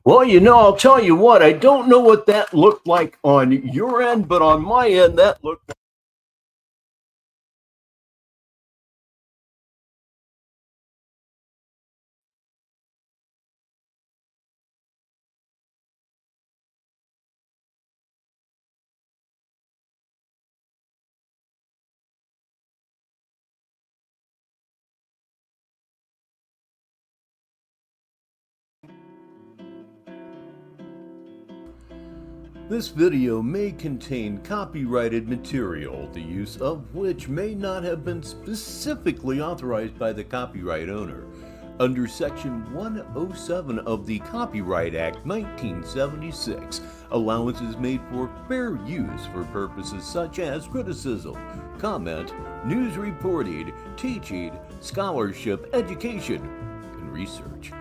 Well, I'll tell you what, I don't know what that looked like on your end, but on my end, that looked. This video may contain copyrighted material, the use of which may not have been specifically authorized by the copyright owner. Under Section 107 of the Copyright Act 1976, allowance is made for fair use for purposes such as criticism, comment, news reporting, teaching, scholarship, education, and research.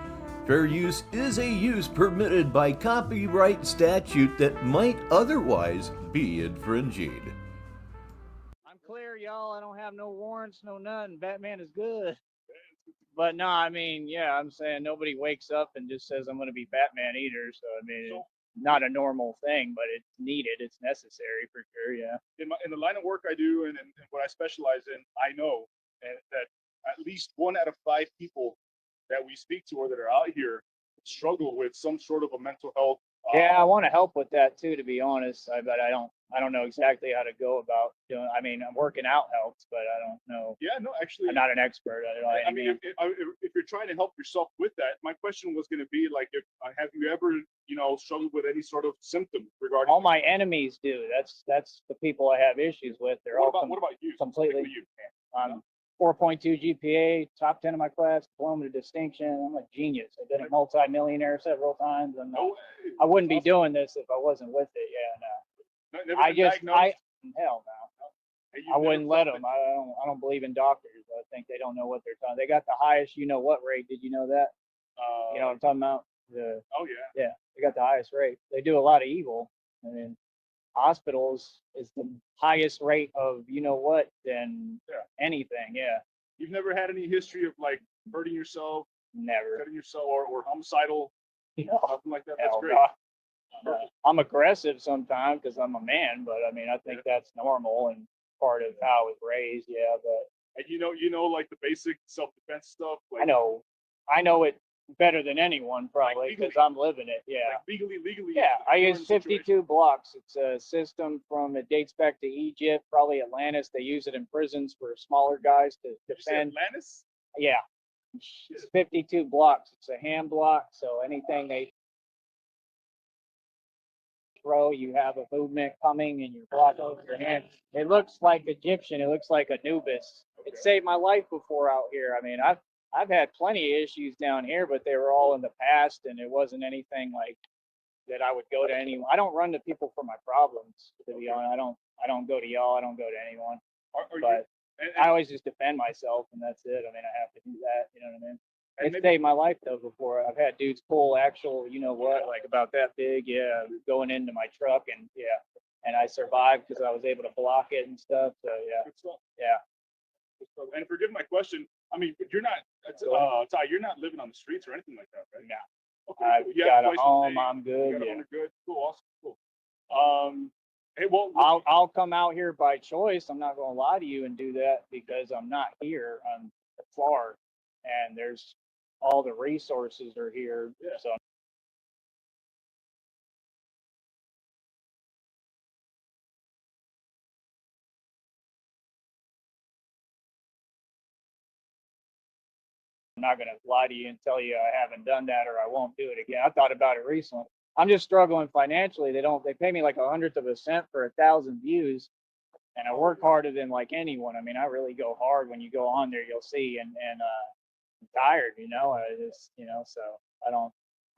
Fair use is a use permitted by copyright statute that might otherwise be infringing. I'm clear, y'all. I don't have no warrants, no nothing. Batman is good. But no, I mean, yeah, I'm saying nobody wakes up and just says I'm going to be Batman either. So I mean, it's not a normal thing, but it's needed. It's necessary for sure. Yeah. In the line of work I do and what I specialize in, I know that at least 1 out of 5 people that we speak to or that are out here struggle with some sort of a mental health. Yeah, I want to help with that too, to be honest. But I don't know exactly how to go about doing. I mean, working out helps, but I don't know. Yeah, no, actually, I'm not an expert. I mean, if you're trying to help yourself with that, my question was going to be like, have you ever, struggled with any sort of symptom regarding? All my enemies do. That's the people I have issues with. They're what about you? Completely. You? 4.2 GPA, top 10 of my class, diploma to distinction. I'm a genius. I've been a multi-millionaire several times, and I wouldn't be doing this if I wasn't with it. Yeah, no. Hell no. I wouldn't let them. I don't believe in doctors. I think they don't know what they're talking. They got the highest, what rate? Did you know that? You know what I'm talking about? Oh yeah. Yeah, they got the highest rate. They do a lot of evil. I mean, hospitals is the highest rate of than anything. Yeah. You've never had any history of like hurting yourself, Never. cutting yourself, or homicidal, something like that? That's great. I'm aggressive sometimes because I'm a man, but I mean, I think that's normal and part of how I was raised. Yeah, but and like the basic self-defense stuff. Like, I know it better than anyone probably because I'm living it. Yeah, like legally. Yeah, I use 52 blocks. It's a system it dates back to Egypt, probably Atlantis. They use it in prisons for smaller guys to defend. Atlantis? Yeah, it's 52 blocks. It's a hand block, so anything they throw, you have a movement coming and you block over your hand. It looks like Egyptian. It looks like Anubis. It saved my life before out here. I mean, I've had plenty of issues down here, but they were all in the past, and it wasn't anything like that I would go to anyone. I don't run to people for my problems, to be honest. I don't go to y'all. I don't go to anyone. I always just defend myself, and that's it. I mean, I have to do that. You know what I mean? It's saved my life though before. I've had dudes pull actual, like about that big, going into my truck, and and I survived because I was able to block it and stuff. So yeah. And forgive my question. I mean, you're not, Ty, you're not living on the streets or anything like that, right? No. Okay. I've got a home. I'm good. Yeah. Good. Cool. Awesome. Cool. Hey, well, I'll come out here by choice. I'm not going to lie to you and do that because I'm not here. I'm far, and there's all the resources are here. Yeah. So I'm not going to lie to you and tell you I haven't done that or I won't do it again. I thought about it recently. I'm just struggling financially. They pay me like 1/100 of a cent for 1,000 views, and I work harder than like anyone. I mean, I really go hard. When you go on there, you'll see, and I'm tired, I just, so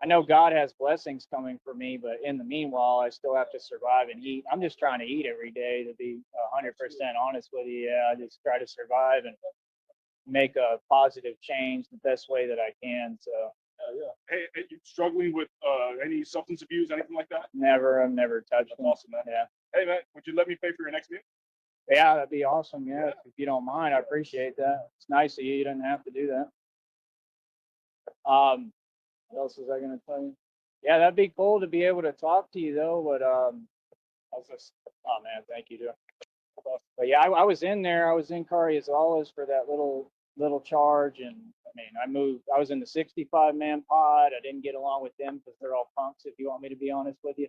I know God has blessings coming for me, but in the meanwhile, I still have to survive and eat. I'm just trying to eat every day, to be 100% honest with you. Yeah, I just try to survive and make a positive change the best way that I can. So Hey, you struggling with any substance abuse, anything like that? I've never touched them. Awesome, man. Yeah. Hey, man, would you let me pay for your next meal? Yeah, that'd be awesome. Yeah, if you don't mind, I appreciate that. It's nice of you. You didn't have to do that. What else was I going to tell you? Yeah, that'd be cool to be able to talk to you though. But I was just, oh man, thank you, dude. But yeah, I was in there. I was in Carriazoles for that little charge, and I mean, I moved. I was in the 65 man pod. I didn't get along with them because they're all punks. If you want me to be honest with you.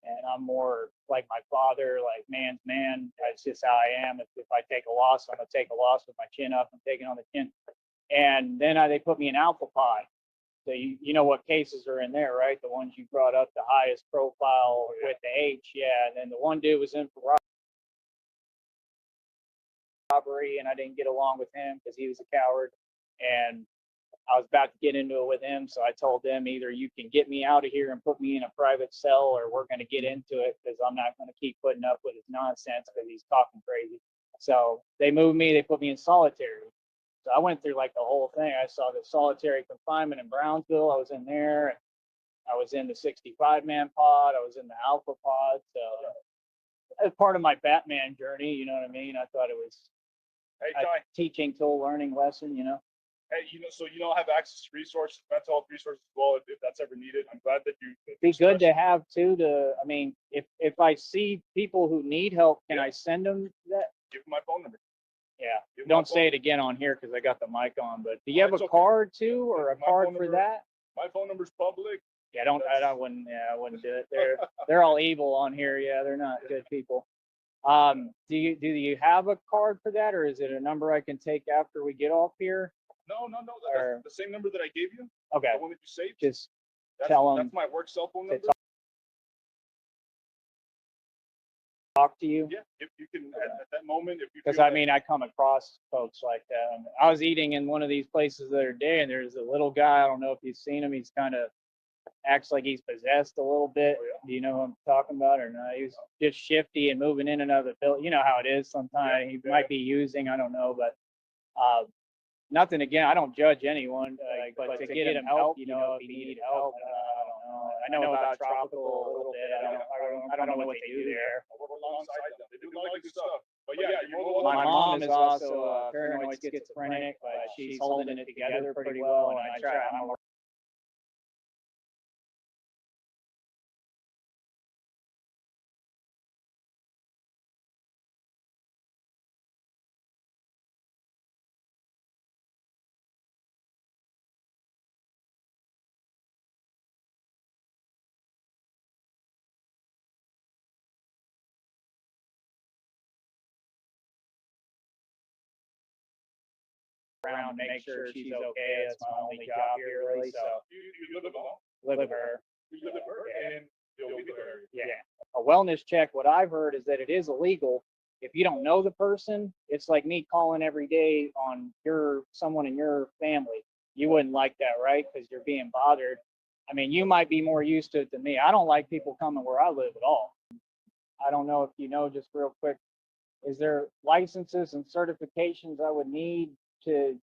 And I'm more like my father, like man's man. That's just how I am. If I take a loss, I'm gonna take a loss with my chin up. I'm taking on the chin. And then they put me in alpha pod. So you know what cases are in there, right? The ones you brought up, the highest profile with the H, yeah. And then the one dude was in for robbery, and I didn't get along with him because he was a coward. And I was about to get into it with him, so I told them either you can get me out of here and put me in a private cell, or we're going to get into it because I'm not going to keep putting up with his nonsense because he's talking crazy. So they moved me, they put me in solitary. So I went through like the whole thing. I saw the solitary confinement in Brownsville. I was in there. And I was in the 65 man pod. I was in the alpha pod. So as part of my Batman journey, you know what I mean? I thought it was a teaching tool, learning lesson, you know? Hey, so have access to resources, mental health resources as well, if that's ever needed. I'm glad that you. Be good to have too. I mean, if I see people who need help, can I send them that? Give them my phone number. Yeah. Don't say it again on here because I got the mic on. But do you have a card too, or a card for that? My phone number's public. Yeah, I wouldn't do it. They're all evil on here. Yeah, they're not good people. Do you have a card for that, or is it a number I can take after we get off here? No. That's the same number that I gave you. Okay. The one that you saved. Just tell them. That's my work cell phone number. Talk to you. Yeah, if you can at that moment, if you. Because I mean, I come across folks like that. I was eating in one of these places the other day, and there's a little guy. I don't know if you've seen him. He's kind of acts like he's possessed a little bit. Oh, yeah. Do you know who I'm talking about or not? He's just shifty and moving in and out of the building. You know how it is sometimes. He might be using, I don't know, but nothing again. I don't judge anyone, but to get him help, if he need help, I don't know. I know about tropical a little bit. I don't know what they do there. They do a lot of good stuff. But yeah, my mom is also paranoid schizophrenic, but she's holding it together pretty well, and I try. I'm around to make sure she's okay. That's my only job here, really. So you live alone. Live with her. You live with her, and you'll be there. Yeah. A wellness check. What I've heard is that it is illegal. If you don't know the person, it's like me calling every day on someone in your family. You wouldn't like that, right? Because you're being bothered. I mean, you might be more used to it than me. I don't like people coming where I live at all. I don't know if you know, just real quick, is there licenses and certifications I would need to,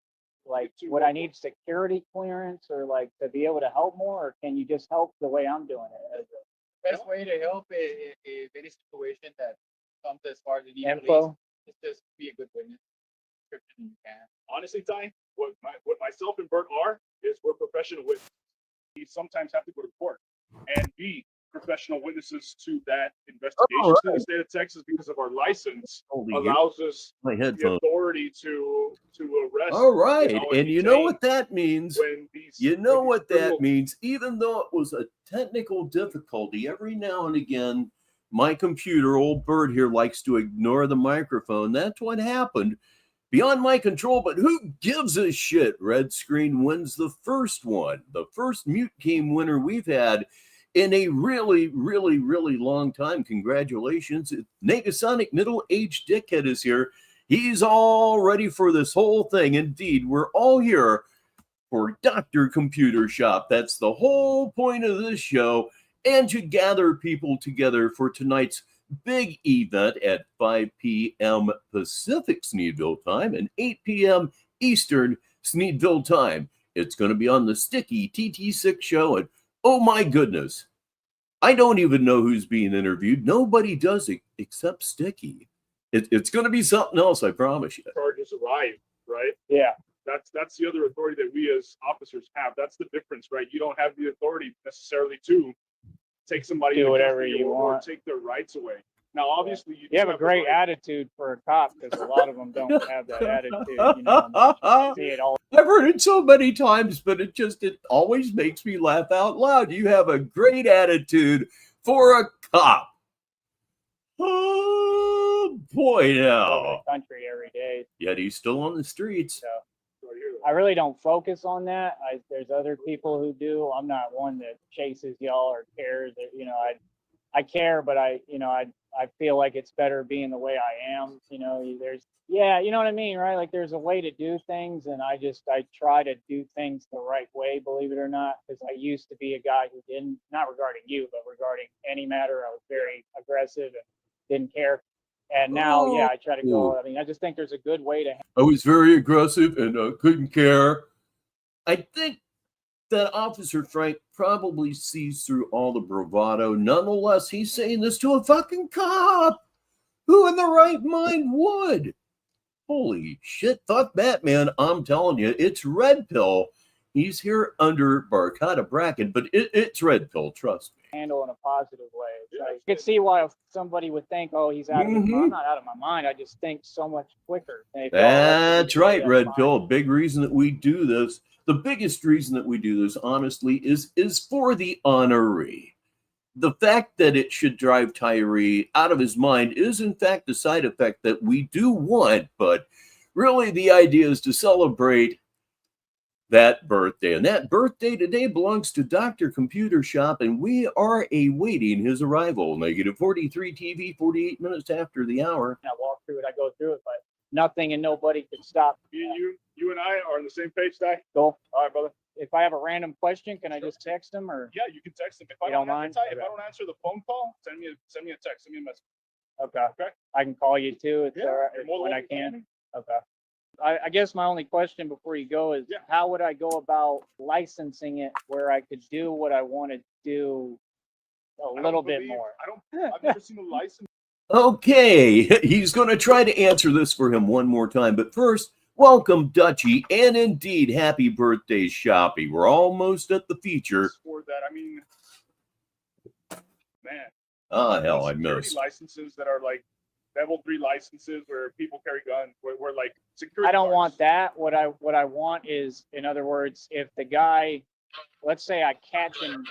like, would I need security clearance or like to be able to help more, or can you just help the way I'm doing it? Best way to help in any situation that comes as far as the Info. Is just be a good witness. You can. Honestly, Ty, what myself and Bert are is we're professional witnesses. We sometimes have to go to court and be professional witnesses to that investigation. To the state of Texas, because of our license, allows us the authority to arrest. All right, and you know what that means. Means, even though it was a technical difficulty, every now and again, my computer, old Bird here, likes to ignore the microphone. That's what happened. Beyond my control, but who gives a shit? Red screen wins the first one. The first Mute Game winner we've had in a really, really, really long time. Congratulations. Negasonic middle-aged dickhead is here. He's all ready for this whole thing. Indeed, we're all here for Dr. Computer Shop. That's the whole point of this show, and to gather people together for tonight's big event at 5 p.m. Pacific Sneedville time and 8 p.m. Eastern Sneedville time. It's going to be on the Sticky TT6 show, and oh my goodness, I don't even know who's being interviewed. Nobody does it except Sticky. It's going to be something else, I promise you. Charges arrive, right? Yeah. That's the other authority that we as officers have. That's the difference, right? You don't have the authority necessarily to take somebody Do into whatever custody you or want. take their rights away. Now, obviously, You have a the great right- attitude for a cop, because a lot of them don't have that attitude. You know, I see it all. I've heard it so many times, but it always makes me laugh out loud. You have a great attitude for a cop. Oh boy, Over now. the country every day. Yet he's still on the streets. So I really don't focus on that. There's other people who do. I'm not one that chases y'all or cares. You know, I care, but I feel like it's better being the way I am. You know, you know what I mean, right? Like there's a way to do things, and I try to do things the right way, believe it or not, because I used to be a guy who didn't, not regarding you, but regarding any matter, I was very aggressive and didn't care. And now, yeah, I try to go. I mean, I just think there's a good way to. I was very aggressive and couldn't care. I think that Officer Frank probably sees through all the bravado. Nonetheless, he's saying this to a fucking cop. Who in the right mind would? Holy shit, fuck Batman. I'm telling you, it's Red Pill. He's here under Barcata Bracken, but it's Red Pill, trust me. Handle in a positive way. Like, you could see why somebody would think, oh, he's out of his mind. I'm not out of my mind. I just think so much quicker. That's right, Red Pill. A big reason that we do this, the biggest reason that we do this, honestly, is for the honoree. The fact that it should drive Tyree out of his mind is, in fact, a side effect that we do want, but really the idea is to celebrate that birthday. And that birthday today belongs to Dr. Computer Shop, and we are awaiting his arrival. Negative 43 TV, 48 minutes after the hour. I walk through it, I go through it, but nothing and nobody could stop. You and I are on the same page, Ty. Cool. All right, brother. If I have a random question, can I just text him or? Yeah, you can text him. If I You don't don't mind? If I don't answer the phone call, send me a text, send me a message. Okay. Okay. I can call you too. It's all right you're more when than I welcome to call can. me. Okay. I guess my only question before you go is, how would I go about licensing it where I could do what I want to do a little bit more? I've never seen a license. Okay, he's going to try to answer this for him one more time. But first, welcome, Dutchie, and indeed, happy birthday, Shoppy. We're almost at the feature. For that, I mean, man. Oh, hell, I missed. Licenses that are like level 3 licenses where people carry guns, where like security. I don't guards. want that. What I want is, in other words, if the guy, let's say I catch him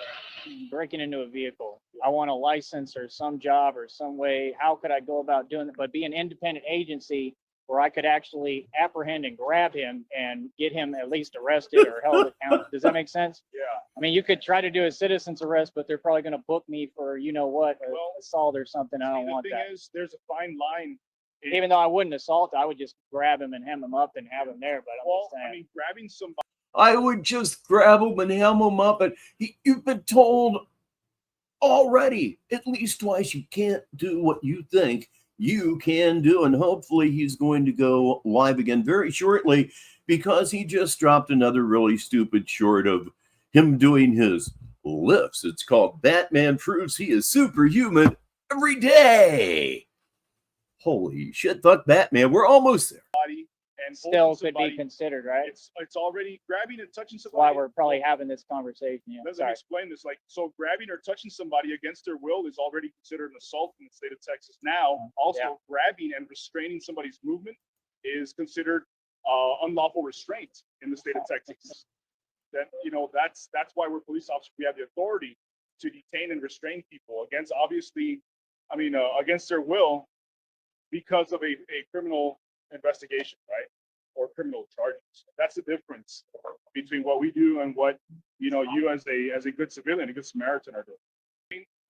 breaking into a vehicle, I want a license or some job or some way. How could I go about doing it? But be an independent agency where I could actually apprehend and grab him and get him at least arrested or held accountable. Does that make sense? Yeah. I mean, you could try to do a citizen's arrest, but they're probably going to book me for, you know what, assault or something. I don't want that. The thing is, there's a fine line. Even though I wouldn't assault, I would just grab him and hem him up and have him there. But I'm just saying. I mean, grabbing somebody. I would just grab him and hem him up. And you've been told already at least twice you can't do what you think you can do. And hopefully he's going to go live again very shortly, because he just dropped another really stupid short of him doing his lifts. It's called Batman Proves He Is Superhuman Every Day. Holy shit, fuck Batman. We're almost there. And still could be considered, right? It's already grabbing and touching somebody. That's why we're probably having this conversation. Yeah. Let me explain this. Like, so grabbing or touching somebody against their will is already considered an assault in the state of Texas. Now, also grabbing and restraining somebody's movement is considered unlawful restraint in the state of Texas. That, you know, that's why we're police officers. We have the authority to detain and restrain people against, obviously, against their will, because of a criminal investigation, right? Or criminal charges. That's the difference between what we do and what you know, you as a good civilian, a good Samaritan are doing.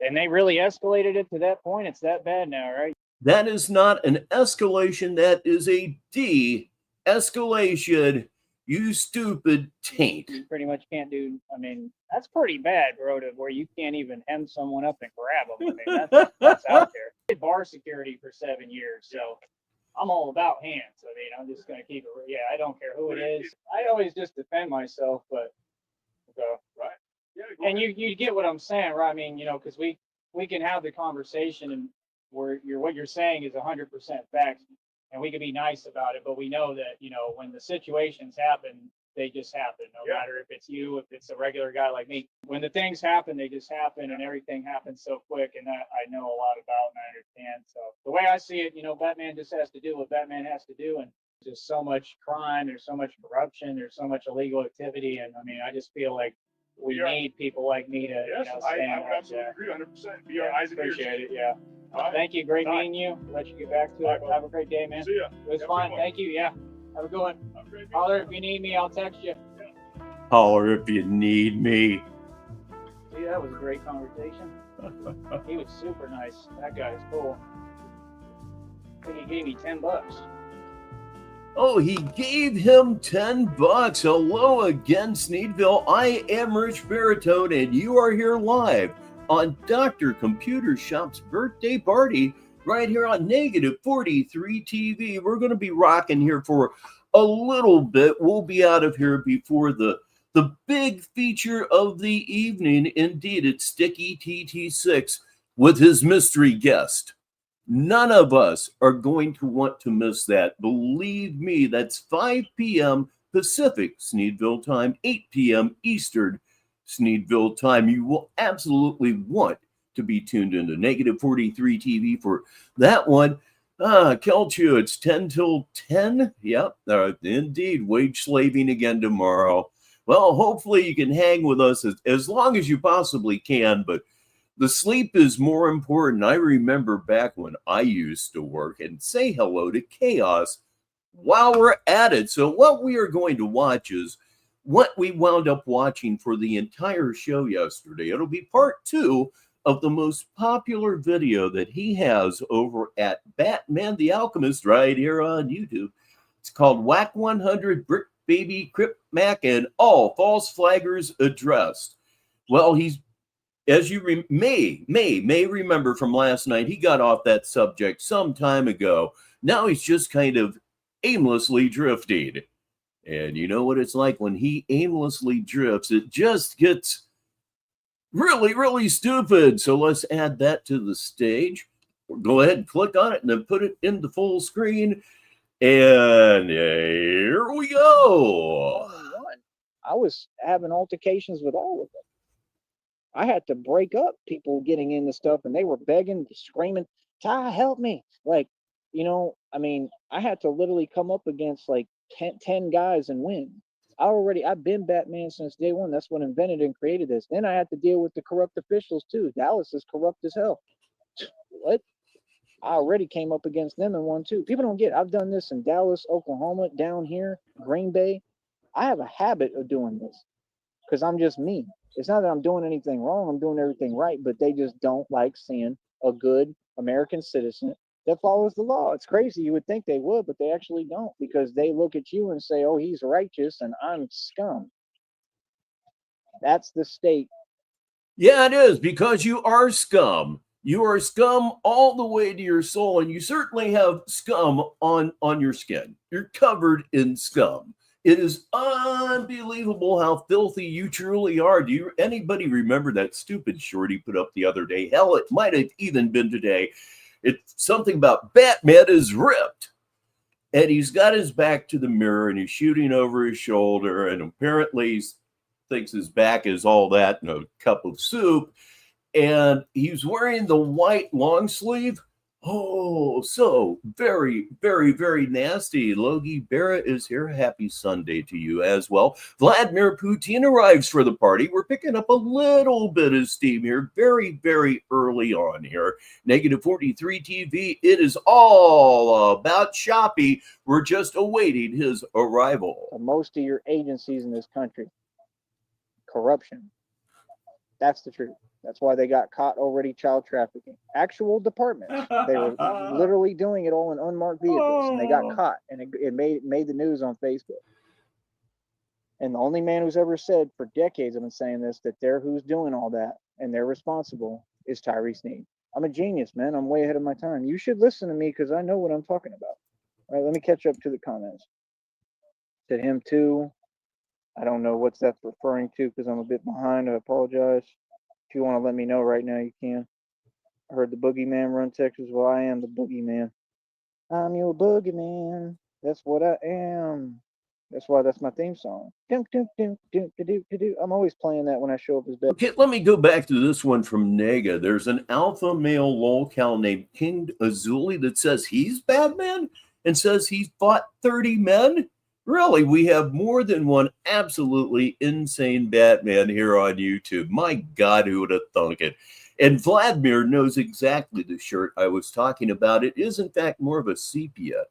And they really escalated it to that point. It's that bad now, right? That is not an escalation. That is a de-escalation. You stupid taint. You pretty much can't do. I mean, that's pretty bad, bro. To where you can't even hem someone up and grab them. I mean, that's out there. I did bar security for 7 years, so I'm all about hands. I mean, I'm just gonna keep it. Yeah, I don't care who it is. I always just defend myself, but Right. Yeah. and you get what I'm saying, right? I mean, you know, because we can have the conversation and where what you're saying is 100% facts, and we can be nice about it, but we know that, you know, when the situations happen, they just happen. No matter if it's you, if it's a regular guy like me, when the things happen, they just happen, and everything happens so quick, and that I know a lot about and I understand. So the way I see it, you know, Batman just has to do what Batman has to do, and there's so much crime, there's so much corruption, there's so much illegal activity, and I mean, I just feel like we need people like me to, Yes, you know, I stand would up. absolutely agree 100%. Be your eyes and ears. Appreciate it. Yeah. All right. Thank you. Great meeting you. Let you get back to it. Have a great day, man. See ya. It was fun. Thank you. Yeah. Have a good one. Have a great Holler if you need me. I'll text you. Holler if you need me. See, that was a great conversation. He was super nice. That guy is cool. I think he gave me $10. Oh, he gave him $10. Hello again, Sneedville. I am Rich Baritone, and you are here live on Dr. Computer Shop's birthday party right here on Negative 43 TV. We're going to be rocking here for a little bit. We'll be out of here before the big feature of the evening. Indeed, it's Sticky TT6 with his mystery guest. None of us are going to want to miss that. Believe me, that's 5 p.m. Pacific Sneedville time, 8 p.m. Eastern Sneedville time. You will absolutely want to be tuned into Negative 43 TV for that one. Kelchu, it's 10 till 10. Yep, indeed. Wage slaving again tomorrow. Well, hopefully you can hang with us as long as you possibly can, but the sleep is more important. I remember back when I used to work, and say hello to Chaos while we're at it. So what we are going to watch is what we wound up watching for the entire show yesterday. It'll be part 2 of the most popular video that he has over at Batman the Alchemist right here on YouTube. It's called Whack 100 Brick Baby Crip Mac and All False Flaggers Addressed. Well, he's, as you may remember from last night, he got off that subject some time ago. Now he's just kind of aimlessly drifting. And you know what it's like when he aimlessly drifts. It just gets really, really stupid. So let's add that to the stage. Go ahead and click on it and then put it in the full screen. And here we go. I was having altercations with all of them. I had to break up people getting into stuff, and they were begging, screaming, "Ty, help me!" Like, you know, I mean, I had to literally come up against like 10 guys and win. I've been Batman since day one. That's what invented and created this. Then I had to deal with the corrupt officials too. Dallas is corrupt as hell. What? I already came up against them and won too. People don't get, I've done this in Dallas, Oklahoma, down here, Green Bay. I have a habit of doing this because I'm just me. It's not that I'm doing anything wrong. I'm doing everything right, but they just don't like seeing a good American citizen that follows the law. It's crazy. You would think they would, but they actually don't, because they look at you and say, "Oh, he's righteous and I'm scum." That's the state. Yeah, it is, because you are scum. You are scum all the way to your soul, and you certainly have scum on your skin. You're covered in scum. It is unbelievable how filthy you truly are. Anybody remember that stupid short he put up the other day? Hell, it might have even been today. It's something about Batman is ripped. And he's got his back to the mirror and he's shooting over his shoulder. And apparently he thinks his back is all that in a cup of soup. And he's wearing the white long sleeve. Oh, so very, very, very nasty. Logie Barrett is here. Happy Sunday to you as well. Vladimir Putin arrives for the party. We're picking up a little bit of steam here very, very early on here. Negative 43 TV. It is all about Shoppy. We're just awaiting his arrival. Most of your agencies in this country. corruption. That's the truth. That's why they got caught already child trafficking. Actual departments. They were literally doing it all in unmarked vehicles, and they got caught, and it made the news on Facebook. And the only man who's ever said for decades, I've been saying this, that they're who's doing all that and they're responsible is Tyree Sneed. I'm a genius, man. I'm way ahead of my time. You should listen to me because I know what I'm talking about. All right, let me catch up to the comments. Said him too. I don't know what's that's referring to because I'm a bit behind. I apologize. If you want to let me know right now, you can. I heard the boogeyman run Texas. Well, I am the boogeyman. I'm your boogeyman. That's what I am. That's why that's my theme song. I'm always playing that when I show up as bed. Okay, let me go back to this one from Nega. There's an alpha male lolcow named King Azuli that says he's Batman and says he fought 30 men. Really, we have more than one absolutely insane Batman here on YouTube. My God, who would have thunk it? And Vladimir knows exactly the shirt I was talking about. It is, in fact, more of a sepia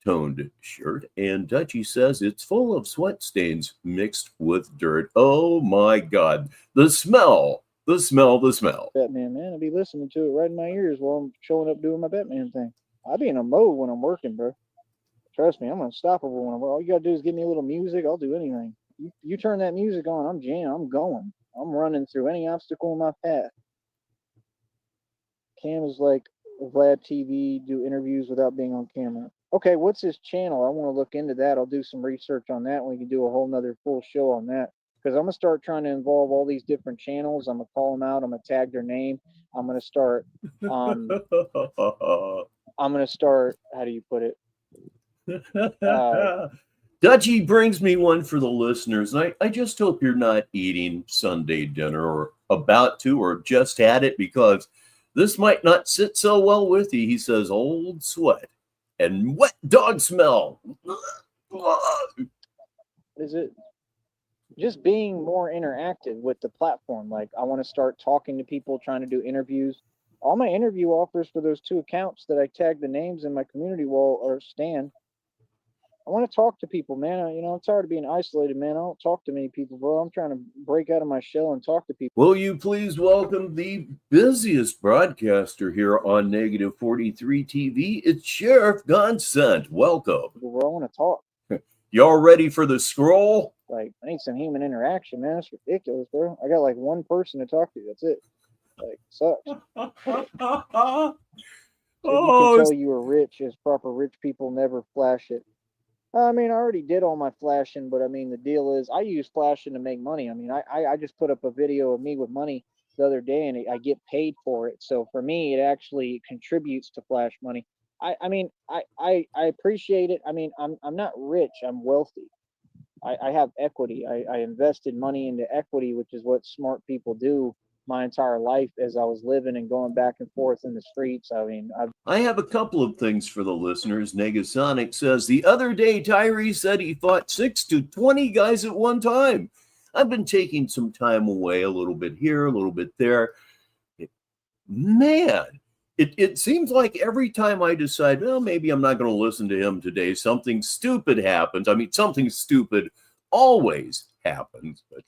toned shirt, and Dutchy says it's full of sweat stains mixed with dirt. Oh my God, the smell. Batman, man, I'll be listening to it right in my ears while I'm showing up doing my Batman thing. I'll be in a mode when I'm working, bro. Trust me, I'm unstoppable when I'm working. All you gotta do is give me a little music, I'll do anything. You turn that music on, I'm jamming, I'm going. I'm running through any obstacle in my path. Cam is like Vlad TV, do interviews without being on camera. Okay, what's his channel? I want to look into that. I'll do some research on that. We can do a whole nother full show on that. Because I'm going to start trying to involve all these different channels. I'm going to call them out. I'm going to tag their name. I'm going to start, how do you put it? Dutchy brings me one for the listeners. And I just hope you're not eating Sunday dinner or about to or just had it, because this might not sit so well with you. He says, old sweat and wet dog smell. Is it just being more interactive with the platform? Like, I want to start talking to people, trying to do interviews. All my interview offers for those 2 accounts that I tagged the names in my community wall are Stan. I want to talk to people, man. I'm tired of being isolated, man. I don't talk to many people, bro. I'm trying to break out of my shell and talk to people. Will you please welcome the busiest broadcaster here on Negative 43 TV? It's Sheriff Godsent. Welcome. Bro, I want to talk. Y'all ready for the scroll? Like, I need some human interaction, man. It's ridiculous, bro. I got like one person to talk to. That's it. Like, sucks. So you can tell you are rich, as proper rich people never flash it. I mean, I already did all my flashing, but I mean, the deal is I use flashing to make money. I mean, I just put up a video of me with money the other day, and I get paid for it. So for me, it actually contributes to flash money. I appreciate it. I mean, I'm not rich. I'm wealthy. I have equity. I invested money into equity, which is what smart people do my entire life as I was living and going back and forth in the streets. I mean, I have a couple of things for the listeners. Negasonic says, the other day, Tyree said he fought 6 to 20 guys at one time. I've been taking some time away, a little bit here, a little bit there. Man, it seems like every time I decide, well, maybe I'm not going to listen to him today, something stupid happens. I mean, something stupid always happens, but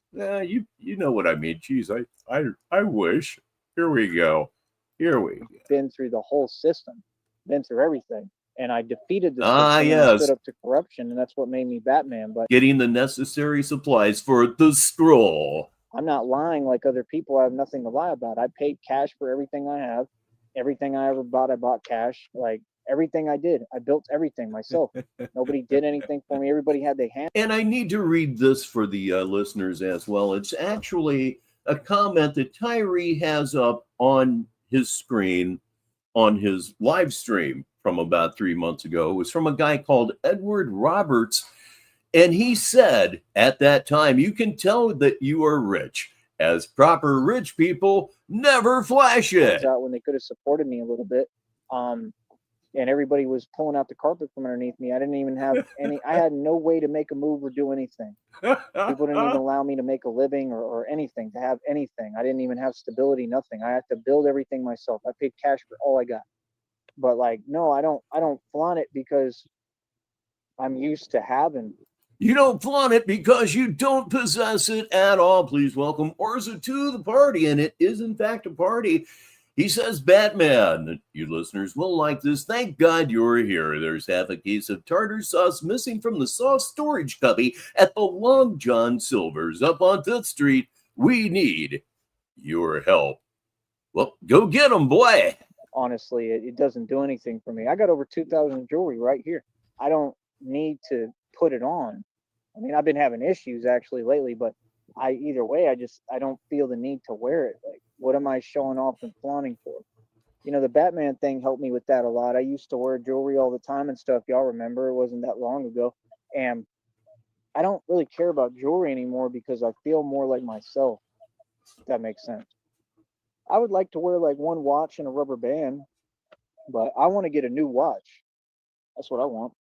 you know what I mean. Geez, I wish. Here we go. Been through the whole system, been through everything, and I defeated the system. Yes. And stood up to corruption, and that's what made me Batman. But getting the necessary supplies for the scroll. I'm not lying like other people. I have nothing to lie about. I paid cash for everything I have. Everything I ever bought, I bought cash. Like, everything I did, I built everything myself. Nobody did anything for me. Everybody had their hand. And I need to read this for the listeners as well. It's actually a comment that Tyree has up on his screen on his live stream from about 3 months ago. It was from a guy called Edward Roberts. And he said at that time, you can tell that you are rich, as proper rich people never flash it. Out when they could have supported me a little bit. And everybody was pulling out the carpet from underneath me. I didn't even have any, I had no way to make a move or do anything. People didn't even allow me to make a living or anything, to have anything. I didn't even have stability, nothing. I had to build everything myself. I paid cash for all I got. But like, no, I don't flaunt it because I'm used to having You don't flaunt it because you don't possess it at all. Please welcome Orza to the party, and it is in fact a party. He says, Batman, you listeners will like this. Thank God you're here. There's half a case of tartar sauce missing from the sauce storage cubby at the Long John Silver's up on 5th Street. We need your help. Well, go get them, boy. Honestly, it doesn't do anything for me. I got over 2,000 jewelry right here. I don't need to put it on. I mean, I've been having issues actually lately, but either way, I don't feel the need to wear it. Like, what am I showing off and flaunting for? You know, the Batman thing helped me with that a lot. I used to wear jewelry all the time and stuff. Y'all remember, it wasn't that long ago. And I don't really care about jewelry anymore because I feel more like myself, if that makes sense. I would like to wear like one watch and a rubber band, but I want to get a new watch. That's what I want.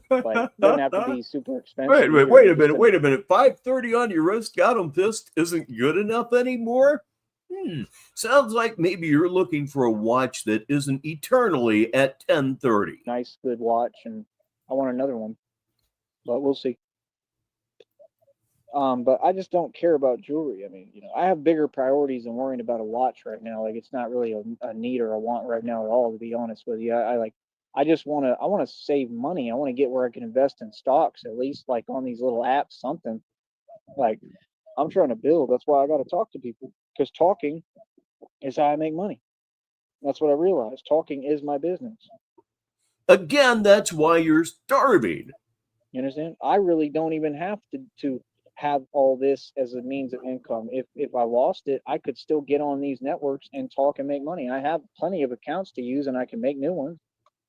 But it doesn't have to be super expensive. Wait a minute. 530 on your wrist, got 'em pissed, isn't good enough anymore? Sounds like maybe you're looking for a watch that isn't eternally at 10:30. Nice, good watch, and I want another one, but we'll see. But I just don't care about jewelry. I mean, you know, I have bigger priorities than worrying about a watch right now. Like, it's not really a need or a want right now at all, to be honest with you. I just want to save money. I want to get where I can invest in stocks, at least like on these little apps, something. Like, I'm trying to build. That's why I got to talk to people, because talking is how I make money. That's what I realized. Talking is my business. Again, that's why you're starving. You understand? I really don't even have to have all this as a means of income. If I lost it, I could still get on these networks and talk and make money. I have plenty of accounts to use, and I can make new ones.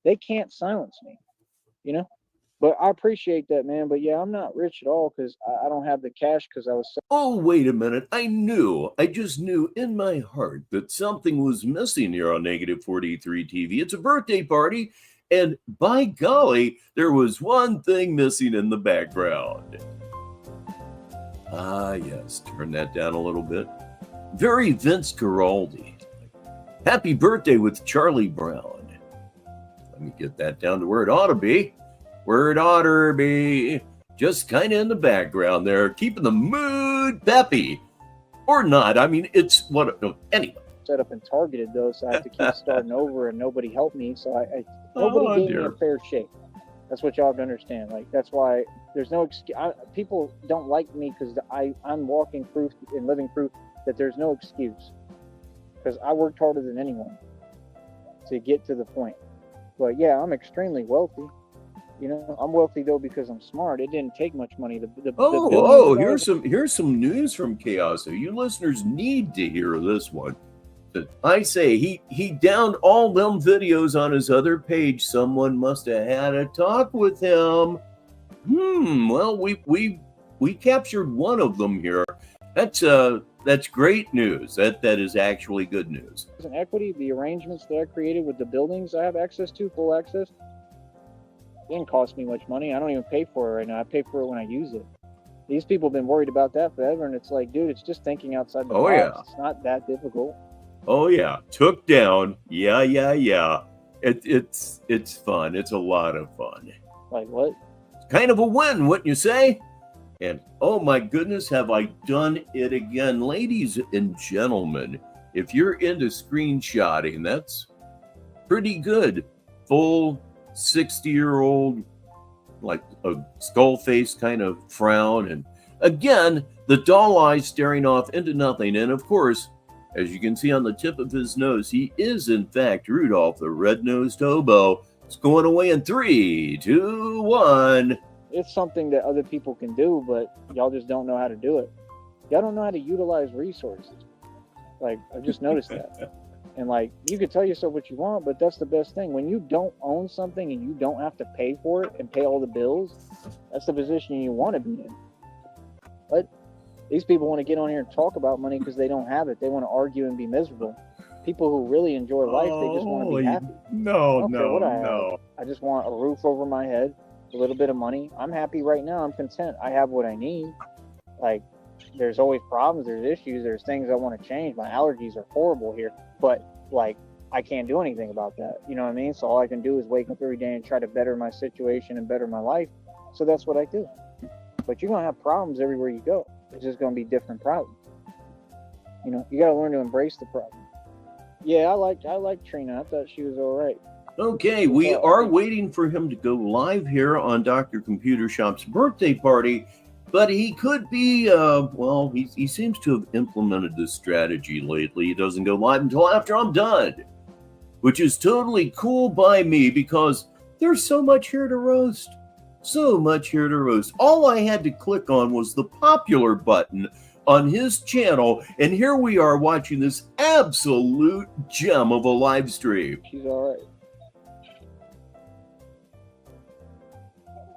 They can't silence me, you know? But I appreciate that, man. But yeah, I'm not rich at all because I don't have the cash because I was. Oh, wait a minute. I just knew in my heart that something was missing here on Negative 43 TV. It's a birthday party, and by golly, there was one thing missing in the background. Ah, yes. Turn that down a little bit. Very Vince Guaraldi. Happy birthday with Charlie Brown. Let me get that down to where it ought to be. Where it ought to be. Just kind of in the background there, keeping the mood peppy. Or not. I mean, it's what. Anyway. Set up and targeted, though, so I have to keep starting over, and nobody helped me. So nobody gave me a fair shake. That's what y'all have to understand. Like, that's why there's no excuse. People don't like me because I'm walking proof and living proof that there's no excuse. Because I worked harder than anyone to get to the point. But yeah, I'm extremely wealthy. You know, I'm wealthy though because I'm smart. It didn't take much money. Here's some news from Chaos. You listeners need to hear this one. I say he downed all them videos on his other page. Someone must have had a talk with him. Well, we captured one of them here. That's great news. That is actually good news. An equity, the arrangements that I created with the buildings I have access to, full access, it didn't cost me much money. I don't even pay for it right now. I pay for it when I use it. These people have been worried about that forever, and it's like, dude, it's just thinking outside the box. Yeah. It's not that difficult. Oh yeah, took down. Yeah. It's fun. It's a lot of fun. Like what? Kind of a win, wouldn't you say? And oh my goodness, have I done it again. Ladies and gentlemen, if you're into screenshotting, that's pretty good. Full 60-year-old, like a skull face kind of frown. And again, the doll eyes staring off into nothing. And of course, as you can see on the tip of his nose, he is in fact Rudolph the Red-Nosed Hobo. It's going away in 3, 2, 1. It's something that other people can do, but y'all just don't know how to do it. Y'all don't know how to utilize resources. Like, I've just noticed that. And like, you can tell yourself what you want, but that's the best thing. When you don't own something and you don't have to pay for it and pay all the bills, that's the position you want to be in. But these people want to get on here and talk about money because they don't have it. They want to argue and be miserable. People who really enjoy life, they just want to be happy. No. I just want a roof over my head, a little bit of money. I'm happy right now. I'm content. I have what I need. Like, there's always problems. There's issues. There's things I want to change. My allergies are horrible here. But, like, I can't do anything about that. You know what I mean? So all I can do is wake up every day and try to better my situation and better my life. So that's what I do. But you're gonna have problems everywhere you go. It's just gonna be different problems. You know, you gotta learn to embrace the problem. Yeah, I like Trina. I thought she was all right. Okay, we are waiting for him to go live here on Dr. Computer Shop's birthday party, but he could be, well, he seems to have implemented this strategy lately. He doesn't go live until after I'm done, which is totally cool by me because there's so much here to roast. So much here to roast. All I had to click on was the popular button on his channel, and here we are watching this absolute gem of a live stream. She's all right.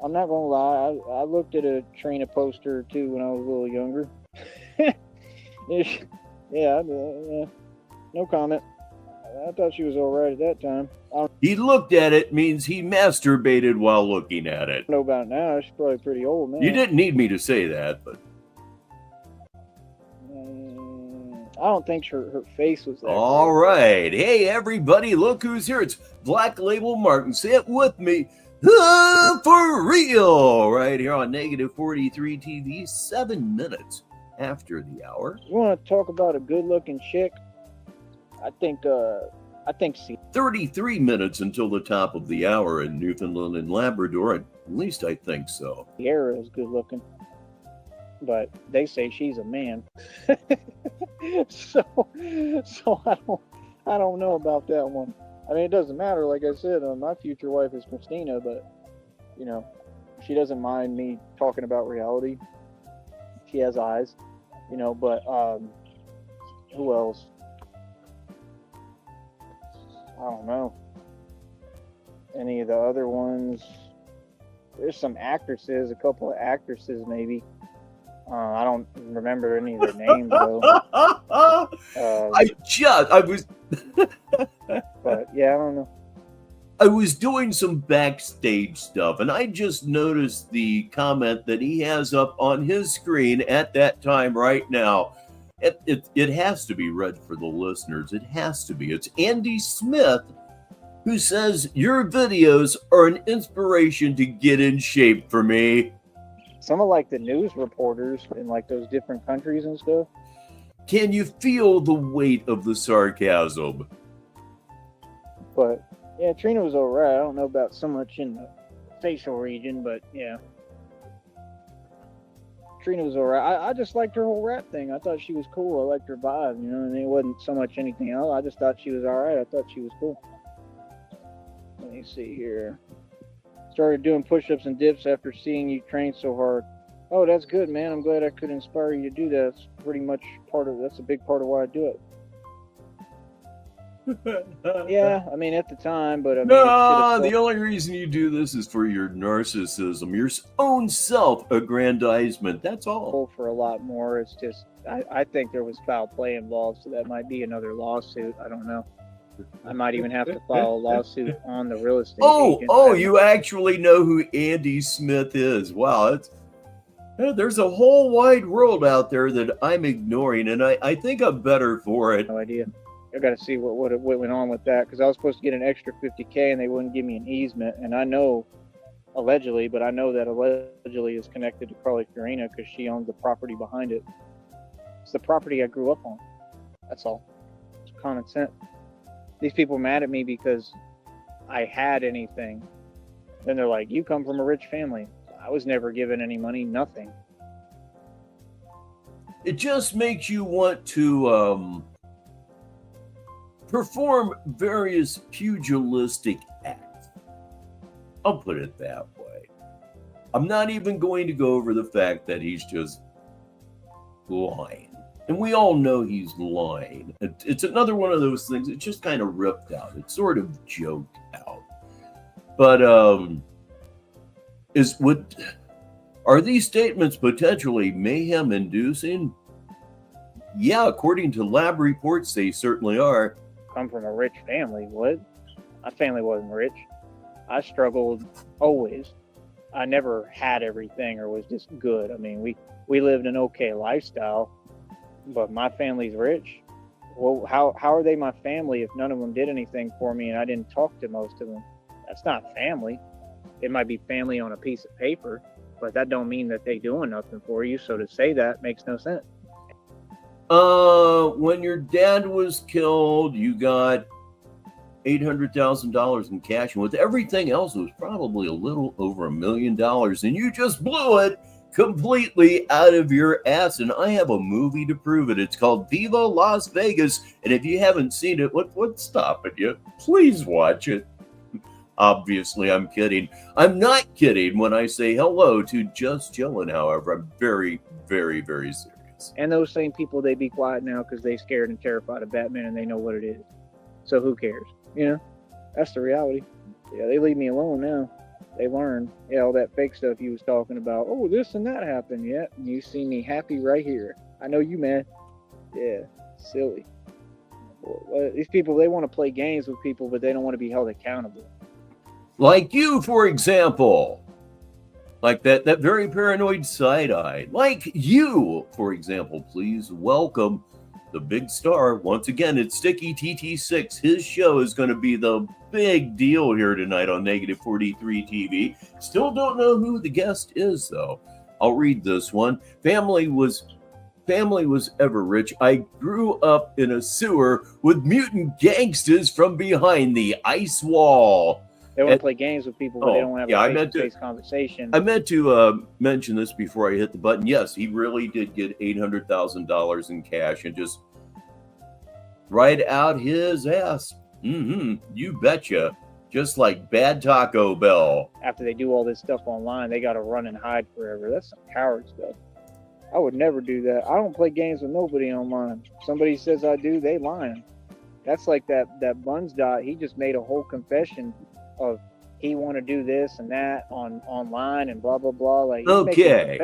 I'm not gonna lie, I looked at a Trina poster or two when I was a little younger. Yeah, no comment. I thought she was all right at that time. He looked at it means he masturbated while looking at it. I don't know about now. She's probably pretty old now. You didn't need me to say that, but I don't think her face was that. All right. Hey, everybody, look who's here. It's Black Label Martin. Say it with me. For real, right here on Negative 43 TV, 7 minutes after the hour. You want to talk about a good-looking chick? I think 33 minutes until the top of the hour in Newfoundland and Labrador. At least I think so. Sierra is good-looking, but they say she's a man. so I don't know about that one. I mean, it doesn't matter. Like I said, my future wife is Christina, but, you know, she doesn't mind me talking about reality. She has eyes, you know, but who else? I don't know. Any of the other ones? There's some actresses, a couple of actresses maybe. I don't remember any of their names, though. But yeah, I don't know. I was doing some backstage stuff, and I just noticed the comment that he has up on his screen at that time right now. It has to be read for the listeners. It has to be. It's Andy Smith who says, your videos are an inspiration to get in shape for me. Some of like the news reporters in like those different countries and stuff. Can you feel the weight of the sarcasm? But yeah, Trina was all right. I don't know about so much in the facial region, but yeah. Trina was all right. I just liked her whole rap thing. I thought she was cool. I liked her vibe, you know, and it wasn't so much anything else. I just thought she was all right. I thought she was cool. Let me see here. Started doing push-ups and dips after seeing you train so hard. Oh, that's good, man. I'm glad I could inspire you to do that. That's pretty much that's a big part of why I do it. Yeah, I mean, at the time, but I mean, no, the only reason you do this is for your narcissism, your own self-aggrandizement. That's all. For a lot more. It's just, I think there was foul play involved, so that might be another lawsuit. I don't know. I might even have to file a lawsuit on the real estate agent. You actually know who Andy Smith is. Wow, there's a whole wide world out there that I'm ignoring, and I think I'm better for it. No idea. I got to see what went on with that, because I was supposed to get an extra $50K, and they wouldn't give me an easement. And I know, allegedly, but I know that allegedly is connected to Carly Fiorina because she owns the property behind it. It's the property I grew up on. That's all. It's common sense. These people are mad at me because I had anything. Then they're like, you come from a rich family. I was never given any money, nothing. It just makes you want to perform various pugilistic acts. I'll put it that way. I'm not even going to go over the fact that he's just lying. And we all know he's lying. It's another one of those things. It's just kind of ripped out. It's sort of joked out. But are these statements potentially mayhem-inducing? Yeah, according to lab reports, they certainly are. Come from a rich family. What? My family wasn't rich. I struggled always. I never had everything or was just good. I mean, we lived an okay lifestyle. But my family's rich. Well, how are they my family if none of them did anything for me and I didn't talk to most of them? That's not family. It might be family on a piece of paper, but that don't mean that they doing nothing for you. So to say that makes no sense. When your dad was killed, you got $800,000 in cash, and with everything else, it was probably a little over $1 million, and you just blew it completely out of your ass. And I have a movie to prove it. It's called Viva Las Vegas, and if you haven't seen it, what's stopping you? Please watch it. Obviously, I'm kidding. I'm not kidding when I say hello to Just Chillin', however. I'm very, very, very serious. And those same people, they be quiet now because they scared and terrified of Batman and they know what it is. So who cares? You know, that's the reality. Yeah, they leave me alone now. They learn. Yeah, all that fake stuff you was talking about. Oh, this and that happened. Yeah, and you see me happy right here. I know you, man. Yeah, silly. Well, these people, they want to play games with people, but they don't want to be held accountable. Like you, for example. Like that very paranoid side-eye. Like you, for example. Please welcome the big star. Once again, it's Sticky TT6. His show is going to be the big deal here tonight on Negative 43 TV. Still don't know who the guest is, though. I'll read this one. Family was ever rich. I grew up in a sewer with mutant gangsters from behind the ice wall. They want to play games with people, but they don't want to have a face-to-face conversation. I meant to mention this before I hit the button. Yes, he really did get $800,000 in cash and just right out his ass. You betcha. Just like bad Taco Bell. After they do all this stuff online, they got to run and hide forever. That's some coward stuff. I would never do that. I don't play games with nobody online. If somebody says I do, they lying. That's like that Buns Dot. He just made a whole confession of he want to do this and that online and blah blah blah. Like, okay,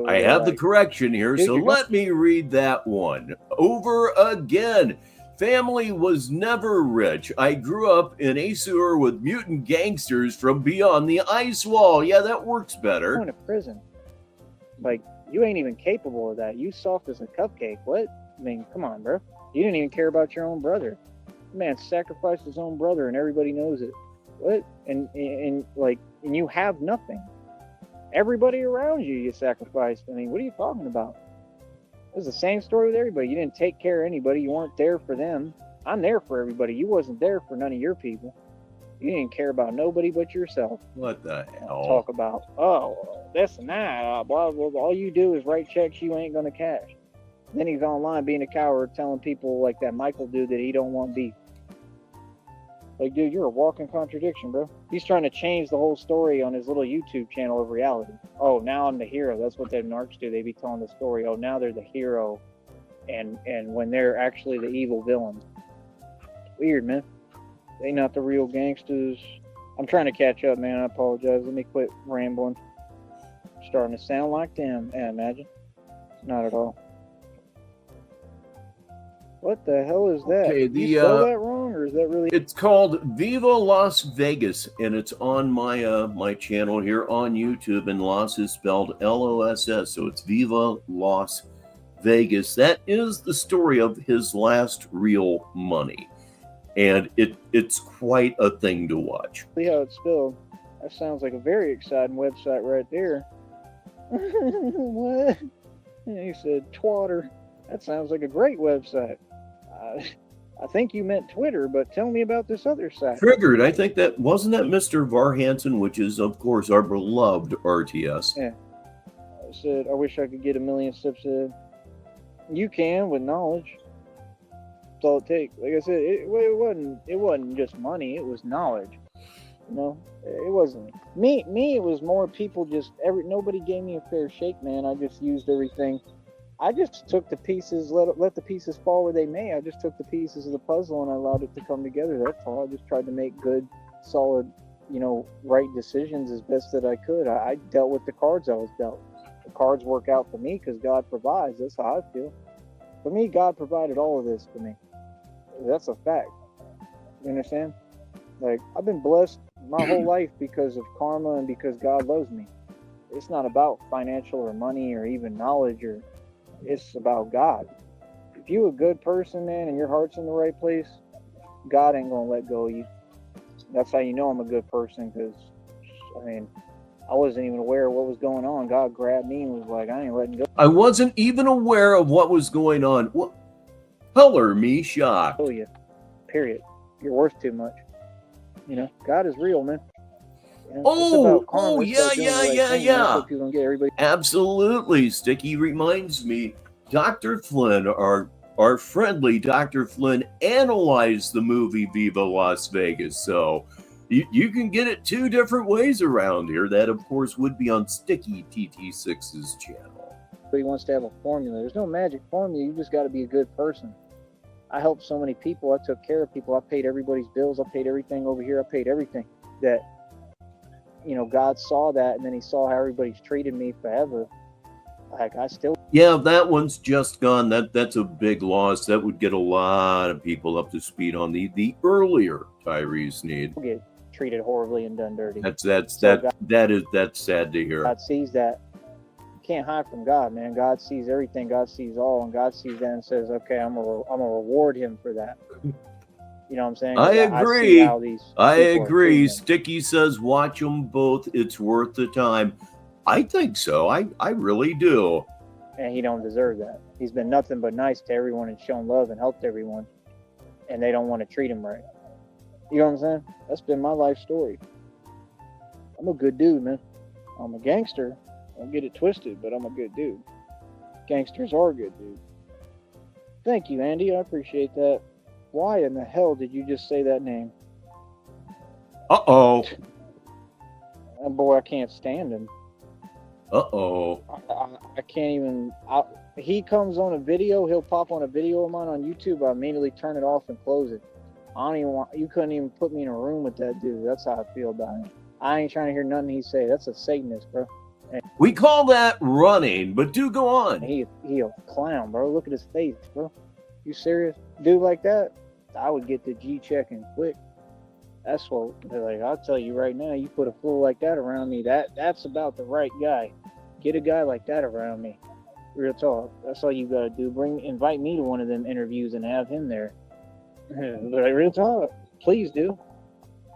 I have the correction here, so let me read that one over again. Family was never rich. I grew up in a sewer with mutant gangsters from beyond the ice wall. Yeah, that works better. Going to prison, like, you ain't even capable of that. You soft as a cupcake. What? I mean, come on, bro. You didn't even care about your own brother. The man sacrificed his own brother, and everybody knows it. What? And you have nothing. Everybody around you sacrificed. I mean, what are you talking about? It was the same story with everybody. You didn't take care of anybody. You weren't there for them. I'm there for everybody. You wasn't there for none of your people. You didn't care about nobody but yourself. What the hell? Talk about, this and that. Blah, blah, blah. All you do is write checks you ain't going to cash. Then he's online being a coward, telling people like that Michael dude that he don't want beef. Like, dude, you're a walking contradiction, bro. He's trying to change the whole story on his little YouTube channel of reality. Oh, now I'm the hero. That's what them narcs do. They be telling the story. Oh, now they're the hero. And when they're actually the evil villains. Weird, man. They not the real gangsters. I'm trying to catch up, man. I apologize. Let me quit rambling. Starting to sound like them. Yeah, imagine. Not at all. What the hell is that? Okay, Did you spell that wrong, or is that really? It's called Viva Las Vegas, and it's on my my channel here on YouTube, and Las is spelled L-O-S-S, so it's Viva Las Vegas. That is the story of his last real money, and it's quite a thing to watch. See how it's spelled? That sounds like a very exciting website right there. What? He said twatter. That sounds like a great website. I think you meant Twitter, but tell me about this other site. Triggered. I think that wasn't that Mr. Varhanson, which is, of course, our beloved RTS. Yeah. I said, I wish I could get 1 million steps in. You can with knowledge. That's all it takes. Like I said, it wasn't just money. It was knowledge. You know, it wasn't me. It was more people. Nobody gave me a fair shake, man. I just used everything. I just took the pieces, let the pieces fall where they may. I just took the pieces of the puzzle and I allowed it to come together. That's all. I just tried to make good, solid, right decisions as best that I could. I dealt with the cards I was dealt. The cards work out for me because God provides. That's how I feel. For me, God provided all of this for me. That's a fact. You understand? Like, I've been blessed my whole life because of karma and because God loves me. It's not about financial or money or even knowledge or... It's about God. If you're a good person, man, and your heart's in the right place, God ain't gonna let go of you. That's how you know I'm a good person, because I mean, I wasn't even aware of what was going on. God grabbed me and was like, I ain't letting go I wasn't even aware of what was going on. What? Color me shocked. of you. Period. You're worth too much. You know, God is real, man. You know, it's about karma. It's about doing the right thing. That's what people don't get. Everybody. Absolutely. Sticky reminds me, Dr. Flynn, our friendly Dr. Flynn, analyzed the movie Viva Las Vegas. So you can get it two different ways around here. That, of course, would be on Sticky TT6's channel. Everybody wants to have a formula. There's no magic formula. You just got to be a good person. I helped so many people. I took care of people. I paid everybody's bills. I paid everything over here. I paid everything. That, you know, God saw that, and then he saw how everybody's treated me forever. Like, I still... Yeah, that one's just gone. That's a big loss. That would get a lot of people up to speed on the earlier Tyree Sneed. get treated horribly and done dirty. That's sad to hear. God sees that. You can't hide from God, man. God sees everything. God sees all, and God sees that and says, "Okay, I'm gonna reward him for that." You know what I'm saying? I agree. I agree. Treating him. Sticky says, "Watch them both. It's worth the time." I think so. I really do. And he don't deserve that. He's been nothing but nice to everyone and shown love and helped everyone, and they don't want to treat him right. You know what I'm saying? That's been my life story. I'm a good dude, man. I'm a gangster. Don't get it twisted, but I'm a good dude. Gangsters are good dude. Thank you, Andy. I appreciate that. Why in the hell did you just say that name? Uh-oh. Oh, boy, I can't stand him. Uh-oh. I can't even... he comes on a video, he'll pop on a video of mine on YouTube, I immediately turn it off and close it. I don't even want... You couldn't even put me in a room with that dude. That's how I feel about him. I ain't trying to hear nothing he say. That's a Satanist, bro. And we call that running, but do go on. he a clown, bro. Look at his face, bro. You serious? Dude like that, I would get the G checking quick. That's what, like, I'll tell you right now, you put a fool like that around me, that's about the right guy. Get a guy like that around me. Real talk. That's all you gotta do. Invite me to one of them interviews and have him there. But real talk, please do.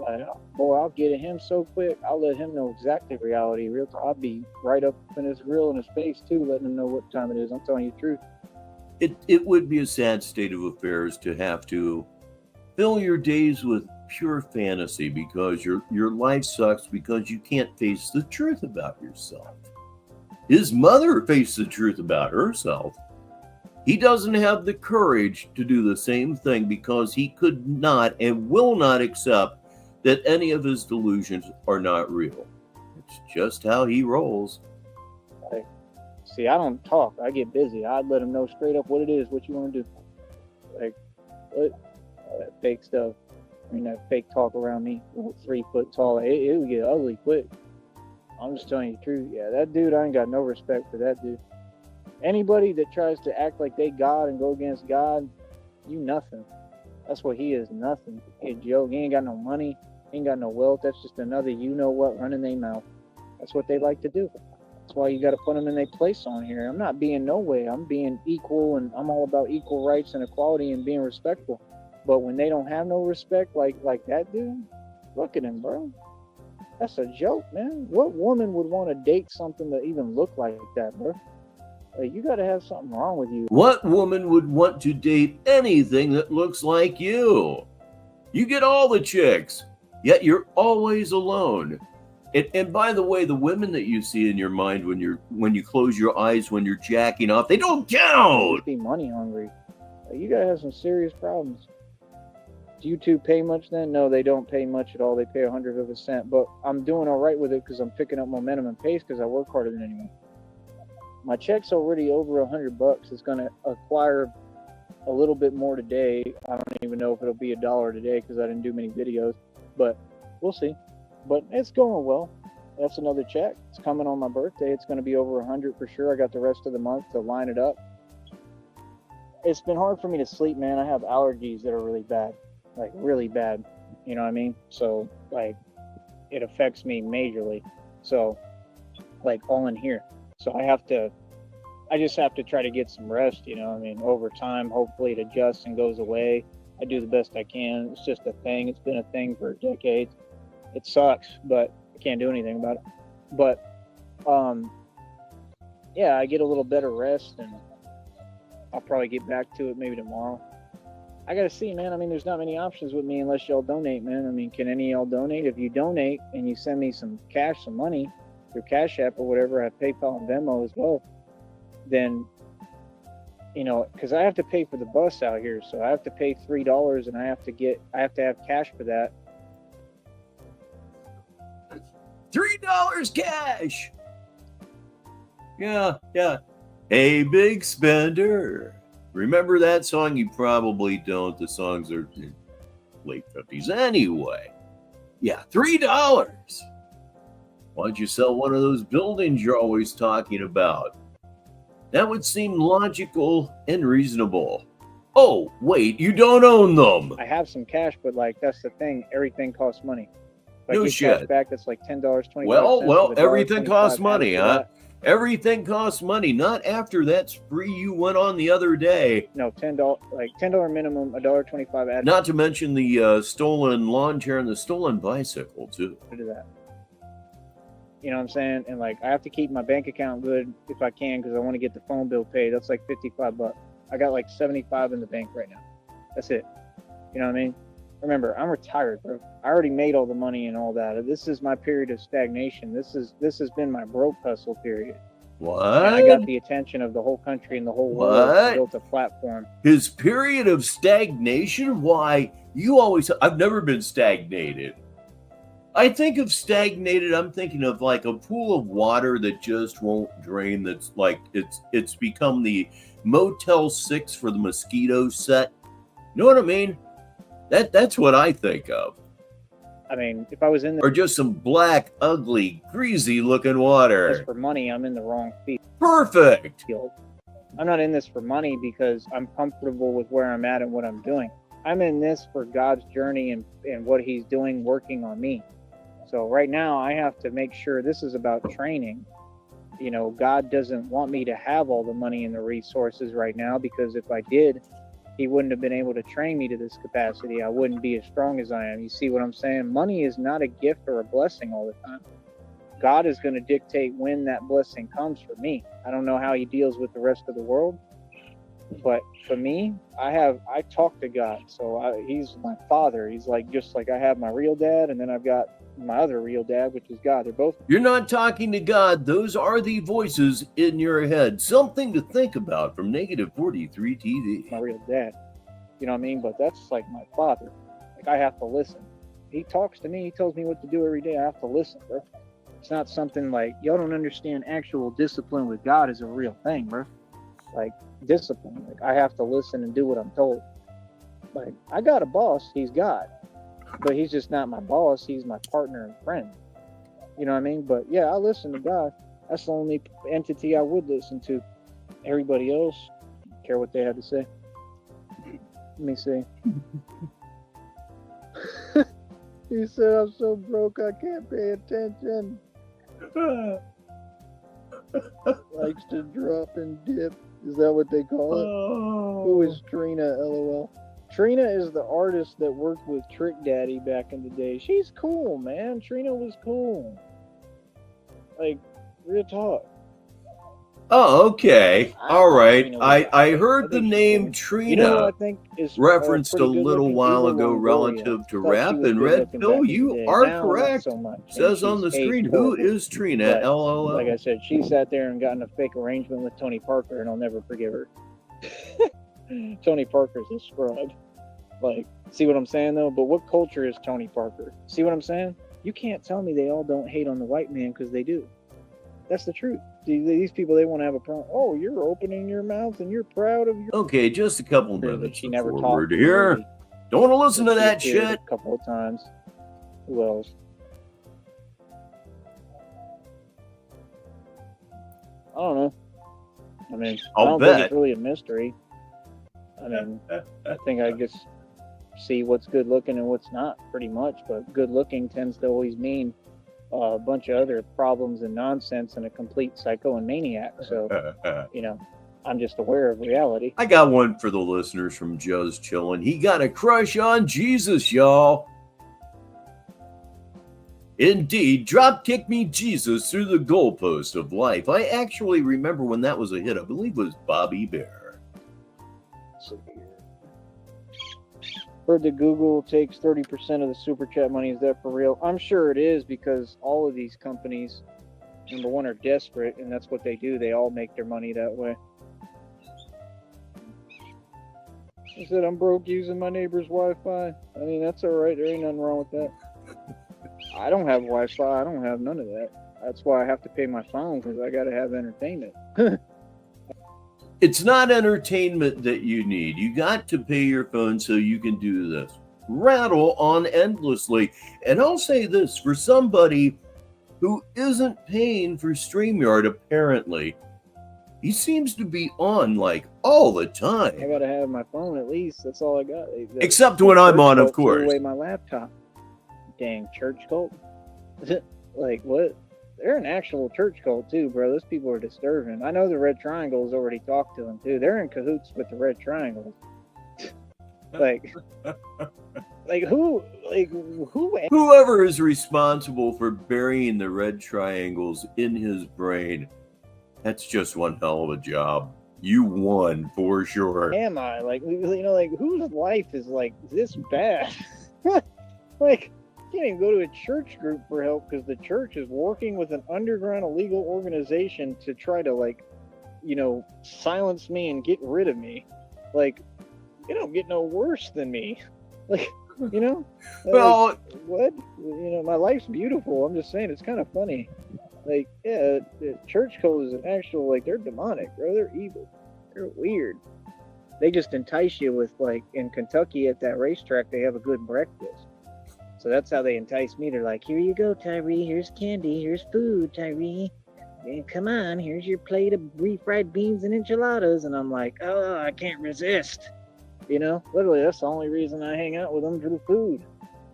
Like, boy, I'll get at him so quick. I'll let him know exactly reality. Real talk. I'll be right up in his grill in his face too, letting him know what time it is. I'm telling you the truth. It would be a sad state of affairs to have to fill your days with pure fantasy because your life sucks because you can't face the truth about yourself. His mother faced the truth about herself. He doesn't have the courage to do the same thing because he could not and will not accept that any of his delusions are not real. It's just how he rolls. Like, see, I don't talk. I get busy. I'd let him know straight up what it is, what you want to do. Like, what? That fake stuff. I mean, that fake talk around me, 3 foot tall. It would get ugly quick. I'm just telling you the truth. Yeah, that dude, I ain't got no respect for that dude. Anybody that tries to act like they God and go against God, you nothing. That's what he is, nothing. He a joke. He ain't got no money. He ain't got no wealth. That's just another you-know-what running their mouth. That's what they like to do. That's why you got to put them in their place on here. I'm not being no way. I'm being equal, and I'm all about equal rights and equality and being respectful. But when they don't have no respect like that dude, look at him, bro. That's a joke, man. What woman would want to date something that even look like that, bro? Like, you got to have something wrong with you. What woman would want to date anything that looks like you? You get all the chicks, yet you're always alone. And by the way, the women that you see in your mind when you close your eyes when you're jacking off, they don't count. Be money hungry. Like, you got to have some serious problems. Do YouTube pay much then? No, they don't pay much at all. They pay 100 of a cent. But I'm doing all right with it because I'm picking up momentum and pace because I work harder than anyone. My check's already over $100. It's going to acquire a little bit more today. I don't even know if it'll be $1 today because I didn't do many videos. But we'll see. But it's going well. That's another check. It's coming on my birthday. It's going to be over 100 for sure. I got the rest of the month to line it up. It's been hard for me to sleep, man. I have allergies that are really bad. Like, really bad. You know what I mean? So, like, it affects me majorly. So, like, all in here. So I just have to try to get some rest, you know. I mean, over time, hopefully it adjusts and goes away. I do the best I can. It's just a thing. It's been a thing for decades. It sucks, but I can't do anything about it. But yeah, I get a little better rest, and I'll probably get back to it maybe tomorrow. I gotta see, man. I mean, there's not many options with me unless y'all donate, man. I mean, can any of y'all donate? If you donate and you send me some cash, some money through Cash App or whatever, I have PayPal and Venmo as well, then, you know, because I have to pay for the bus out here, so I have to pay $3, and I have to have cash for that. $3 cash. Yeah. Hey, big spender. Remember that song? You probably don't. The songs are late 50s anyway. Yeah, $3. Why don't you sell one of those buildings you're always talking about? That would seem logical and reasonable. Oh, wait, you don't own them. I have some cash, but like that's the thing. Everything costs money. If I No get shit. cash back, that's like $10, 25 Well, cents, everything costs money, huh? that. Everything costs money. Not after that spree you went on the other day. No, $10, like $10 minimum, $1.25 added Not to mention the stolen lawn chair and the stolen bicycle, too. to that. You know what I'm saying? And like I have to keep my bank account good if I can, because I want to get the phone bill paid. That's like $55. I got like 75 in the bank right now. That's it. You know what I mean? Remember, I'm retired, bro. I already made all the money and all that. This is my period of stagnation. This has been my broke hustle period. What? And I got the attention of the whole country and the whole world. What? I built a platform. His period of stagnation? Why? I've never been stagnated. I think of stagnated, I'm thinking of like a pool of water that just won't drain. That's like, it's become the Motel 6 for the mosquito set. You know what I mean? That's what I think of. I mean, if I was in Or just some black, ugly, greasy looking water. this for money, I'm in the wrong Perfect. field. I'm not in this for money because I'm comfortable with where I'm at and what I'm doing. I'm in this for God's journey and what he's doing, working on me. So right now I have to make sure this is about training. You know, God doesn't want me to have all the money and the resources right now, because if I did, he wouldn't have been able to train me to this capacity. I wouldn't be as strong as I am. You see what I'm saying? Money is not a gift or a blessing all the time. God is going to dictate when that blessing comes for me. I don't know how he deals with the rest of the world, but for me, I talk to God. So he's my father. He's like, just like I have my real dad, and then I've got my other real dad, which is God. They're both. You're not talking to God. Those are the voices in your head. Something to think about from Negative 43 TV. My real dad. You know what I mean? But that's like my father. Like I have to listen. He talks to me. He tells me what to do every day. I have to listen, bro. It's not something like, y'all don't understand actual discipline with God is a real thing, bro. Like discipline. Like I have to listen and do what I'm told. Like I got a boss. He's God. But he's just not my boss. He's my partner and friend. You know what I mean? But yeah, I listen to God. That's the only entity I would listen to. Everybody else, don't care what they have to say. Let me see. He said, I'm so broke I can't pay attention. Likes to drop and dip. Is that what they call it? Oh. Who is Trina, LOL? Trina is the artist that worked with Trick Daddy back in the day. She's cool, man. Trina was cool. Like, real talk. Oh, okay. All right. I heard the think she's name cool. Trina You know who I think is referenced pretty a good little looking? while Eva ago Longoria. relative to Thought rap, she was and good Red looking Pill, back in the you day. are Now, not correct. so much. And Says on the she's screen, aged who horribly. is Trina? But, LOL. like I said, she sat there and got in a fake arrangement with Tony Parker, and I'll never forgive her. Tony Parker's a scrub. Like, see what I'm saying, though? But what culture is Tony Parker? See what I'm saying? You can't tell me they all don't hate on the white man, because they do. That's the truth. These people, they want to have a problem. Oh, you're opening your mouth and you're proud of your... Okay, just a couple That minutes she never forward talked here. Don't want to listen to that shit. A couple of times. Who else? I don't know. I mean, I I'll don't think bet. it's really a mystery. I mean, I think I just see what's good looking and what's not, pretty much. But good looking tends to always mean a bunch of other problems and nonsense and a complete psycho and maniac. So, you know, I'm just aware of reality. I got one for the listeners from Just Chillin'. He got a crush on Jesus, y'all. Indeed, drop kick me Jesus through the goalpost of life. I actually remember when that was a hit. I believe it was Bobby Bear. Heard that Google takes 30% of the super chat money. Is that for real? I'm sure it is, because all of these companies, number one, are desperate, and that's what they do. They all make their money that way. I said I'm broke using my neighbor's Wi-Fi. I mean, that's all right. There ain't nothing wrong with that. I don't have Wi-Fi. I don't have none of that. That's why I have to pay my phone, because I got to have entertainment. It's not entertainment that you need. You got to pay your phone so you can do this. Rattle on endlessly. And I'll say this, for somebody who isn't paying for StreamYard, apparently, he seems to be on like all the time. I got to have my phone at least. That's all I got. Except when I'm on, of course. Threw away my laptop. Dang church cult. Like, what? They're an actual church cult too, bro. Those people are disturbing. I know the Red Triangle's already talked to them too. They're in cahoots with the Red Triangle. like who? Whoever is responsible for burying the Red Triangles in his brain, that's just one hell of a job. You won for sure. Am I like whose life is like this bad? Like. Can't even go to a church group for help because the church is working with an underground illegal organization to try to silence me and get rid of me. Like, you don't get no worse than me. Like, well, like, what? My life's beautiful. I'm just saying, it's kind of funny. Like, yeah, the church cult is an actual, they're demonic, bro. They're evil. They're weird. They just entice you with, in Kentucky at that racetrack, they have a good breakfast. So that's how they entice me. They're like, here you go, Tyree. Here's candy. Here's food, Tyree. And come on, here's your plate of refried beans and enchiladas. And I'm like, oh, I can't resist. Literally, that's the only reason I hang out with them, for the food.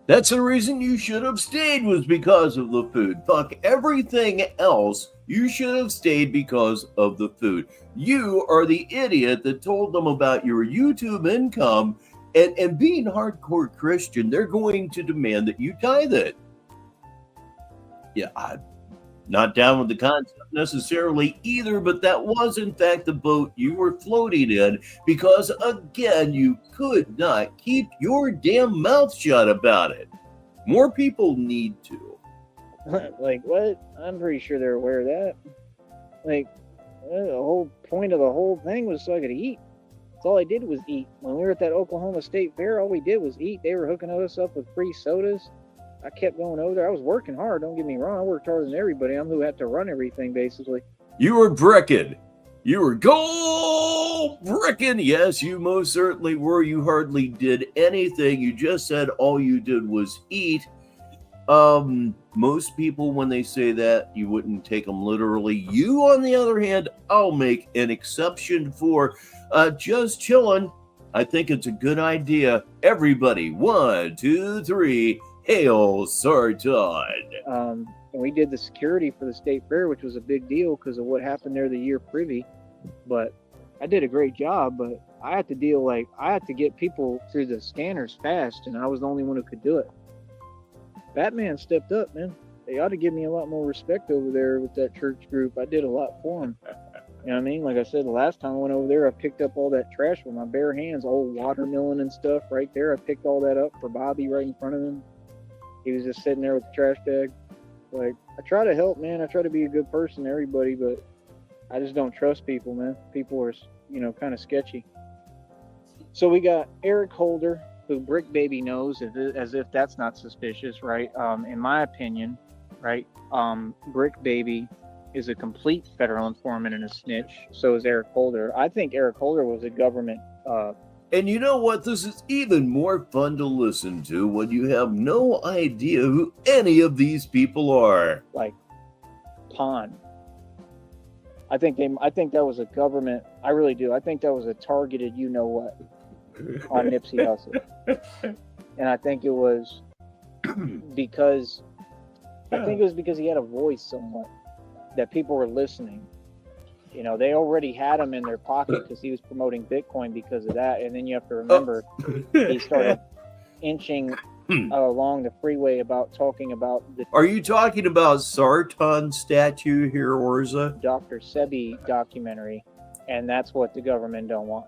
That's the reason you should have stayed, was because of the food. Fuck everything else. You should have stayed because of the food. You are the idiot that told them about your YouTube income. And being hardcore Christian, they're going to demand that you tithe it. Yeah, I'm not down with the concept necessarily either, but that was in fact the boat you were floating in, because again, you could not keep your damn mouth shut about it. More people need to. Like, what? I'm pretty sure they're aware of that. The whole point of the whole thing was so I could eat. All I did was eat. When we were at that Oklahoma State Fair, all we did was eat. They were hooking us up with free sodas. I kept going over there. I was working hard, don't get me wrong. I worked harder than everybody. I'm who had to run everything, basically. You were bricking. You were gold bricking. Yes, you most certainly were. You hardly did anything. You just said all you did was eat. Most people, when they say that, you wouldn't take them literally. You, on the other hand, I'll make an exception for. Just chilling. I think it's a good idea. Everybody, 1, 2, 3, hail Sarton. And we did the security for the state fair, which was a big deal because of what happened there the year privy. But I did a great job, but I had to I had to get people through the scanners fast, and I was the only one who could do it. Batman stepped up, man. They ought to give me a lot more respect over there with that church group. I did a lot for them. You know what I mean? Like I said, the last time I went over there, I picked up all that trash with my bare hands, old watermelon and stuff right there. I picked all that up for Bobby right in front of him. He was just sitting there with the trash bag. Like, I try to help, man. I try to be a good person to everybody, but I just don't trust people, man. People are, kind of sketchy. So we got Eric Holder, who Brick Baby knows, as if that's not suspicious, right? In my opinion, right? Brick Baby is a complete federal informant and a snitch. So is Eric Holder. I think Eric Holder was a government. And you know what? This is even more fun to listen to when you have no idea who any of these people are. Like pawn. I think that was a government. I really do. I think that was a targeted, what, on Nipsey Hussle. And I think it was because he had a voice somewhat that people were listening. They already had him in their pocket because he was promoting Bitcoin because of that. And then you have to remember he started inching along the freeway about talking about the Are you talking about Sartan statue here, Orza? Dr. Sebi documentary, and that's what the government don't want.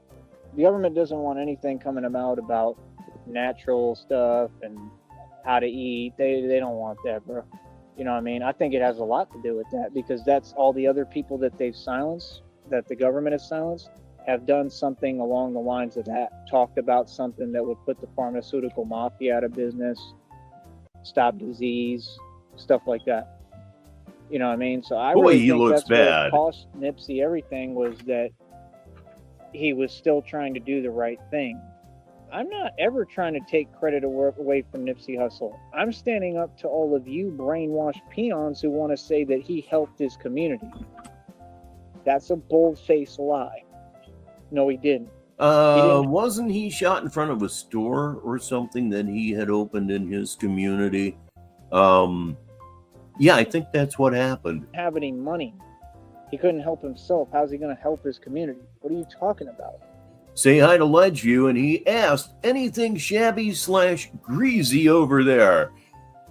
The government doesn't want anything coming about natural stuff and how to eat. They don't want that, bro. You know what I mean? I think it has a lot to do with that, because that's all the other people that they've silenced, that the government has silenced, have done something along the lines of that, talked about something that would put the pharmaceutical mafia out of business, stop disease, stuff like that. You know what I mean? So I Boy, really he think looks that's bad. what cost Nipsey everything, was that he was still trying to do the right thing. I'm not ever trying to take credit away from Nipsey Hussle. I'm standing up to all of you brainwashed peons who want to say that he helped his community. That's a bold-faced lie. No, he didn't. Wasn't he shot in front of a store or something that he had opened in his community? Yeah, I think that's what happened. Have any money? He couldn't help himself. How's he going to help his community? What are you talking about? Say hi to Ledgeview, and he asked, anything shabby/greasy over there?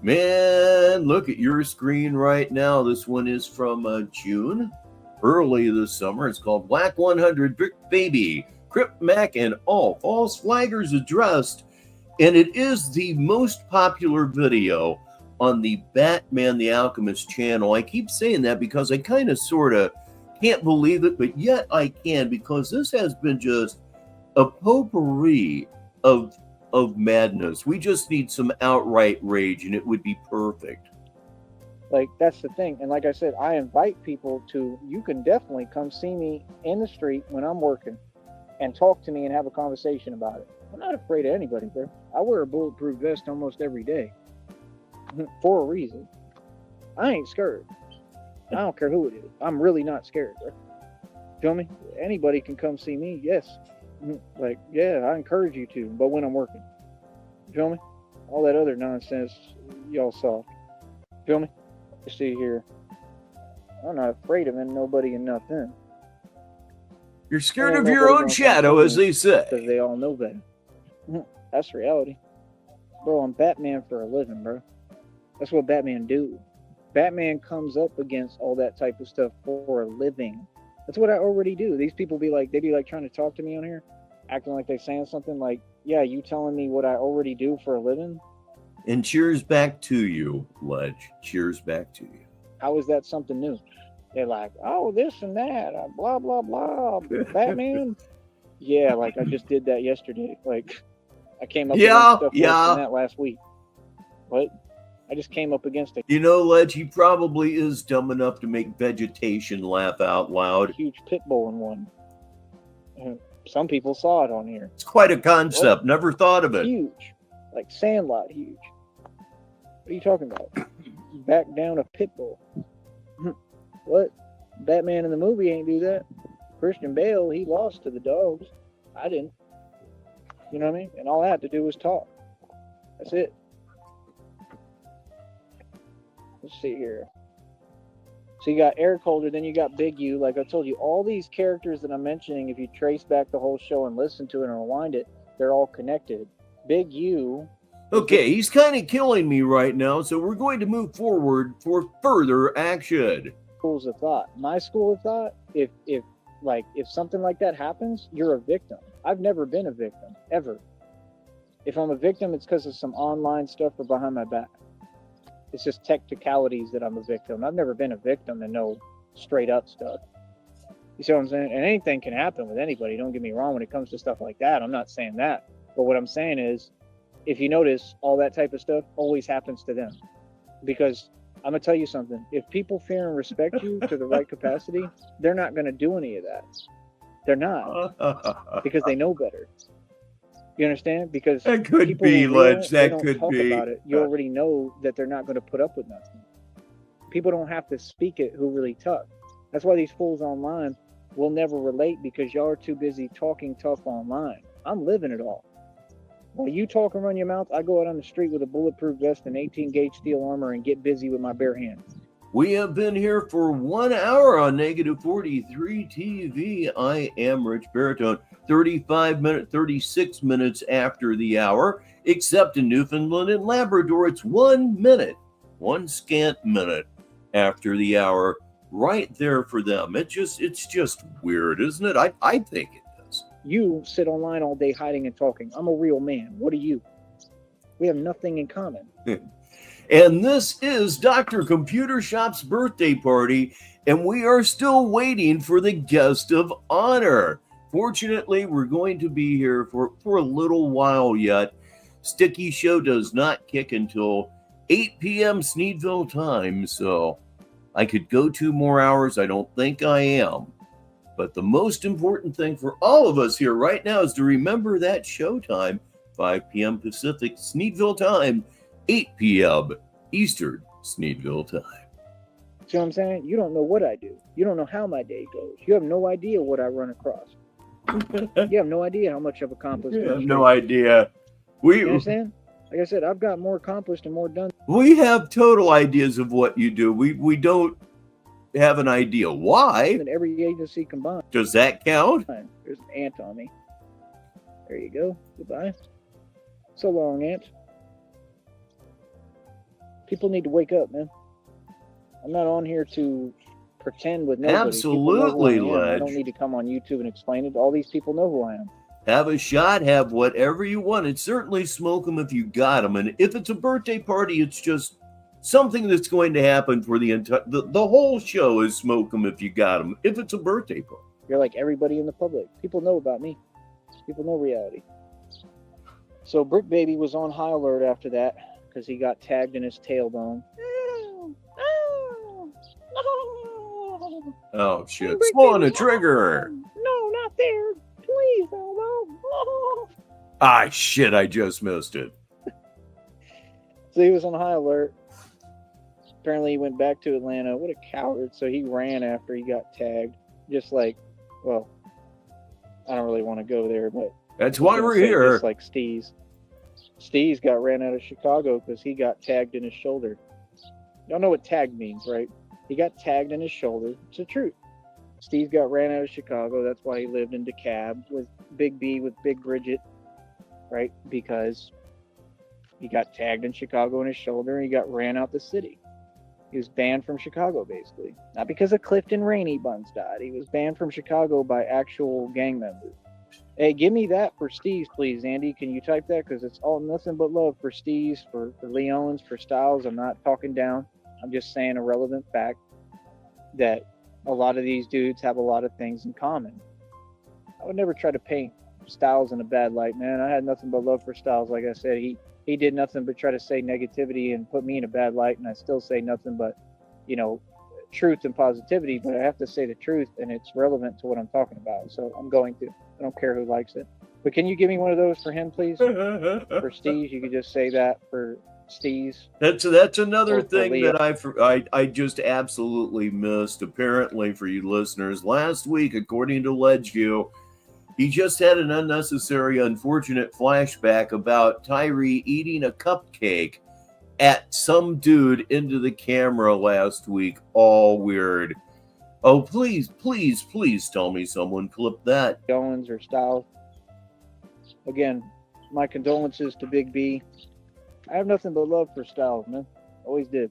Man, look at your screen right now. This one is from June, early this summer. It's called Black 100 Brick Baby, Crip Mac, and all false flaggers addressed. And it is the most popular video on the Batman the Alchemist channel. I keep saying that because I kind of sort of can't believe it, but yet I can, because this has been just a potpourri of madness. We just need some outright rage, and it would be perfect. Like, that's the thing. And like I said, I invite people to, you can definitely come see me in the street when I'm working and talk to me and have a conversation about it. I'm not afraid of anybody, bro. I wear a bulletproof vest almost every day for a reason. I ain't scared. I don't care who it is. I'm really not scared, bro. Feel me? Anybody can come see me, yes. Like, yeah, I encourage you to, but when I'm working. Feel me? All that other nonsense y'all saw. Feel me? You see here, I'm not afraid of nobody and nothing. You're scared of your own shadow, as they say. Because they all know better. That's reality. Bro, I'm Batman for a living, bro. That's what Batman do. Batman comes up against all that type of stuff for a living. That's what I already do. These people be like, they be like trying to talk to me on here, acting like they're saying something like, yeah, you telling me what I already do for a living? And cheers back to you, Ledge. Cheers back to you. How is that something new? They're like, oh, this and that, blah, blah, blah, Batman. Yeah, like I just did that yesterday. Like I came up against stuff worse than that last week. What? I just came up against it. You know, Ledge, he probably is dumb enough to make vegetation laugh out loud. A huge pit bull in one. Some people saw it on here. It's quite a concept. What? Never thought of it. Huge. Like Sandlot huge. What are you talking about? Back down a pit bull. What? Batman in the movie ain't do that. Christian Bale, he lost to the dogs. I didn't. You know what I mean? And all I had to do was talk. That's it. Let's see here. So you got Eric Holder, then you got Big U. Like I told you, all these characters that I'm mentioning, if you trace back the whole show and listen to it and rewind it, they're all connected. Big U. Okay, he's kind of killing me right now, so we're going to move forward for further action. Schools of thought. My school of thought, if something like that happens, you're a victim. I've never been a victim, ever. If I'm a victim, it's because of some online stuff or behind my back. It's just technicalities that I'm a victim. I've never been a victim and no straight up stuff. You see what I'm saying? And anything can happen with anybody. Don't get me wrong when it comes to stuff like that. I'm not saying that. But what I'm saying is, if you notice, all that type of stuff always happens to them. Because I'm going to tell you something. If people fear and respect you to the right capacity, they're not going to do any of that. They're not. Because they know better. You understand? Because that could be, Ledge. That could be. About it. You already know that they're not going to put up with nothing. People don't have to speak it who really tough. That's why these fools online will never relate, because y'all are too busy talking tough online. I'm living it all. While you talk and run your mouth, I go out on the street with a bulletproof vest and 18-gauge steel armor and get busy with my bare hands. We have been here for 1 hour on Negative 43 TV. I am Rich Baritone. 36 minutes after the hour, except in Newfoundland and Labrador, it's 1 minute, one scant minute after the hour, right there for them. It's just weird, isn't it? I think it is. You sit online all day hiding and talking. I'm a real man. What are you? We have nothing in common. And this is Dr. Computer Shop's birthday party, and we are still waiting for the guest of honor. Fortunately, we're going to be here for a little while yet. Sticky Show does not kick until 8 p.m. Sneedville time, so I could go 2 more hours. I don't think I am. But the most important thing for all of us here right now is to remember that showtime, 5 p.m. Pacific Sneedville time, 8 p.m. Eastern Sneedville time. See what I'm saying? You don't know what I do. You don't know how my day goes. You have no idea what I run across. You have no idea how much I've accomplished. You have no idea. You understand? Like I said, I've got more accomplished and more done. We have total ideas of what you do. We don't have an idea why. Than every agency combined. Does that count? There's an ant on me. There you go. Goodbye. So long, ant. People need to wake up, man. I'm not on here to pretend with nobody. Absolutely, I don't need to come on YouTube and explain it. All these people know who I am. Have a shot, have whatever you want. And certainly smoke them if you got them. And if it's a birthday party, it's just something that's going to happen for the entire... The whole show is smoke them if you got them. If it's a birthday party. You're like everybody in the public. People know about me. People know reality. So Brick Baby was on high alert after that because he got tagged in his tailbone. Oh, shit. Slow on the trigger. No, not there. Please, Elmo. Ah, shit, I just missed it. So he was on high alert. Apparently he went back to Atlanta. What a coward. So he ran after he got tagged. Just like, well, I don't really want to go there, but... That's why we're here. Just like Steez. Steez got ran out of Chicago because he got tagged in his shoulder. Y'all know what tag means, right? He got tagged in his shoulder. It's the truth. Steve got ran out of Chicago. That's why he lived in DeKalb with Big B, with Big Bridget, right? Because he got tagged in Chicago in his shoulder and he got ran out the city. He was banned from Chicago, basically. Not because of Clifton Rainey Buns died. He was banned from Chicago by actual gang members. Hey, give me that for Steve's, please, Andy. Can you type that? Because it's all nothing but love for Steve's, for Leon's, for Styles. I'm not talking down. I'm just saying a relevant fact that a lot of these dudes have a lot of things in common. I would never try to paint Styles in a bad light, man. I had nothing but love for Styles. Like I said, he did nothing but try to say negativity and put me in a bad light, and I still say nothing but, you know, truth and positivity, but I have to say the truth, and it's relevant to what I'm talking about, so I'm going to. I don't care who likes it. But can you give me one of those for him, please? For Steez, you could just say that for Steez. That's another thing that I just absolutely missed. Apparently, for you listeners, last week, according to LegView, he just had an unnecessary, unfortunate flashback about Tyree eating a cupcake at some dude into the camera last week. All weird. Oh, please, please, please tell me someone clipped that. Owens or Styles. Again, my condolences to Big B. I have nothing but love for Styles, man. Always did.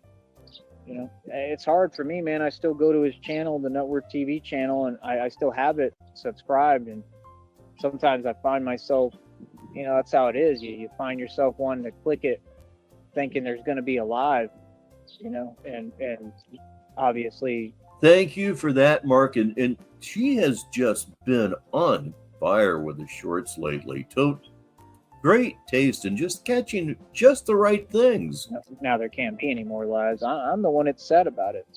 You know, it's hard for me, man. I still go to his channel, the Network TV channel, and I still have it subscribed. And sometimes I find myself, you know, that's how it is. You find yourself wanting to click it, thinking there's going to be a live, you know, and obviously. Thank you for that, Mark. And she has just been on fire with the shorts lately. Great taste and just catching just the right things. Now there can't be any more lives. I'm the one that's sad about it.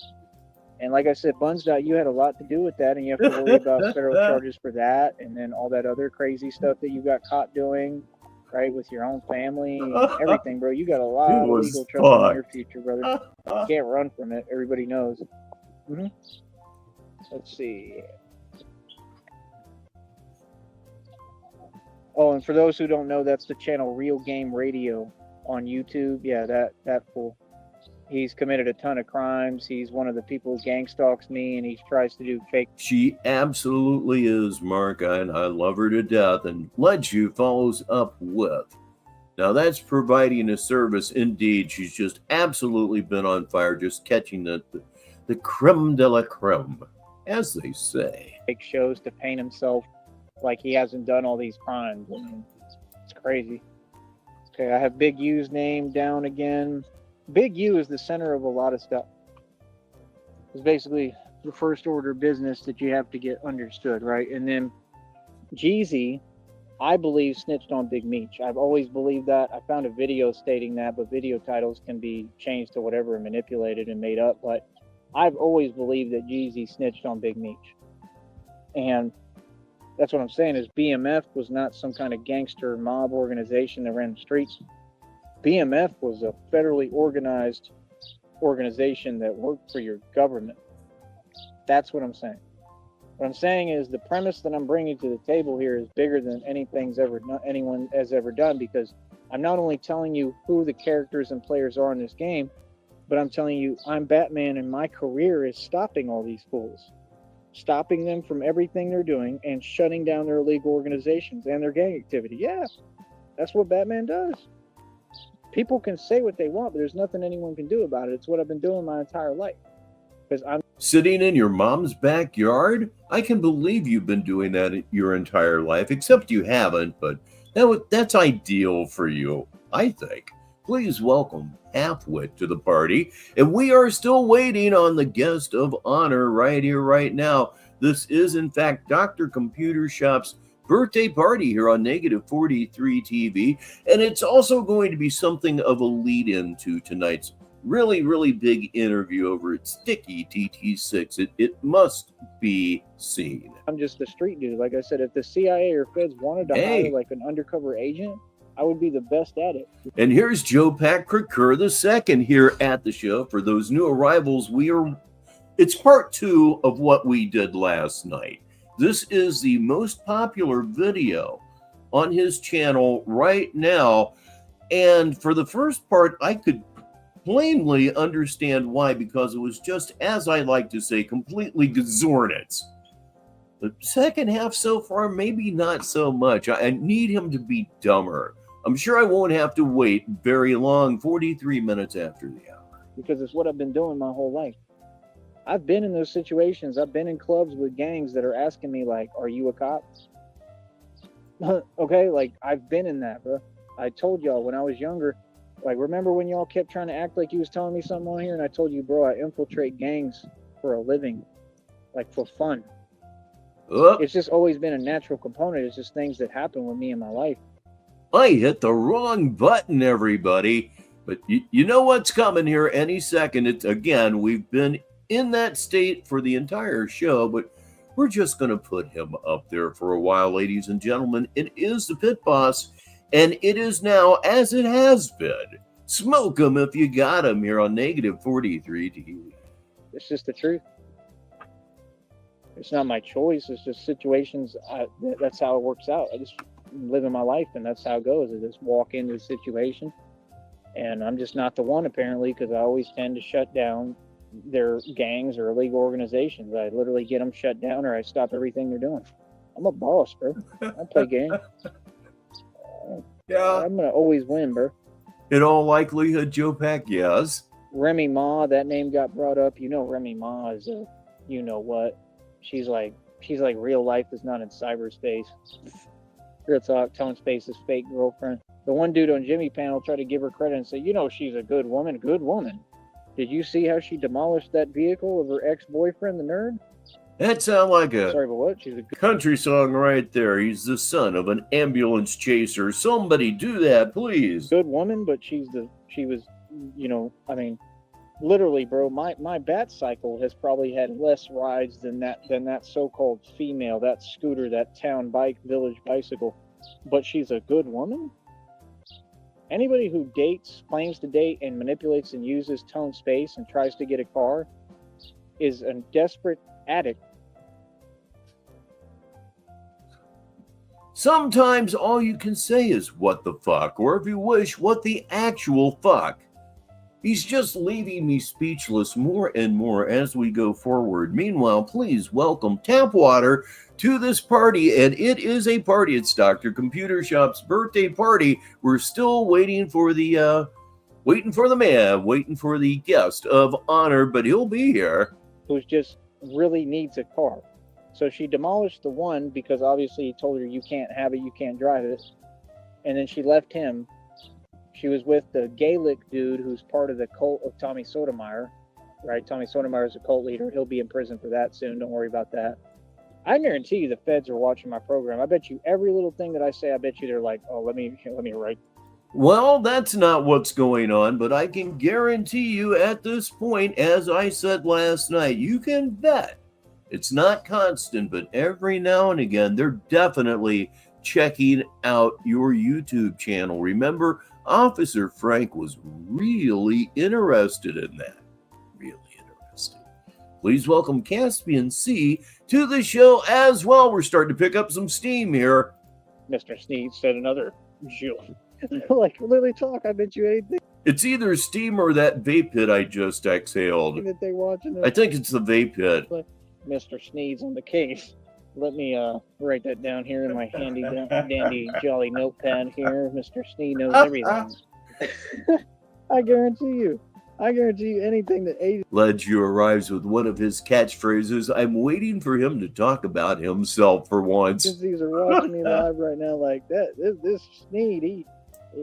And like I said, Buns, you had a lot to do with that, and you have to worry about federal charges for that, and then all that other crazy stuff that you got caught doing, right, with your own family, everything, bro. You got a lot of legal trouble in your future, brother. You can't run from it. Everybody knows. Mm-hmm. Let's see. Oh, and for those who don't know, that's the channel Real Game Radio on YouTube. Yeah, that fool. He's committed a ton of crimes. He's one of the people who gang stalks me, and he tries to do fake. She absolutely is, Mark, and I love her to death. And Ledge follows up with, now that's providing a service. Indeed, she's just absolutely been on fire, just catching the creme de la creme, as they say. Fake shows to paint himself like he hasn't done all these crimes. I mean, it's crazy. Okay, I have Big U's name down again. Big U is the center of a lot of stuff. It's basically the first order of business that you have to get understood, right? And then Jeezy, I believe, snitched on Big Meech. I've always believed that. I found a video stating that, but video titles can be changed to whatever and manipulated and made up. But I've always believed that Jeezy snitched on Big Meech. And that's what I'm saying is BMF was not some kind of gangster mob organization that ran the streets. BMF was a federally organized organization that worked for your government. That's what I'm saying. What I'm saying is the premise that I'm bringing to the table here is bigger than anyone has ever done, because I'm not only telling you who the characters and players are in this game, but I'm telling you I'm Batman, and my career is stopping all these fools, stopping them from everything they're doing and shutting down their illegal organizations and their gang activity. Yeah, that's what Batman does. People can say what they want, but there's nothing anyone can do about it. It's what I've been doing my entire life. Because I'm sitting in your mom's backyard? I can believe you've been doing that your entire life, except you haven't, but that's ideal for you, I think. Please welcome Halfwit to the party. And we are still waiting on the guest of honor right here, right now. This is, in fact, Dr. Computer Shop's birthday party here on Negative 43 TV. And it's also going to be something of a lead-in to tonight's really, really big interview over at Sticky TT6. It must be seen. I'm just a street dude. Like I said, if the CIA or feds wanted to hire like an undercover agent, I would be the best at it. And here's Joe Patrick Kerr II here at the show. For those new arrivals, it's part 2 of what we did last night. This is the most popular video on his channel right now. And for the first part, I could plainly understand why, because it was just, as I like to say, completely gazornits. The second half so far, maybe not so much. I need him to be dumber. I'm sure I won't have to wait very long, 43 minutes after the hour. Because it's what I've been doing my whole life. I've been in those situations. I've been in clubs with gangs that are asking me, like, are you a cop? Okay, like, I've been in that, bro. I told y'all when I was younger, like, remember when y'all kept trying to act like you was telling me something on here, and I told you, bro, I infiltrate gangs for a living, like, for fun. It's just always been a natural component. It's just things that happen with me in my life. I hit the wrong button, everybody. But you know what's coming here any second. It's, again, we've been in that state for the entire show, but we're just going to put him up there for a while, ladies and gentlemen. It is the Pit Boss, and it is now, as it has been, smoke him if you got him here on Negative 43 TV. It's just the truth. It's not my choice. It's just situations. That's how it works out. I just live in my life, and that's how it goes. I just walk into a situation, and I'm just not the one, apparently, because I always tend to shut down their gangs or illegal organizations. I literally get them shut down, or I stop everything they're doing. I'm a boss, bro. I play games. Yeah, I'm gonna always win, bro. In all likelihood, Joe Pack, yes. Remy Ma, that name got brought up. You know, Remy Ma is a, you know what? She's like real life is not in cyberspace. Real talk, Tone Space's fake girlfriend. The one dude on Jimmy panel tried to give her credit and say, you know, she's a good woman. Good woman. Did you see how she demolished that vehicle of her ex-boyfriend, the nerd? That sounds like a Sorry, but what? She's a good country song right there. He's the son of an ambulance chaser. Somebody do that, please. good woman, but she was, you know, I mean, literally, bro, my bat cycle has probably had less rides than that so-called female, that scooter, that town bike, village bicycle. But she's a good woman? Anybody who claims to date and manipulates and uses Tone Space and tries to get a car is a desperate addict. Sometimes all you can say is, what the fuck? Or if you wish, what the actual fuck? He's just leaving me speechless more and more as we go forward. Meanwhile, please welcome Tapwater to this party, and it is a party. It's Dr. Computer Shop's birthday party. We're still waiting for the man, waiting for the guest of honor, but he'll be here. Who just really needs a car. So she demolished the one because obviously he told her you can't have it, you can't drive it. And then she left him. She was with the Gaelic dude who's part of the cult of Tommy Sotomayor, right? Tommy Sotomayor is a cult leader. He'll be in prison for that soon. Don't worry about that. I guarantee you the feds are watching my program. I bet you every little thing that I say, I bet you they're like, oh, let me write. Well, that's not what's going on, but I can guarantee you at this point, as I said last night, you can bet it's not constant, but every now and again, they're definitely checking out your YouTube channel. Remember, Officer Frank was really interested in that. Really interested. Please welcome Caspian C to the show as well. We're starting to pick up some steam here. Mr. Sneed said another Jill. Like, literally talk. I bet you anything It's either steam or that vape hit I just exhaled. that they watching. I think it's the vape hit. Mr. Sneed's on the case. Let me write that down here in my handy dandy jolly notepad here. Mr. Sneed knows everything. I guarantee you anything that Aiden Ledger arrives with one of his catchphrases. I'm waiting for him to talk about himself for once. these are watching me live right now like that. This Sneed,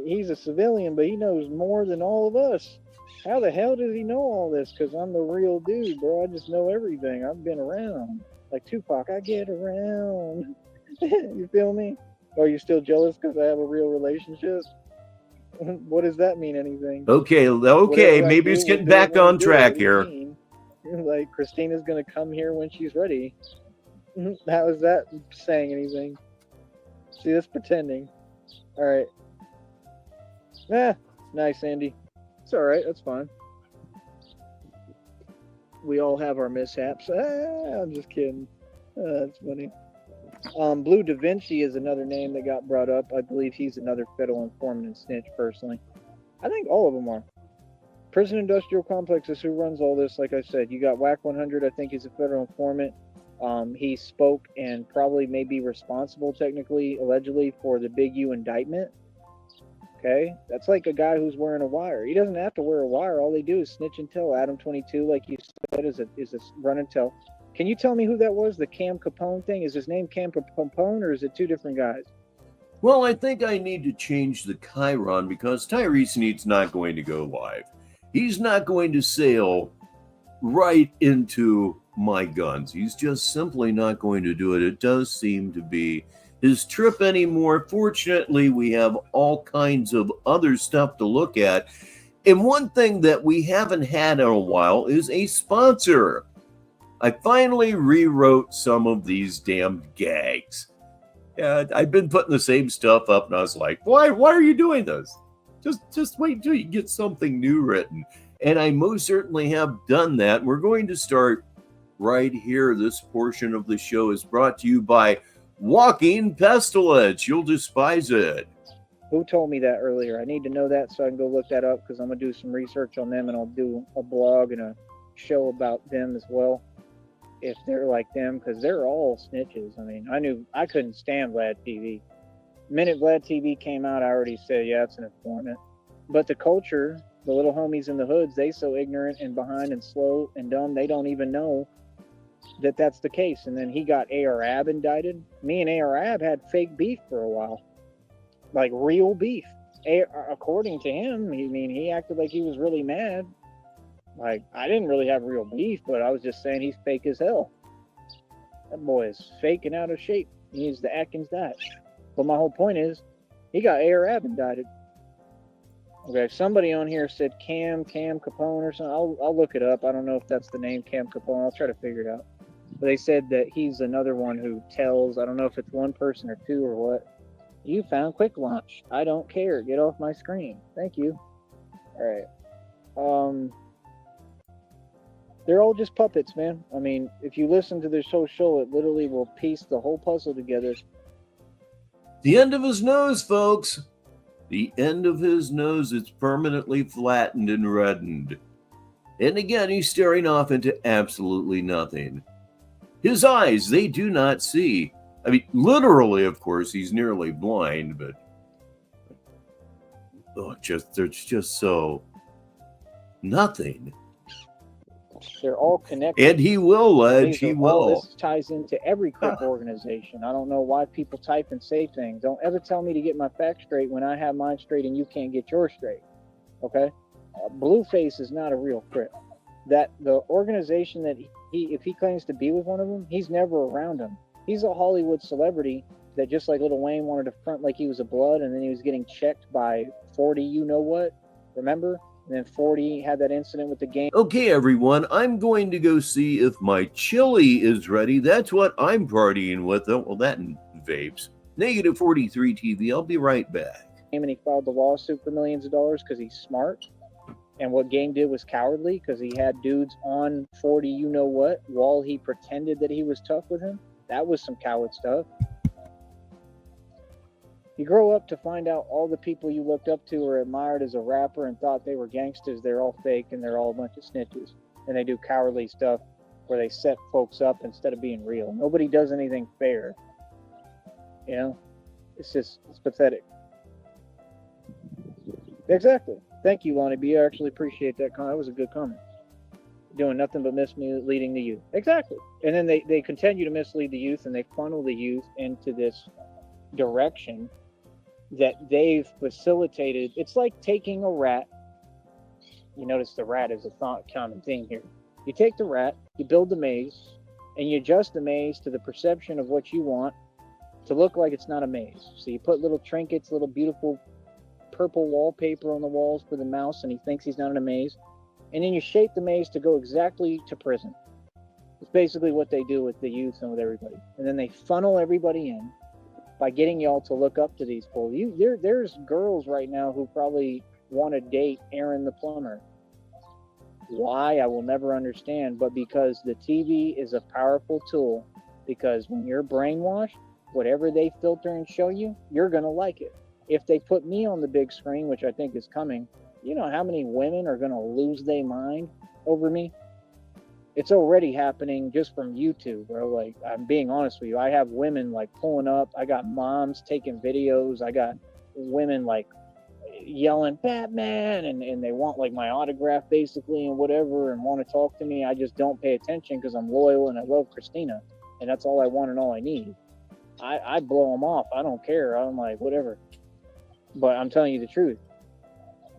he's a civilian, but he knows more than all of us. How the hell does he know all this? Because I'm the real dude, bro. I just know everything. I've been around. Like Tupac, I get around. You feel me? Are you still jealous because I have a real relationship? What does that mean, anything? Okay, maybe it's getting back on track here. Like, Christina's going to come here when she's ready. How is that saying anything? See, that's pretending. All right. Nice, Andy. It's all right. That's fine. We all have our mishaps. I'm just kidding. That's funny. Blue Da Vinci is another name that got brought up. I believe he's another federal informant and snitch, personally. I think all of them are. Prison Industrial Complex is who runs all this. Like I said, you got WAC 100. I think he's a federal informant. He spoke and probably may be responsible, technically, allegedly, for the Big U indictment. Okay, that's like a guy who's wearing a wire. He doesn't have to wear a wire. All they do is snitch and tell. Adam 22, like you said, is a run and tell. Can you tell me who that was? The Cam Capone thing? Is his name Cam Capone, or is it two different guys? Well, I think I need to change the Chiron because Tyree Sneed's not going to go live. He's not going to sail right into my guns. He's just simply not going to do it. It does seem to be his trip anymore. Fortunately, we have all kinds of other stuff to look at. And one thing that we haven't had in a while is a sponsor. I finally rewrote some of these damn gags. I've been putting the same stuff up, and I was like, why are you doing this? Just wait until you get something new written. And I most certainly have done that. We're going to start right here. This portion of the show is brought to you by Walking Pestilence. You'll despise it. Who told me that earlier? I need to know that so I can go look that up, because I'm going to do some research on them, and I'll do a blog and a show about them as well, if they're like them, because they're all snitches. I mean, I couldn't stand Vlad TV. The minute Vlad TV came out, I already said, yeah, it's an informant. But the culture, the little homies in the hoods, they so ignorant and behind and slow and dumb, they don't even know that that's the case. And then he got ARAB indicted. Me and ARAB had fake beef for a while, like real beef. According to him, he acted like he was really mad. Like, I didn't really have real beef, but I was just saying he's fake as hell. That boy is fake and out of shape. He's the Atkins diet. But my whole point is, he got ARAB indicted. Okay, somebody on here said Cam Capone or something. I'll look it up. I don't know if that's the name, Cam Capone. I'll try to figure it out. But they said that he's another one who tells. I don't know if it's one person or two or what. You found quick launch. I don't care. Get off my screen. Thank you. All right. They're all just puppets, man. I mean, if you listen to this whole show, it literally will piece the whole puzzle together. The end of his nose, folks. The end of his nose is permanently flattened and reddened. And again, he's staring off into absolutely nothing. His eyes, they do not see. I mean, literally, of course, he's nearly blind, but it's just so nothing. They're all connected. And he will, Ledge, he will. This ties into every crip organization. I don't know why people type and say things. Don't ever tell me to get my facts straight when I have mine straight and you can't get yours straight. Okay? Blueface is not a real crip. That the organization that if he claims to be with one of them, he's never around them. He's a Hollywood celebrity that, just like Lil Wayne, wanted to front like he was a blood, and then he was getting checked by 40 you know what, remember? And then 40 had that incident with the game. Okay, everyone, I'm going to go see if my chili is ready. That's what I'm partying with. Well, that and vapes. Negative 43 TV. I'll be right back. And he filed the lawsuit for millions of dollars because he's smart. And what Game did was cowardly because he had dudes on 40 you know what while he pretended that he was tough with him. That was some coward stuff. You grow up to find out all the people you looked up to or admired as a rapper and thought they were gangsters. They're all fake and they're all a bunch of snitches. And they do cowardly stuff where they set folks up instead of being real. Nobody does anything fair. You know? It's pathetic. Exactly. Thank you, Lonnie B. I actually appreciate that comment. That was a good comment. Doing nothing but misleading the youth. Exactly. And then they continue to mislead the youth and they funnel the youth into this direction that they've facilitated. It's like taking a rat. You notice the rat is a common thing here. You take the rat, you build the maze, and you adjust the maze to the perception of what you want to look like it's not a maze. So you put little trinkets, little beautiful purple wallpaper on the walls for the mouse, and he thinks he's not in a maze. And then you shape the maze to go exactly to prison. It's basically what they do with the youth and with everybody. And then they funnel everybody in by getting y'all to look up to these people. There's girls right now who probably want to date Aaron the plumber. Why? I will never understand. But because the TV is a powerful tool, because when you're brainwashed, whatever they filter and show you, you're going to like it. If they put me on the big screen, which I think is coming, you know how many women are going to lose their mind over me? It's already happening just from YouTube, bro. Like, I'm being honest with you. I have women like pulling up. I got moms taking videos. I got women like yelling Batman, and they want like my autograph basically and whatever, and want to talk to me. I just don't pay attention because I'm loyal and I love Christina, and that's all I want and all I need. I blow them off. I don't care. I'm like, whatever. But I'm telling you the truth.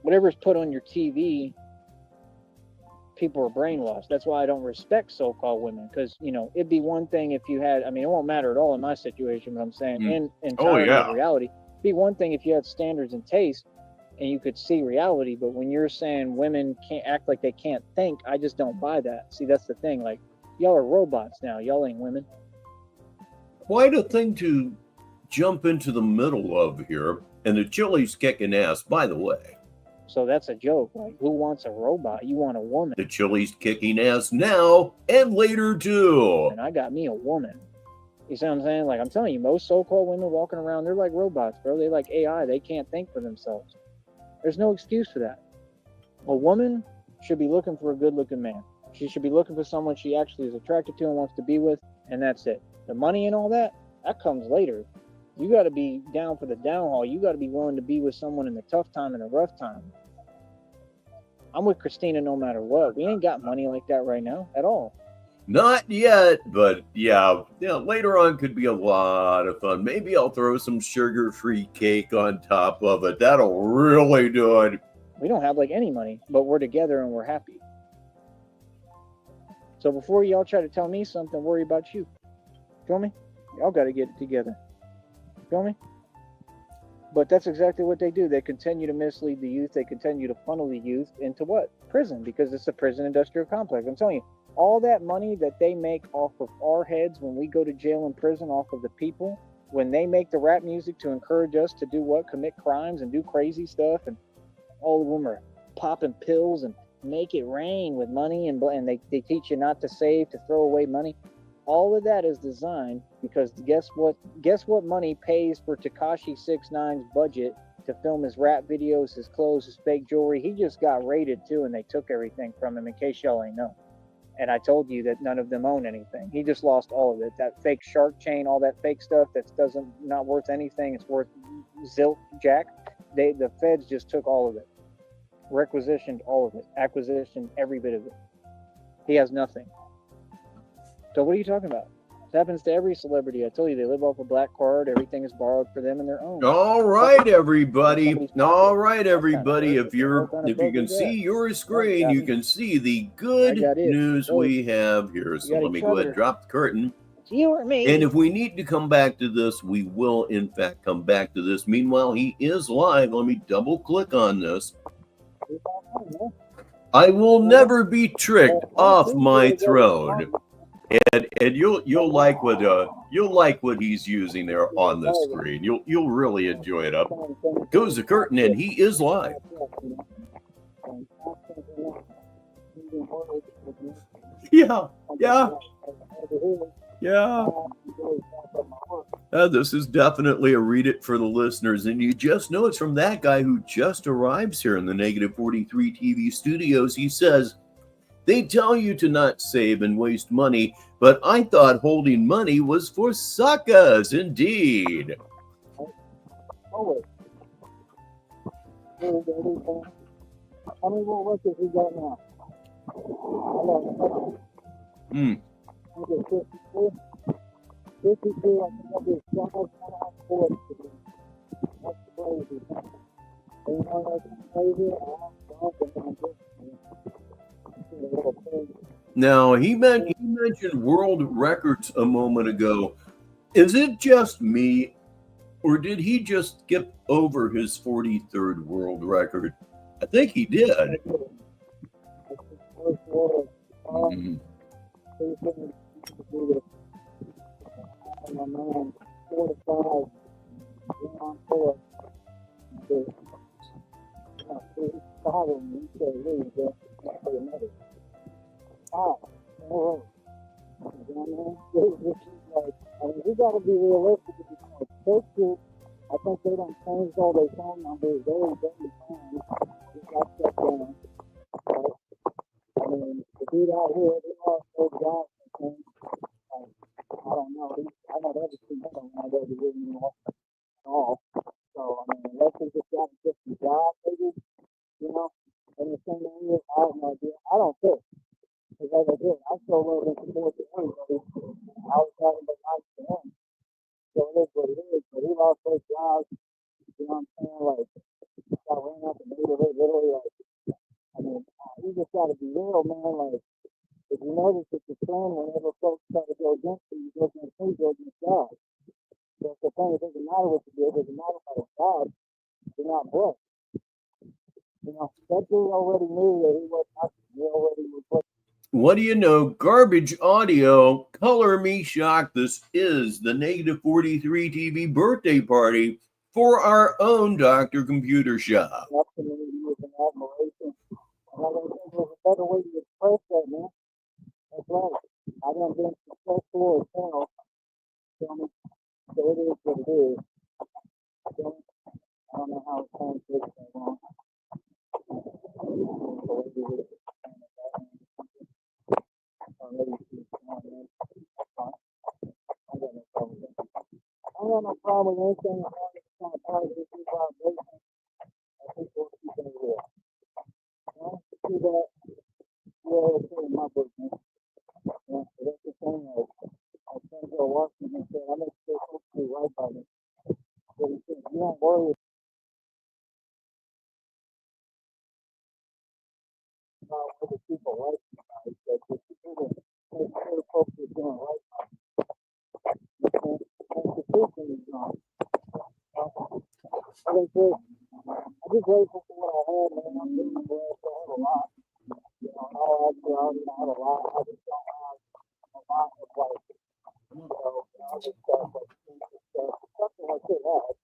Whatever's put on your TV, people are brainwashed. That's why I don't respect so-called women, because, you know, it'd be one thing if you had, I mean, it won't matter at all in my situation, but I'm saying in reality, it'd be one thing if you had standards and taste and you could see reality. But when you're saying women can't act like they can't think, I just don't buy that. See, that's the thing. Like, y'all are robots now. Y'all ain't women. Quite a thing to jump into the middle of here. And the chili's kicking ass, by the way. So that's a joke. Like, who wants a robot? You want a woman. The chili's kicking ass now and later too. And I got me a woman. You see what I'm saying? Like, I'm telling you, most so-called women walking around, they're like robots, bro. They like AI. They can't think for themselves. There's no excuse for that. A woman should be looking for a good-looking man. She should be looking for someone she actually is attracted to and wants to be with, and that's it. The money and all that, that comes later. You got to be down for the downhaul. You got to be willing to be with someone in the tough time and the rough time. I'm with Christina no matter what. We ain't got money like that right now at all. Not yet, but yeah, later on could be a lot of fun. Maybe I'll throw some sugar-free cake on top of it. That'll really do it. We don't have like any money, but we're together and we're happy. So before y'all try to tell me something, worry about you. Feel me? Y'all got to get it together. Feel me? But that's exactly what they do. They continue to mislead the youth. They continue to funnel the youth into what? Prison, because it's a prison industrial complex. I'm telling you, all that money that they make off of our heads when we go to jail and prison, off of the people, when they make the rap music to encourage us to do what? Commit crimes and do crazy stuff, and all of them are popping pills and make it rain with money, and they teach you not to save, to throw away money. All of that is designed because guess what money pays for Tekashi 6ix9ine's budget to film his rap videos, his clothes, his fake jewelry. He just got raided too, and they took everything from him, in case y'all ain't know. And I told you that none of them own anything. He just lost all of it. That fake shark chain, all that fake stuff that's not worth anything. It's worth zilch jack. The feds just took all of it, requisitioned all of it, acquisitioned every bit of it. He has nothing. So what are you talking about? It happens to every celebrity. I told you they live off a black card. Everything is borrowed for them and their own. All right, everybody. All right, everybody. If you can see your screen, you can see the good news we have here. So let me go ahead and drop the curtain. You or me. And if we need to come back to this, we will in fact come back to this. Meanwhile, he is live. Let me double click on this. I will never be tricked off my throne. And you'll like what he's using there on the screen. You'll really enjoy it. Up goes the curtain, and he is live. Yeah. This is definitely a read it for the listeners, and you just know it's from that guy who just arrives here in the Negative 43 TV studios. He says, they tell you to not save and waste money, but I thought holding money was for suckers, indeed. How many more workers we got now? Hmm. 52. I think I'll be 40. That's crazy. And you know what's crazy? Now, he mentioned world records a moment ago. Is it just me, or did he just skip over his 43rd world record? I think he did. Mm-hmm. My man, 45, on four. We got to be realistic with this. Those two, I think they don't change all their phone numbers. They're very fine. We got that down. I mean, the dude out here, they lost their jobs. I don't know. I don't ever see him when I go to live anymore at all. So, I mean, unless they just got a different job, maybe, you know, in the same area, I have no idea. I don't care. Because like I said, I still love and support the everybody. I was talking about nice to him. So it is what it is. But he lost those jobs. You know what I'm saying? Like, got ran up the neighborhood, literally. Like, I mean, you just got to be real, man. Like, if you notice it's the same whenever folks try to go against you, you go against me, go against God. So it's the thing, it doesn't matter what you do, it doesn't matter about God, you're not blessed. You know, that dude already knew that he was nothing. He already was blessed. What do you know? Garbage audio. Color me shocked. This is the Negative 43 TV birthday party for our own Dr. Computer Shop. That community was an admiration. And I don't think there's a better way to express that, man. That's right. I done been successful as hell. Feel me? So it is what it is. Feel me? I don't know how it's going to take so long. I got no problem with anything as long as it's not a positive vibration. I think we'll keep it real. See that? Yeah, it's in my business. Yeah, so that's the thing. Like, I can't go watching and say, I make sure folks do right by me. But he said, you don't worry about whether people like you. He said, just people make sure folks are doing right by me. The institution is gone. Like I said, I'm just grateful for what I had, man. I'm getting blessed. I have a lot. You know, in all actuality, I have a lot. I just don't have a lot of like, you know, other stuff like stuff, something I could have.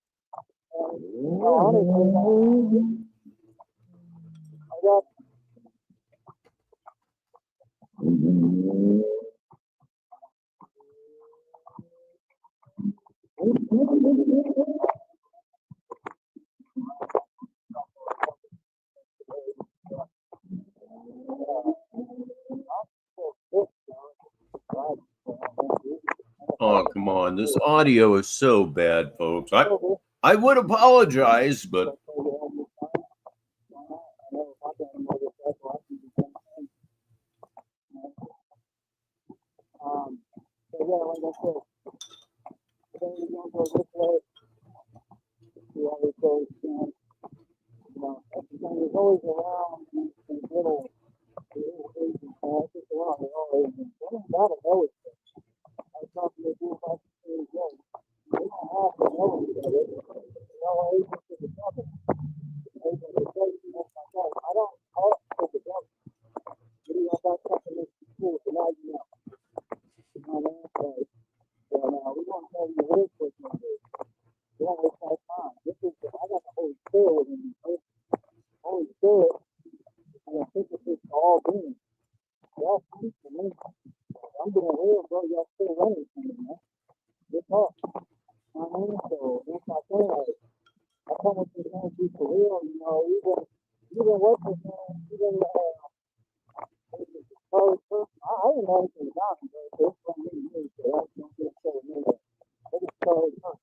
And, you know, honestly, I got Oh, come on. This audio is so bad, folks. I would apologize, but So yeah, like I said, then we're gonna go this way. See how it goes. Everything is always around these little Asian passes around. They're all Asian. They don't gotta know it. I was talking to you about the same thing. They don't have to know each other. They're all Asian to the government. Asian to the government. I don't talk to the government. What do you about something that's cool? So now you know. You know what I mean? So now we're gonna tell you what this one is. Don't waste my time. This is I got the Holy Spirit in me. Holy Spirit, and I think it's all being. Y'all speak to me. I'm being real, bro. Y'all still running from me, man. Good talk. You know what I mean? So that's my thing. Like, I come with some things be for real, you know, even working, man, even I didn't know anything about it, but it's from me, so that's don't get so me. I just told her,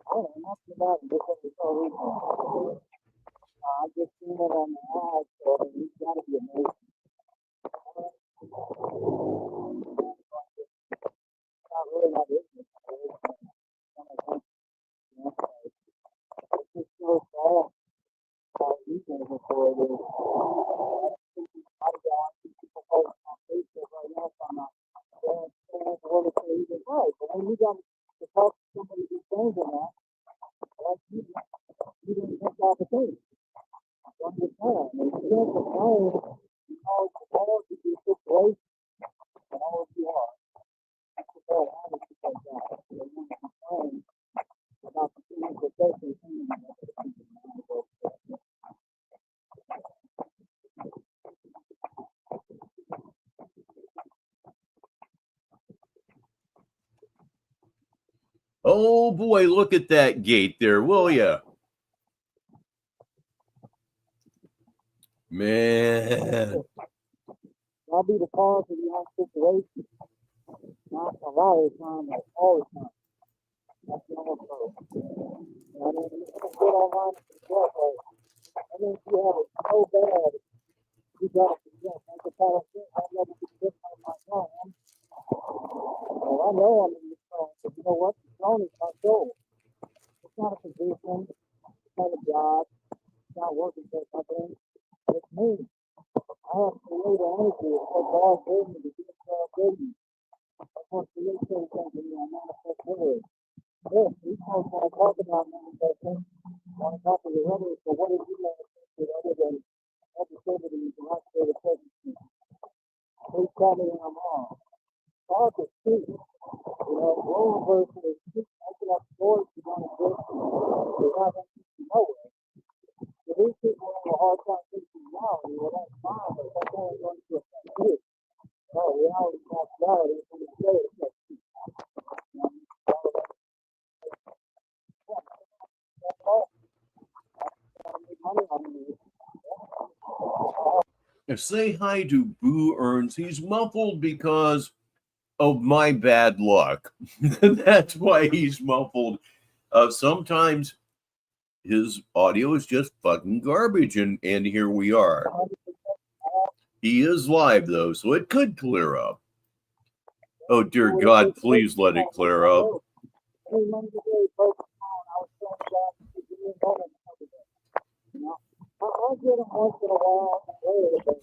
I don't know nothing about it, just what they told me. I just seen it on the ad, so it's gotta be amazing. Not really not business. It's just so sad how easy before it is. I got people posting on Facebook right now talking about what it's even right. But when you got to talk to somebody who's changing that, like you didn't take the opportunity. Don't get mad. And if you don't complain, you know, it's hard to be a situation and always be hard. That's the bad attitude like that. So you don't complain about the things that they can see. oh boy, look at that gate there, will ya? Man. I'll be the cause of your own situation. Not a lot of the time, like all the time. That's the only approach. I mean, you can get online and forget, but I mean, if you have it so bad, you gotta forget. That's the kind of thing I never forget on my phone. Well, I know I'm in the zone, but you know what? The zone is my soul. It's not a position, it's not a job, it's not working for something. It's me. I have to create energy. It's what God gave me to do what God gave me. I want to create something for me. I manifest it. Yes, these folks want to talk about manifesting, want to talk to the others, but what is you manifested other than activities and activated pregnancy? Please tell me when I'm wrong. God is speak. You know, role versus open up doors to go to this. They're not going to nowhere. So these people have a hard time thinking reality. Well, that's fine, but that's only going to affect you. No, reality is not reality. It's going to stay affect you. Say hi to Boo Earns. He's muffled because of my bad luck. That's why he's muffled. Sometimes his audio is just fucking garbage, and here we are. He is live, though, so it could clear up. Oh, dear God, please let it clear up. I'll get them once in a while, but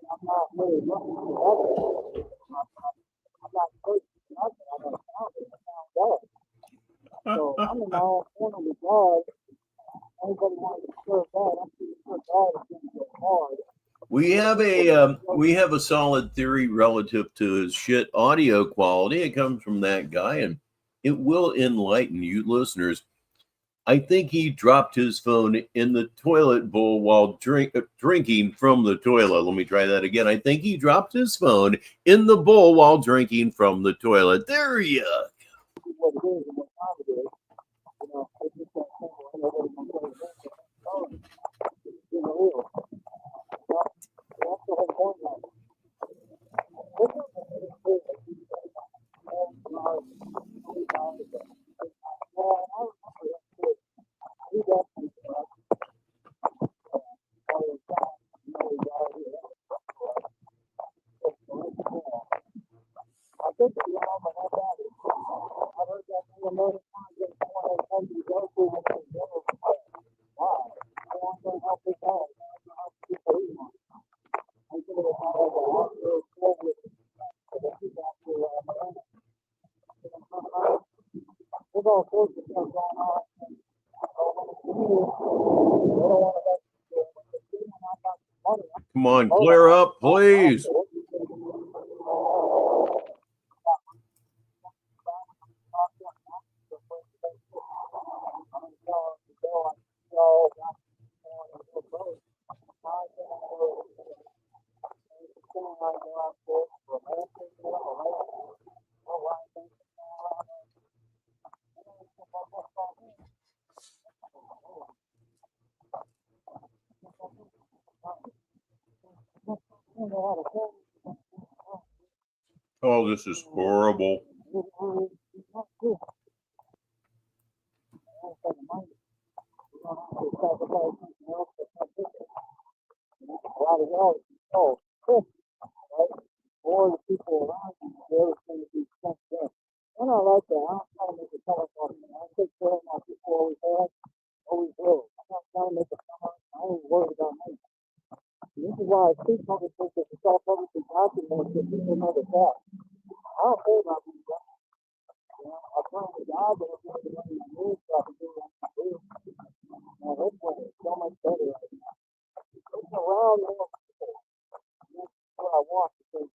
I'm not really looking for others. I'm not searching for nothing. I don't found it. I found God. So I'm in my own corner with God. Anybody wants to serve God, I'm pretty sure God is going to go hard. We have a solid theory relative to his shit audio quality. It comes from that guy, and it will enlighten you listeners. I think he dropped his phone in the toilet bowl while drinking from the toilet. Let me try that again. I think he dropped his phone in the bowl while drinking from the toilet. There you go. What it is and what time it is. You know, it's just that simple. Ain't nobody gonna tell you that. Oh, think it's wrong, but not that. I've heard that thing a million times. That someone has told you to go to when they're dinner. Why? I want to help this out. I want to help people eat one. I think it was like a hospital school with the people out there. There's all sorts of stuff going on. Come on, clear up, please. Oh, this is horrible. Or the people around you, they're going to be sent in. And I like that. I'm trying to make a telephone. I take care of my people always have, always will. I'm not trying to make a come up. I ain't worried about me. This is why I speak on this thing because it's all publicly documented that people know the facts. I don't care about these guys. You know, I pray to God that if there's any news so I can do what I do. And this one is so much better right now. It's around more people. That's what I want because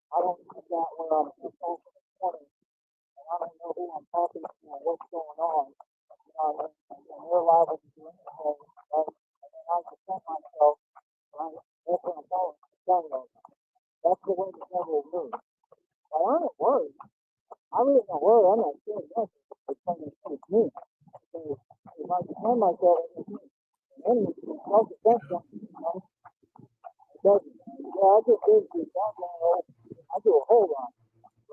I don't need that when I'm just over the corner and I don't know who I'm talking to or what's going on. You know, and they're liable to do anything, right? And then I defend myself, right? That's what I'm telling you. That's the way the devil moves. But I ain't worried. I really don't worry. I'm not scared of nothing. It's something that's me. So if I defend myself, the enemy can self-defense something, you know? It doesn't. Yeah, I just did this. I do a whole lot,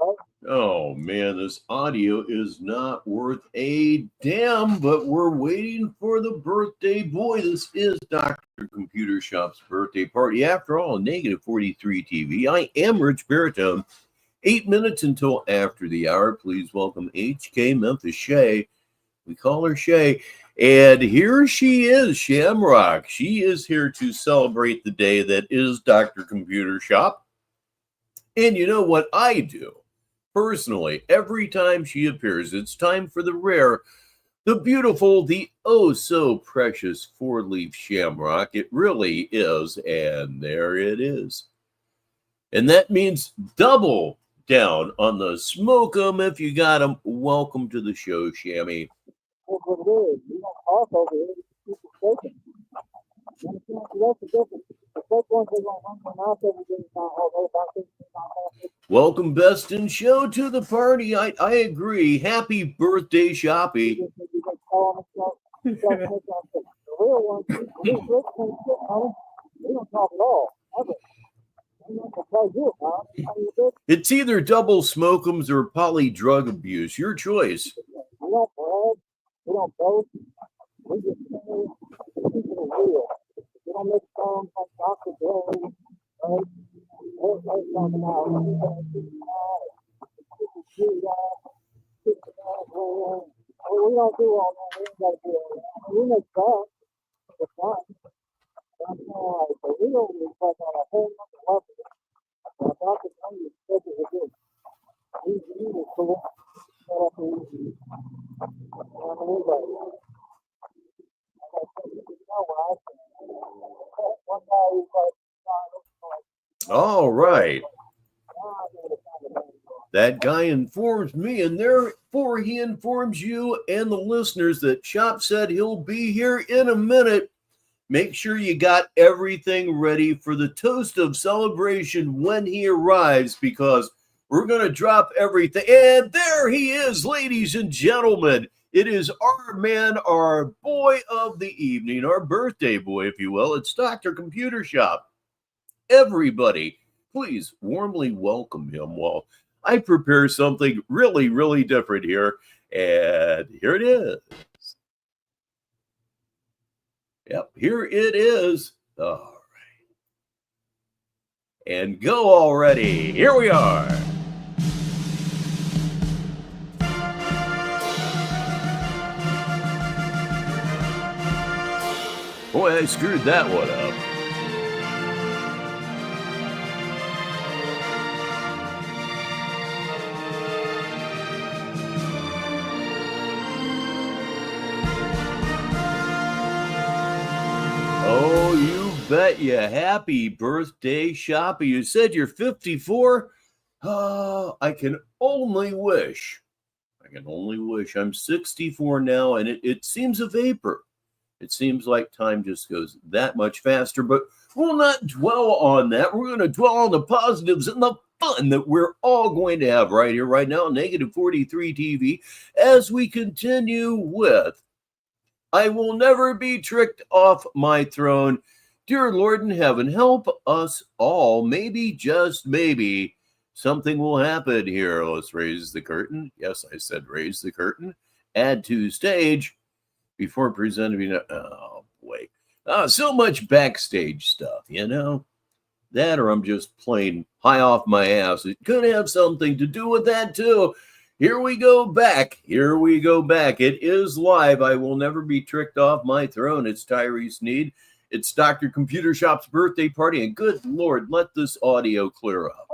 right? Oh man, this audio is not worth a damn, but we're waiting for the birthday boy. This is Dr. Computer Shop's birthday party. After all, negative 43 TV. I am Rich Baritone. 8 minutes until after the hour. Please welcome HK Memphis Shay. We call her Shay. And here she is, Shamrock. She is here to celebrate the day that is Dr. Computer Shop. And you know what I do? Personally, every time she appears, it's time for the rare, the beautiful, the oh so precious four-leaf shamrock. It really is. And there it is. And that means double down on the smoke 'em if you got 'em. Welcome to the show, Shammy. That's what it is. We don't talk over here. People shaking. You understand? So that's the difference. The first ones are going to run their mouth every day. Welcome, best in show, to the party. I agree. Happy birthday, Shoppy. The real ones, they don't talk at all. Ever. It's either double smokeums or poly drug abuse. Your choice. We don't brag. We don't boast. We just keep it real. We don't make songs like Dr. Dre, right? Everybody's talking about we don't do all that. We ain't got to do all that. We make songs. It's fun. I'm saying, like, the real is like on a whole nother level. Dr. Dre is such a good. He's really cool. All right. That guy informs me, and therefore he informs you and the listeners that Shop said he'll be here in a minute. Make sure you got everything ready for the toast of celebration when he arrives, because we're going to drop everything. And there he is, ladies and gentlemen. It is our man, our boy of the evening, our birthday boy, if you will. It's Dr. Computer Shop. Everybody, please warmly welcome him while I prepare something really, really different here. And here it is. Yep, here it is. All right. And go already. Here we are. Boy, I screwed that one up. Oh, you bet you. Happy birthday, Shoppy. You said you're 54? Oh, I can only wish. I'm 64 now, and it seems a vapor. It seems like time just goes that much faster, but we'll not dwell on that. We're going to dwell on the positives and the fun that we're all going to have right here, right now, Negative 43 TV, as we continue with I Will Never Be Tricked Off My Throne. Dear Lord in heaven, help us all. Maybe, just maybe, something will happen here. Let's raise the curtain. Yes, I said raise the curtain. Add to stage before presenting. Oh, boy. So much backstage stuff, you know? That or I'm just plain high off my ass. It could have something to do with that, too. Here we go back. It is live. I Will Never Be Tricked Off My Throne. It's Tyree Sneed. It's Dr. Computer Shop's birthday party. And good Lord, let this audio clear up.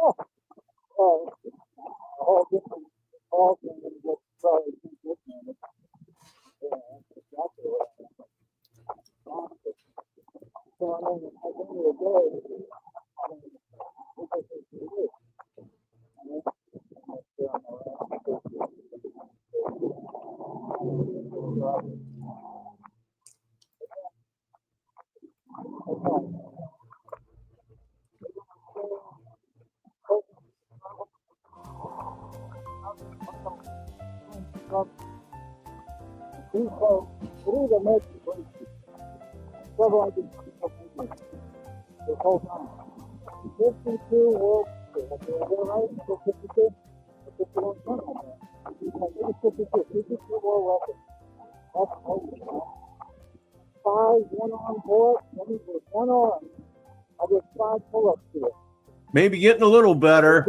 Maybe getting a little better.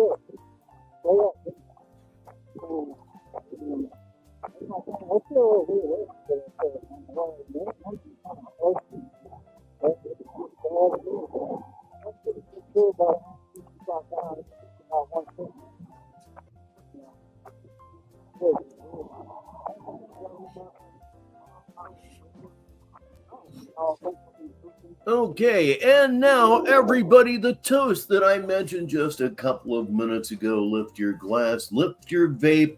Okay, and now everybody, the toast that I mentioned just a couple of minutes ago. Lift your glass, lift your vape,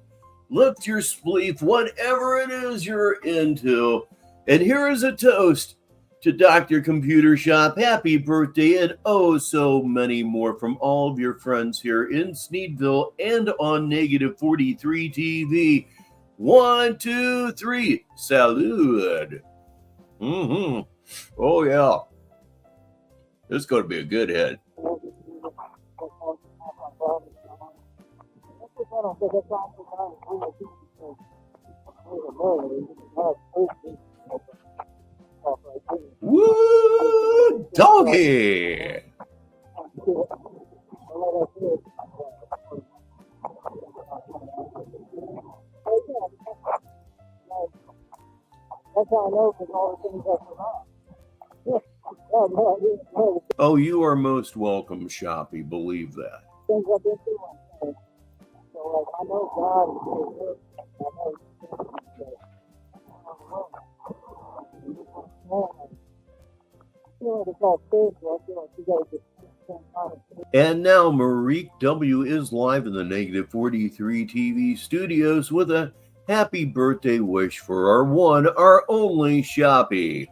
lift your spleef, whatever it is you're into. And here is a toast to Dr. Computer Shop. Happy birthday, and oh so many more from all of your friends here in Sneedville and on Negative 43 TV. 1, 2, 3, salud. Oh yeah. This is going to be a good hit. Woo, doggy! That's how I know because all the things that's around. Oh, you are most welcome, Shoppy. Believe that. And now Marique W. is live in the Negative 43 TV studios with a happy birthday wish for our one, our only Shoppy.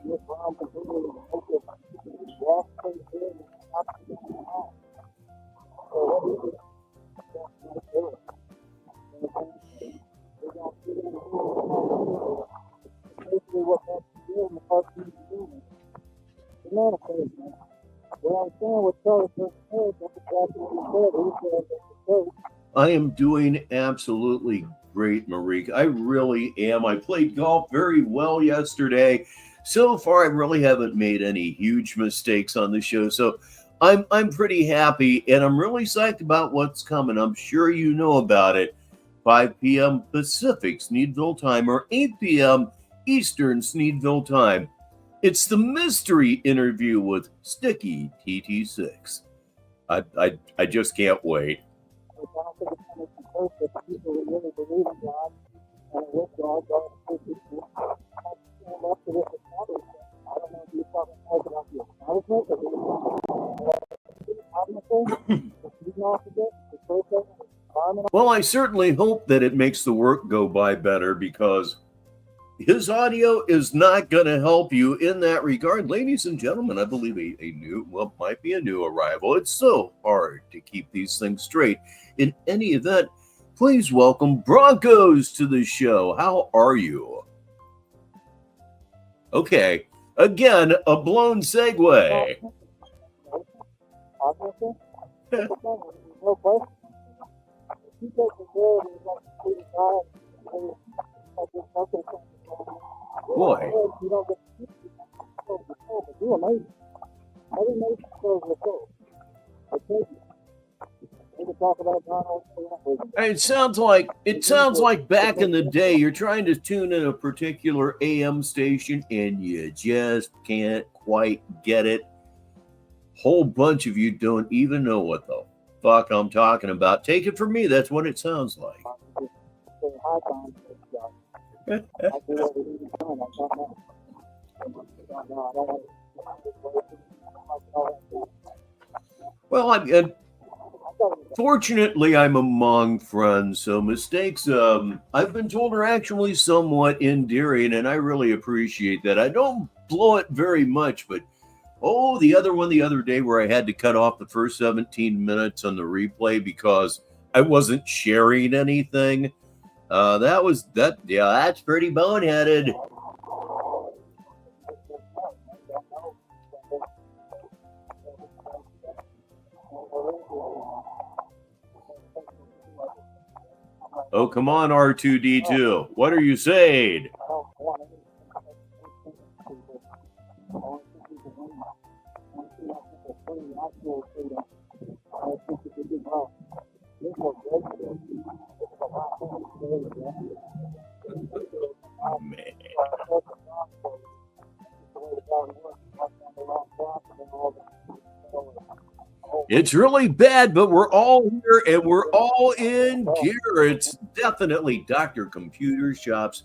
I am doing absolutely great, Marique. I really am. I played golf very well yesterday. So far, I really haven't made any huge mistakes on the show. So I'm pretty happy, and I'm really psyched about what's coming. I'm sure you know about it. 5 p.m. Pacific Sneedville time or 8 p.m. Eastern Sneedville time. It's the mystery interview with Sticky TT6. I just can't wait. Well, I certainly hope that it makes the work go by better, because his audio is not going to help you in that regard. Ladies and gentlemen, I believe a new, well, might be a new arrival. It's so hard to keep these things straight. In any event, please welcome Broncos to the show. How are you? Okay, again, a blown segue. Boy. It sounds like back in the day you're trying to tune in a particular AM station and you just can't quite get it. Whole bunch of you don't even know what the fuck I'm talking about. Take it from me, that's what it sounds like. Well, fortunately, I'm among friends, so mistakes, I've been told, are actually somewhat endearing, and I really appreciate that. I don't blow it very much, but the other one the other day where I had to cut off the first 17 minutes on the replay because I wasn't sharing anything. That's pretty boneheaded. Oh, come on, R2D2. What are you saying? Man. It's really bad, but we're all here and we're all in gear. It's definitely Dr. Computer Shop's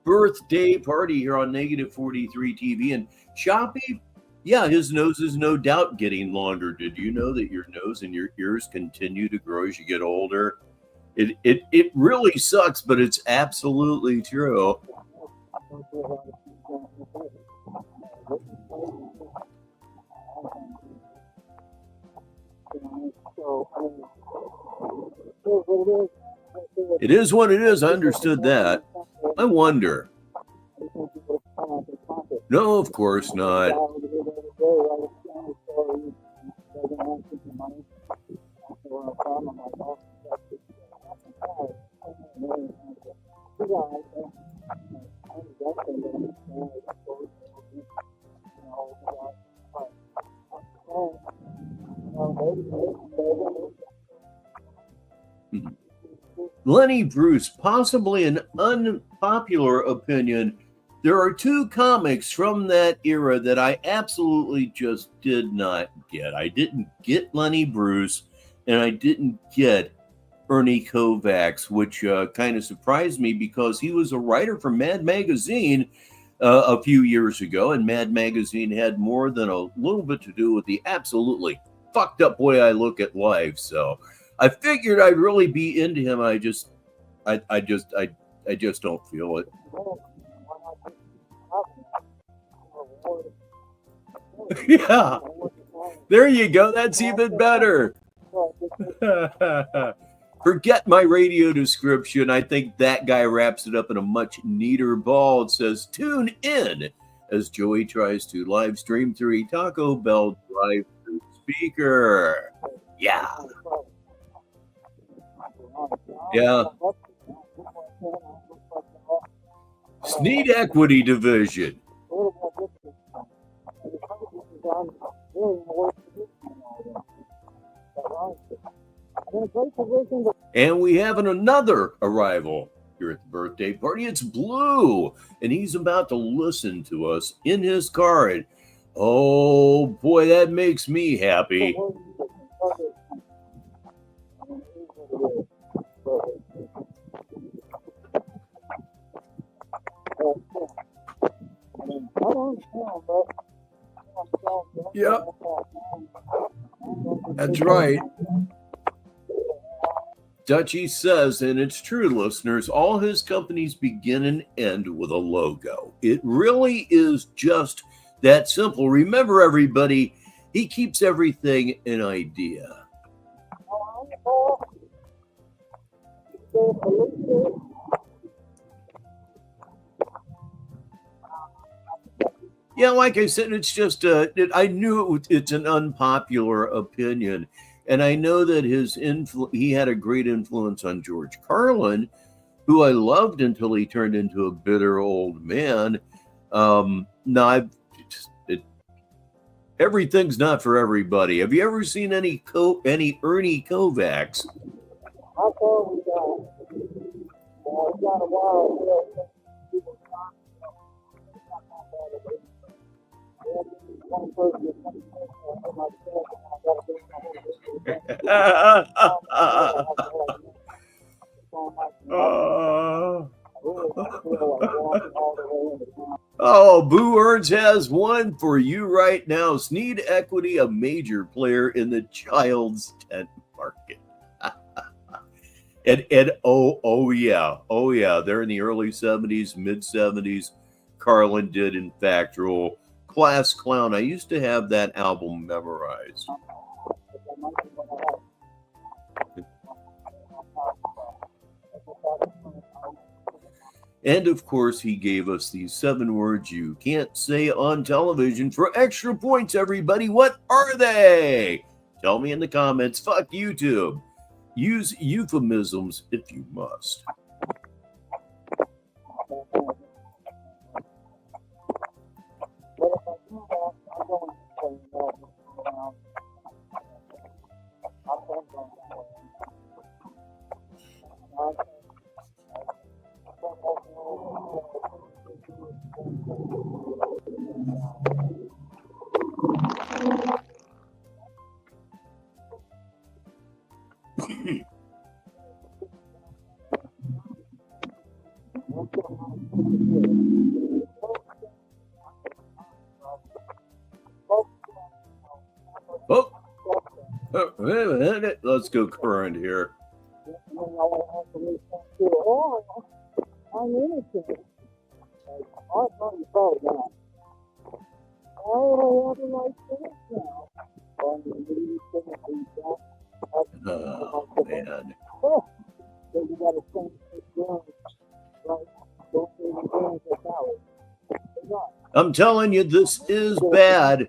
birthday party here on Negative 43 TV. And Shoppy, yeah, his nose is no doubt getting longer. Did you know that your nose and your ears continue to grow as you get older? It really sucks, but it's absolutely true. It is what it is. I understood that. I wonder. No, of course not. Lenny Bruce, possibly an unpopular opinion. There are two comics from that era that I absolutely just did not get. I didn't get Lenny Bruce, and I didn't get Ernie Kovacs, which kind of surprised me because he was a writer for Mad Magazine a few years ago, and Mad Magazine had more than a little bit to do with the absolutely fucked up way I look at life. So I figured I'd really be into him. I just don't feel it. Yeah, there you go. That's even better. Forget my radio description. I think that guy wraps it up in a much neater ball. It says, tune in as Joey tries to live stream through a Taco Bell drive-thru speaker. Yeah. Yeah. Sneed Equity Division. And we have another arrival. here at the birthday party. It's Blue, and he's about to listen to us in his car. And oh boy, that makes me happy. Yep. That's right. Dutchie says, and it's true, listeners, all his companies begin and end with a logo. It really is just that simple. Remember, everybody, he keeps everything an idea. Yeah, like I said, it's just, I knew it's an unpopular opinion. And I know that he had a great influence on George Carlin, who I loved until he turned into a bitter old man. Everything's not for everybody. Have you ever seen any Ernie Kovacs? Oh, Boo Earns has one for you right now. Sneed Equity, a major player in the child's tent market. and oh yeah, they're in the early 70s, mid 70s. Carlin did in fact rule. Class Clown. I used to have that album memorized. And of course, he gave us these 7 words you can't say on television for extra points, everybody. What are they? Tell me in the comments. Fuck YouTube. Use euphemisms if you must. Let's go current here. Oh, man. I'm telling you, this is bad.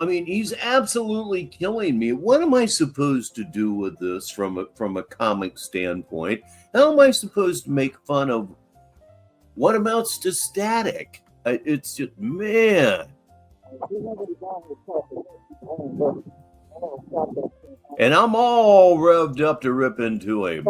I mean, he's absolutely killing me. What am I supposed to do with this from a comic standpoint? How am I supposed to make fun of what amounts to static? It's just, man. And I'm all revved up to rip into him.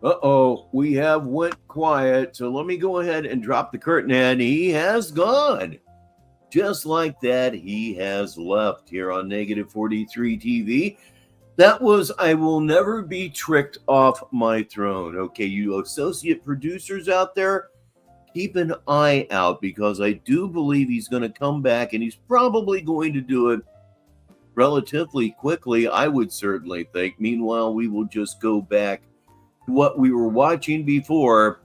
Uh-oh, we have went quiet. So let me go ahead and drop the curtain, and he has gone. Just like that, he has left here on Negative 43 TV. That was I Will Never Be Tricked Off My Throne. Okay, you associate producers out there, keep an eye out, because I do believe he's going to come back, and he's probably going to do it relatively quickly, I would certainly think. Meanwhile, we will just go back to what we were watching before.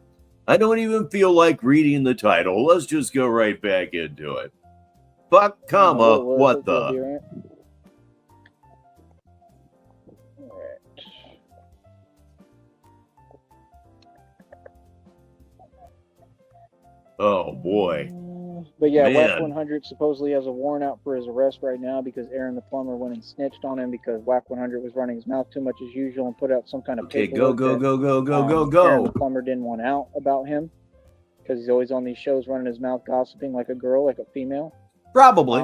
I don't even feel like reading the title. Let's just go right back into it. Fuck, comma, what the? Oh boy. But yeah, Whack Man. 100 supposedly has a warrant out for his arrest right now because Aaron the plumber went and snitched on him because Whack 100 was running his mouth too much as usual and put out some kind of Okay, paperwork go, that go. Aaron the plumber didn't want out about him because he's always on these shows running his mouth gossiping like a girl, like a female. Probably.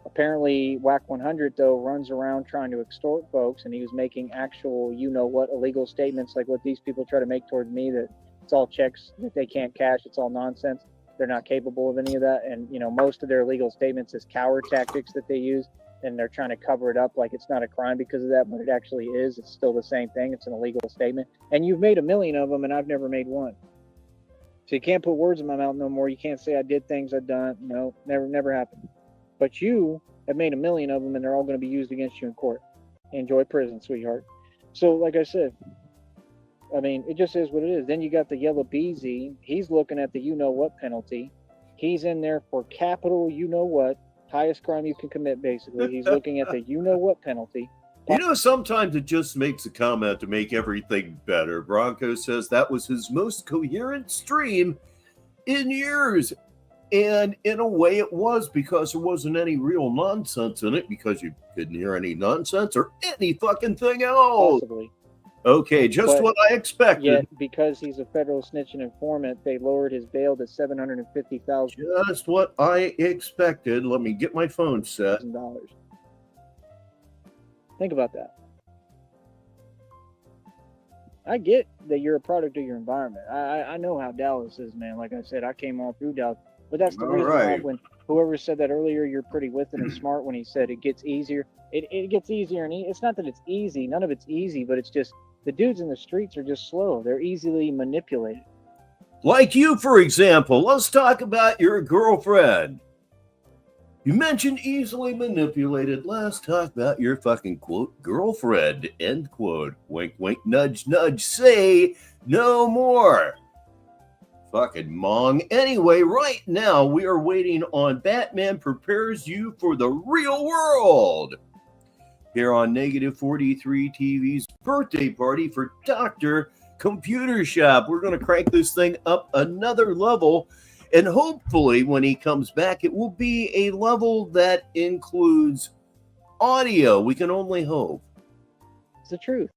Apparently, Whack 100 though runs around trying to extort folks, and he was making actual, illegal statements like what these people try to make towards me, that it's all checks that they can't cash, it's all nonsense. They're not capable of any of that, and most of their illegal statements is coward tactics that they use, and they're trying to cover it up like it's not a crime because of that, but it actually is. It's still the same thing. It's an illegal statement, and you've made 1 million of them, and I've never made one. So you can't put words in my mouth no more. You can't say I did things I've done. No, never happened. But you have made 1 million of them, and they're all going to be used against you in court. Enjoy prison, sweetheart. So, like I said, I mean, it just is what it is. Then you got the Yellow Beezy. He's looking at the you-know-what penalty. He's in there for capital you-know-what, highest crime you can commit, basically. He's looking at the you-know-what penalty. Sometimes it just makes a comment to make everything better. Bronco says that was his most coherent stream in years. And in a way it was, because there wasn't any real nonsense in it, because you couldn't hear any nonsense or any fucking thing else. Possibly. Okay, just what I expected. Yet, because he's a federal snitch and informant, they lowered his bail to $750,000. Just what I expected. Let me get my phone set. Think about that. I get that you're a product of your environment. I know how Dallas is, man. Like I said, I came all through Dallas. But that's the reason why when whoever said that earlier, you're pretty with it and smart, when he said it gets easier. It gets easier, and it's not that it's easy. None of it's easy, but it's just the dudes in the streets are just slow. They're easily manipulated. Like you, for example. Let's talk about your girlfriend. You mentioned easily manipulated. Let's talk about your fucking quote girlfriend, end quote. Wink, wink, nudge, nudge. Say no more. Fucking mong. Anyway, right now we are waiting on Batman Prepares You for the Real World. Here on Negative 43 TV's birthday party for Dr. Computer Shop. We're going to crank this thing up another level. And hopefully when he comes back, it will be a level that includes audio. We can only hope. It's the truth.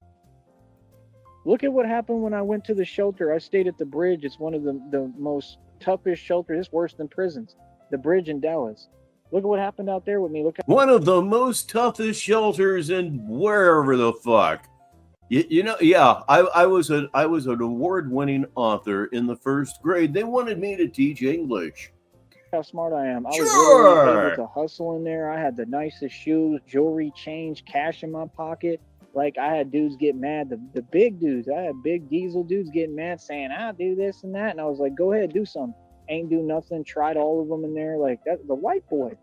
Look at what happened when I went to the shelter. I stayed at the Bridge. It's one of the most toughest shelters. It's worse than prisons. The Bridge in Dallas. Look at what happened out there with me. Look at one of the most toughest shelters in wherever the fuck. I was an award-winning author in the first grade. They wanted me to teach English. How smart I am. I was literally able to hustle in there. I had the nicest shoes, jewelry, change, cash in my pocket. Like, I had dudes get mad, the big dudes. I had big diesel dudes getting mad saying, I'll do this and that. And I was like, go ahead, do something. Ain't do nothing. Tried all of them in there. Like, that, the white boy.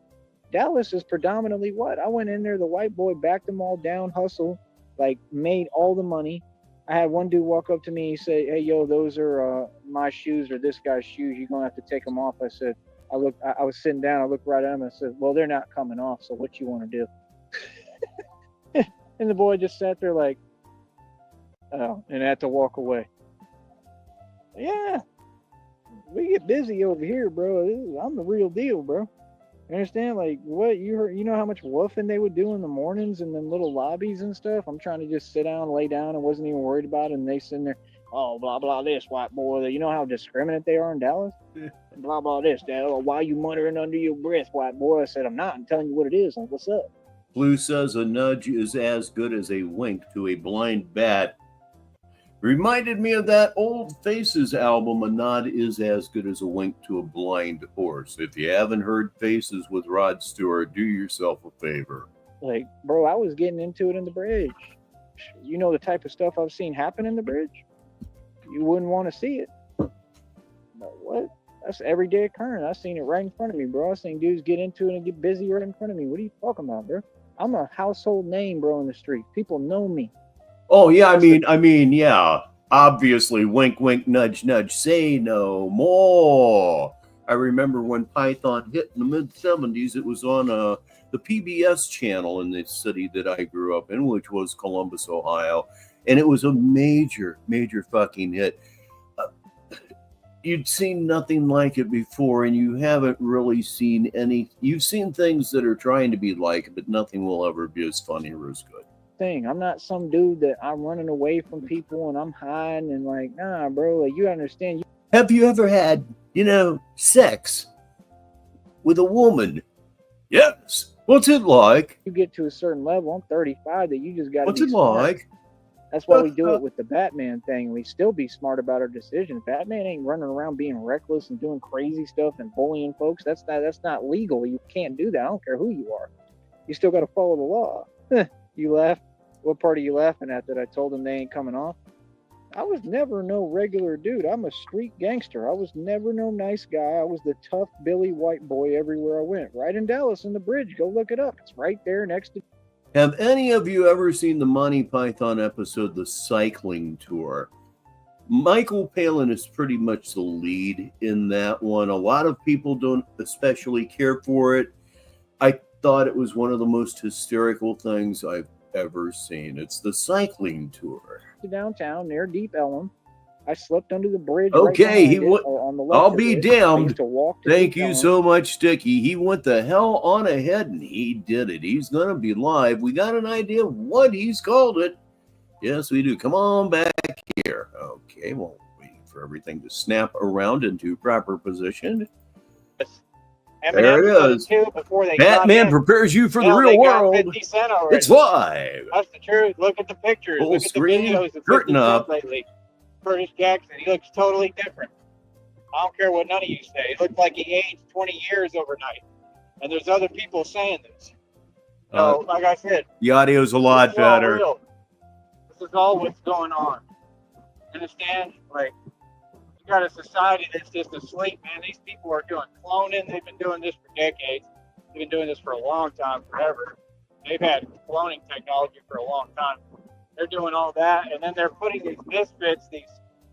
Dallas is predominantly what? I went in there, the white boy backed them all down, hustled, like, made all the money. I had one dude walk up to me, he said, hey, yo, those are my shoes or this guy's shoes. You're going to have to take them off. I said, I was sitting down. I looked right at him. I said, well, they're not coming off. So what you want to do? And the boy just sat there like, oh, and had to walk away. Yeah, we get busy over here, bro. I'm the real deal, bro. You understand? Like, what you heard? You know how much woofing they would do in the mornings in them little lobbies and stuff? I'm trying to just sit down, lay down, and wasn't even worried about it. And they sitting there, oh, blah, blah, this, white boy. You know how discriminate they are in Dallas? Blah, blah, this. Why you muttering under your breath, white boy? I said, I'm not. I'm telling you what it is. Like, what's up? Blue says a nudge is as good as a wink to a blind bat. Reminded me of that Old Faces album, a nod is as good as a wink to a blind horse. If you haven't heard Faces with Rod Stewart, do yourself a favor. Like, bro, I was getting into it in the Bridge. You know the type of stuff I've seen happen in the Bridge? You wouldn't want to see it. But what? That's everyday occurrence. I seen it right in front of me, bro. I seen dudes get into it and get busy right in front of me. What are you talking about, bro? I'm a household name, bro, in the street. People know me. Oh, yeah, I mean, yeah. Obviously, wink, wink, nudge, nudge, say no more. I remember when Python hit in the mid-'70s, it was on the PBS channel in the city that I grew up in, which was Columbus, Ohio. And it was a major, major fucking hit. you'd seen nothing like it before, and you haven't really seen any. You've seen things that are trying to be like it, but nothing will ever be as funny or as good. Thing. I'm not some dude that I'm running away from people and I'm hiding and like, nah, bro. Like, you understand? Have you ever had, sex with a woman? Yes. What's it like? You get to a certain level. I'm 35. That you just got to. What's be it smart. like? That's why we do it with the Batman thing. We still be smart about our decisions. Batman ain't running around being reckless and doing crazy stuff and bullying folks. That's not legal. You can't do that. I don't care who you are. You still got to follow the law. You laugh. What part are you laughing at? That I told them they ain't coming off? I was never no regular dude. I'm a street gangster. I was never no nice guy. I was the tough Billy white boy everywhere I went. Right in Dallas on the bridge. Go look it up. It's right there next to. Have any of you ever seen the Monty Python episode, The Cycling Tour? Michael Palin is pretty much the lead in that one. A lot of people don't especially care for it. I thought it was one of the most hysterical things I've ever seen. It's the cycling tour. Downtown near Deep Ellum. I slipped under the bridge. Okay, right on the left. I'll be damned. Thank you Ellum. so much, Sticky. He went the hell on ahead and he did it. He's gonna be live. We got an idea what he's called it. Yes, we do. Come on back here. Okay, well, waiting for everything to snap around into proper position. There it is. Batman prepares you for the real world. It's live. That's the truth. Look at the pictures. Full Look screen, at the videos of curtain 50 Cent up. lately. Curtis Jackson, he looks totally different. I don't care what none of you say. He looks like he aged 20 years overnight. And there's other people saying this. So, like I said, the audio's a lot better. This is all what's going on. Understand? Like, you got a society that's just asleep, man. These people are doing cloning. They've been doing this for decades. They've been doing this for a long time, forever. They've had cloning technology for a long time. They're doing all that, and then they're putting these misfits,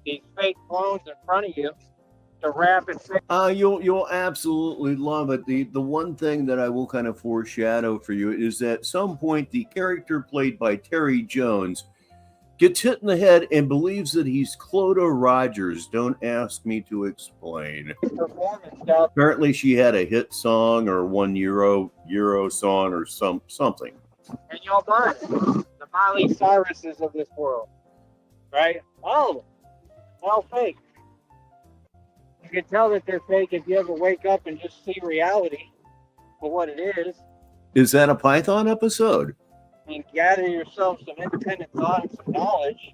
these fake clones in front of you to wrap and fix. You'll absolutely love it. The one thing that I will kind of foreshadow for you is that at some point the character played by Terry Jones gets hit in the head and believes that he's Clodagh Rogers. Don't ask me to explain. Performance stuff. Apparently she had a hit song or Euro song or something. And y'all buy it. The Miley Cyruses of this world. Right? All of them. All fake. You can tell that they're fake if you ever wake up and just see reality for what it is. Is that a Python episode? And gather yourself some independent thought and some knowledge,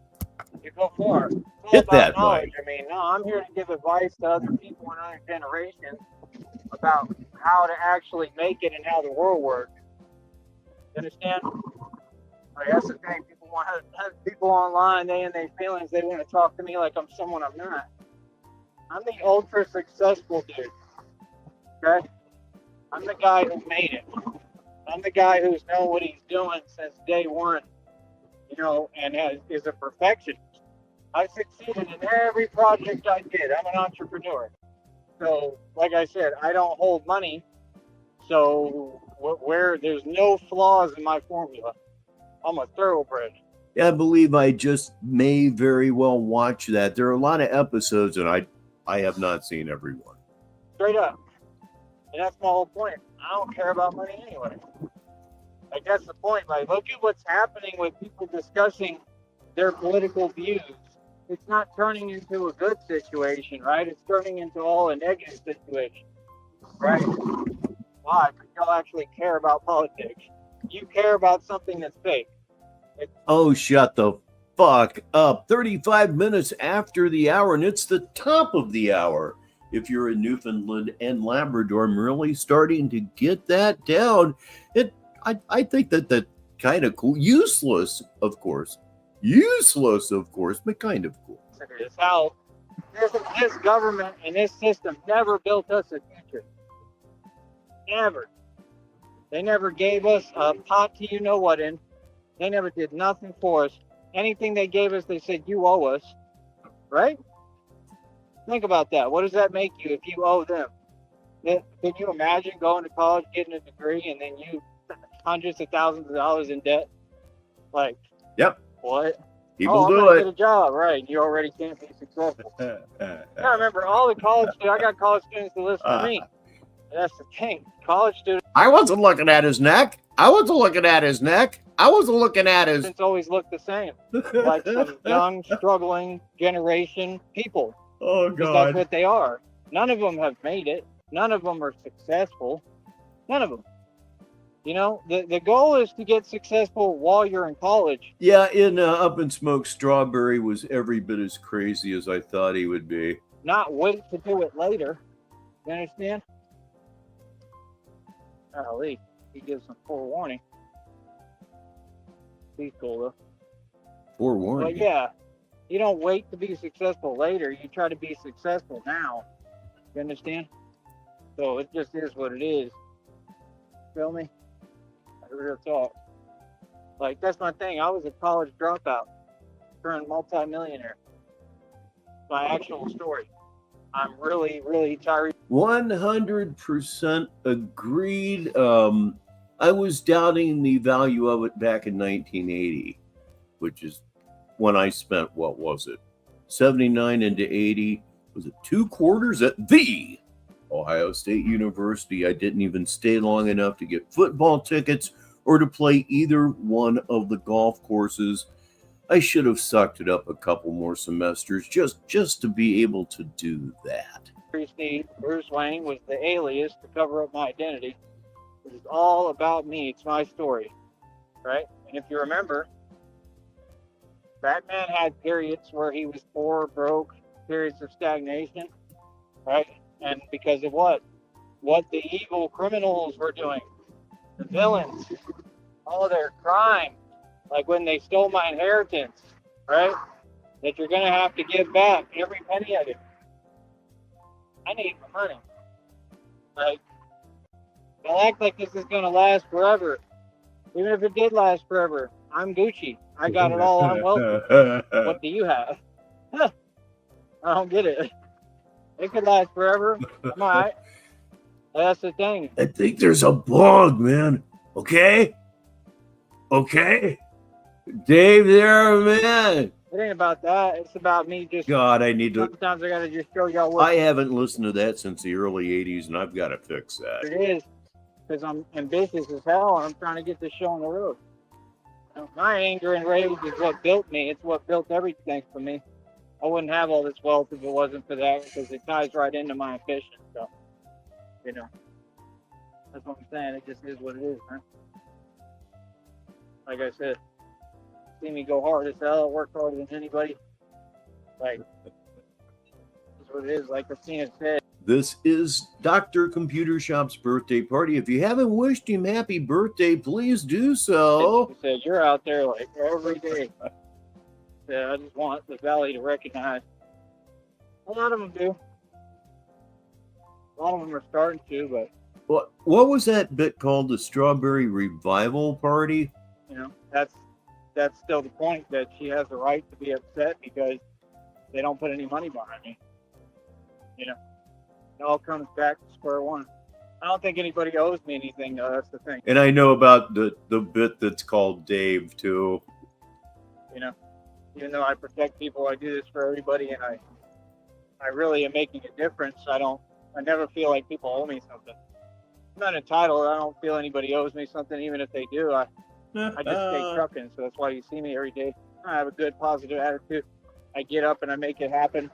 you go far. It's all Hit about that knowledge. way. I mean, no, I'm here to give advice to other people in other generations about how to actually make it and how the world works. You understand? Like, that's the thing. People want to have people online, they and their feelings, they want to talk to me like I'm someone I'm not. I'm the ultra successful dude. Okay? I'm the guy who made it. I'm the guy who's known what he's doing since day one, and is a perfectionist. I succeeded in every project I did. I'm an entrepreneur. So, like I said, I don't hold money. So, where there's no flaws in my formula. I'm a thoroughbred. Yeah, I believe I just may very well watch that. There are a lot of episodes, and I have not seen every one. Straight up. And that's my whole point. I don't care about money anyway. Like, that's the point. Like, look at what's happening with people discussing their political views. It's not turning into a good situation, right? It's turning into all a negative situation, right? Why? Because y'all actually care about politics. You care about something that's fake. Oh, shut the fuck up. 35 minutes after the hour, and it's the top of the hour. If you're in Newfoundland and Labrador, I'm really starting to get that down. I think that's kind of cool. Useless, of course, but kind of cool. It's how this government and this system never built us a future. Never. They never gave us a pot to you-know-what in. They never did nothing for us. Anything they gave us, they said, you owe us. Right? Think about that. What does that make you if you owe them? Can you imagine going to college, getting a degree, and then you hundreds of thousands of dollars in debt? Like, yep. What? People I'm do gonna it. get a job, right? You already can't be successful. I remember all the college students. I got college students that listen to me. That's the thing. College students I wasn't looking at his neck. I wasn't looking at his neck. I wasn't looking at his. always look the same, like some young, struggling generation people. Oh, Because that's what they are. None of them have made it. None of them are successful. None of them. You know, the goal is to get successful while you're in college. Yeah, in Up in Smoke, Strawberry was every bit as crazy as I thought he would be. Not wait to do it later. You understand? Golly, he gives some forewarning. He's cool though. Forewarning. But yeah, you don't wait to be successful later. You try to be successful now. You understand? So it just is what it is. Feel me? Real talk. Like, that's my thing. I was a college dropout, turned multi-millionaire. My actual story. I'm really, really Tyree. 100% agreed. I was doubting the value of it back in 1980, which is when I spent, what was it, 79 into 80? Was it 2 quarters at the Ohio State University? I didn't even stay long enough to get football tickets or to play either one of the golf courses. I should have sucked it up a couple more semesters just to be able to do that. Tyree Sneed, Bruce Wayne, was the alias to cover up my identity. It was all about me. It's my story, right? And if you remember, Batman had periods where he was poor, broke, periods of stagnation, right? And because of what? What the evil criminals were doing. The villains, all their crime, like when they stole my inheritance, right? That you're gonna have to give back every penny of it. I need my money. Like, don't act like this is gonna last forever. Even if it did last forever, I'm Gucci. I got it all. I'm wealthy. What do you have? I don't get it. It could last forever. I'm all right. That's the thing. I think there's a bug, man. Okay? Dave there, man. It ain't about that. It's about me just. God, I need to. Sometimes I gotta just show y'all what I haven't listened to that since the early 80s, and I've got to fix that. it is. Because I'm ambitious as hell and I'm trying to get this show on the road. You know, my anger and rage is what built me. It's what built everything for me. I wouldn't have all this wealth if it wasn't for that, because it ties right into my ambition. So, you know, that's what I'm saying. It just is what it is, man. Like I said, see me go hard as hell, work harder than anybody. Like, that's what it is. Like Christina said. This is Dr. Computer Shop's birthday party. If you haven't wished him happy birthday, please do so. She said, you're out there like every day. I just want the Valley to recognize. A lot of them do. A lot of them are starting to, but What was that bit called? The Strawberry Revival Party? you know, that's still the point, that she has the right to be upset because they don't put any money behind me. You know, it all comes back to square one. I don't think anybody owes me anything, though. That's the thing. And I know about the bit that's called Dave, too. You know, even though I protect people, I do this for everybody, and I really am making a difference. I never feel like people owe me something. I'm not entitled. I don't feel anybody owes me something, even if they do. I just stay trucking, so that's why you see me every day. I have a good, positive attitude. I get up and I make it happen,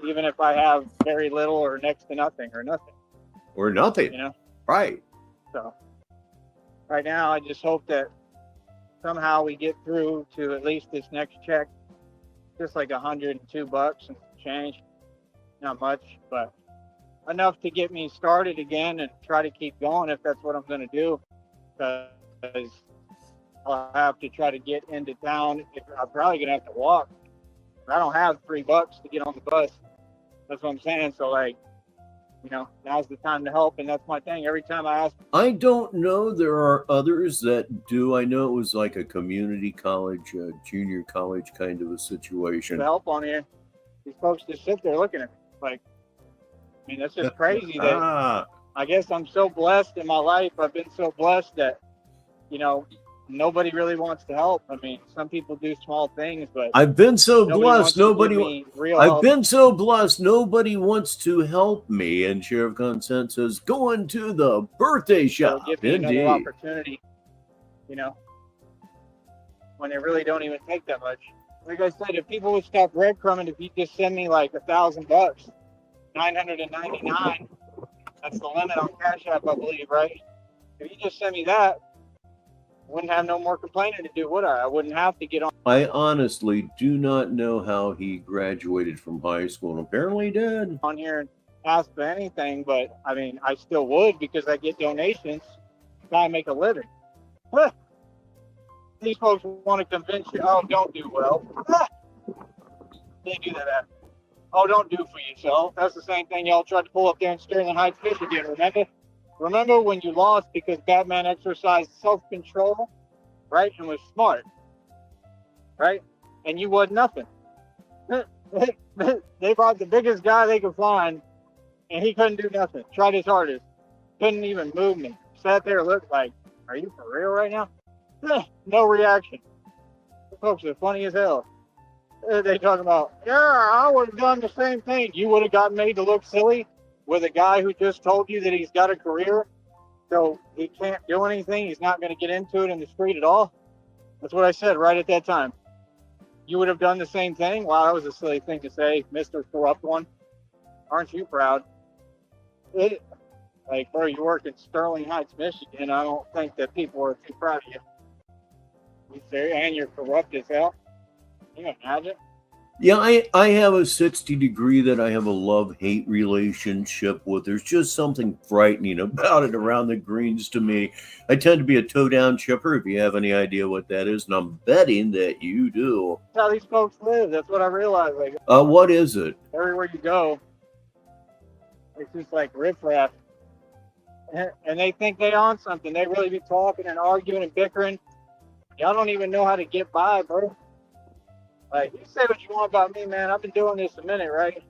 even if I have very little or next to nothing or nothing. Or nothing. You know? Right. So right now, I just hope that somehow we get through to at least this next check. Just like $102 and change. Not much, but enough to get me started again and try to keep going if that's what I'm going to do. Because I'll have to try to get into town. I'm probably going to have to walk. I don't have $3 to get on the bus. That's what I'm saying. So, like, you know, now's the time to help, and that's my thing. Every time I ask. I don't know. There are others that do. I know it was like a community college, junior college kind of a situation. To help on here, these folks just sit there looking at me. Like, I mean, that's just crazy that I guess I'm so blessed in my life. I've been so blessed that, you know, nobody really wants to help. I mean, some people do small things, but I've been so nobody wants blessed. to give me real I've help. been so blessed. Nobody wants to help me. And Sheriff Consent says, going to the birthday Or shop. give me another Indeed. opportunity, you know, when they really don't even take that much. Like I said, if people would stop breadcrumbing, if you just send me like $1,000, $999, that's the limit on Cash App, I believe, right? If you just send me that, I wouldn't have no more complaining to do, would I? I wouldn't have to get on I honestly do not know how he graduated from high school, and apparently he did. here and ask for anything, but I mean, I still would because I get donations to try and make a living. These folks want to convince you, oh, don't do well. They do that at. Oh, don't do for yourself. That's the same thing y'all tried to pull up there in Sterling Heights, Michigan, remember? Remember when you lost because Batman exercised self-control, right, and was smart, right? And you was nothing. They brought the biggest guy they could find, and he couldn't do nothing. Tried his hardest. Couldn't even move me. Sat there, looked like, are you for real right now? No reaction. The folks are funny as hell. They talking about, yeah, I would have done the same thing. You would have gotten made to look silly with a guy who just told you that he's got a career, so he can't do anything. He's not going to get into it in the street at all. That's what I said right at that time. You would have done the same thing? Wow, that was a silly thing to say, Mr. Corrupt One. Aren't you proud? Like, bro, you work in Sterling Heights, Michigan. I don't think that people are too proud of you. And you're corrupt as hell. Can you imagine? Yeah, I have a 60 degree that I have a love-hate relationship with. There's just something frightening about it around the greens to me. I tend to be a toe-down chipper, if you have any idea what that is, and I'm betting that you do. That's how these folks live. That's what I realized. Like, What is it? everywhere you go, it's just like riffraff. And they think they on something. They really be talking and arguing and bickering. Y'all don't even know how to get by, bro. Like, you say what you want about me, man. I've been doing this a minute, right?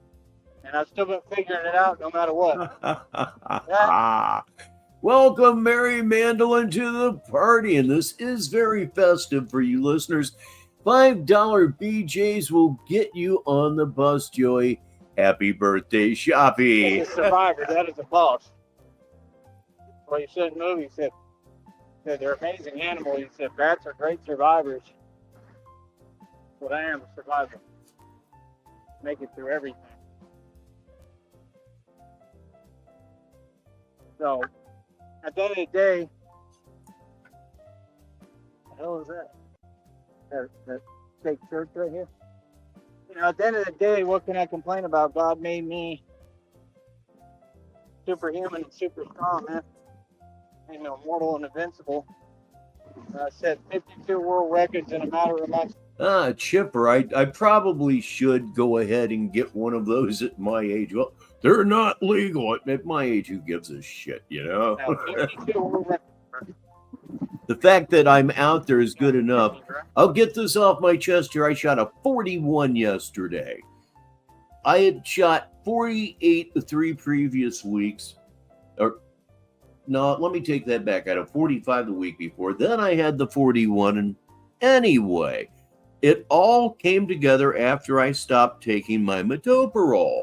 And I've still been figuring it out no matter what. Welcome, Mary Mandolin, to the party. And this is very festive for you listeners. $5 BJs will get you on the bus, Joey. Happy birthday, Shoppy. He's a survivor. That is a boss. Well, you said in the movie, he said they're amazing animals. He said bats are great survivors. But I am a survivor. Make it through everything. So, at the end of the day, what the hell is that? That fake church right here? You know, at the end of the day, what can I complain about? God made me superhuman and super strong, man. You know, mortal and invincible. I set 52 world records in a matter of months. Chipper, I probably should go ahead and get one of those at my age. Well, they're not legal at my age. Who gives a shit, you know? Now, 52 world records. The fact that I'm out there is good enough. I'll get this off my chest here. I shot a 41 yesterday. I had shot 48 the 3 previous weeks. No, let me take that back. I had a 45 the week before. Then I had the 41. And anyway, it all came together after I stopped taking my metoprolol.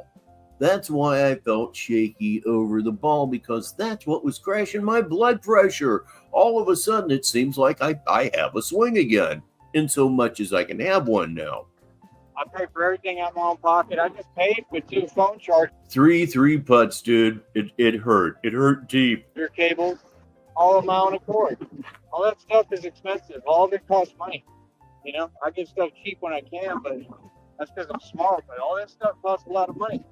That's why I felt shaky over the ball, because that's what was crashing my blood pressure. All of a sudden, it seems like I have a swing again, in so much as I can have one now. I pay for everything out of my own pocket. I just paid for 2 phone chargers. 3 putts, dude. It hurt. It hurt deep. Your cables, all of my own accord. All that stuff is expensive. All of it costs money. You know, I get stuff cheap when I can, but that's because I'm smart. But all that stuff costs a lot of money.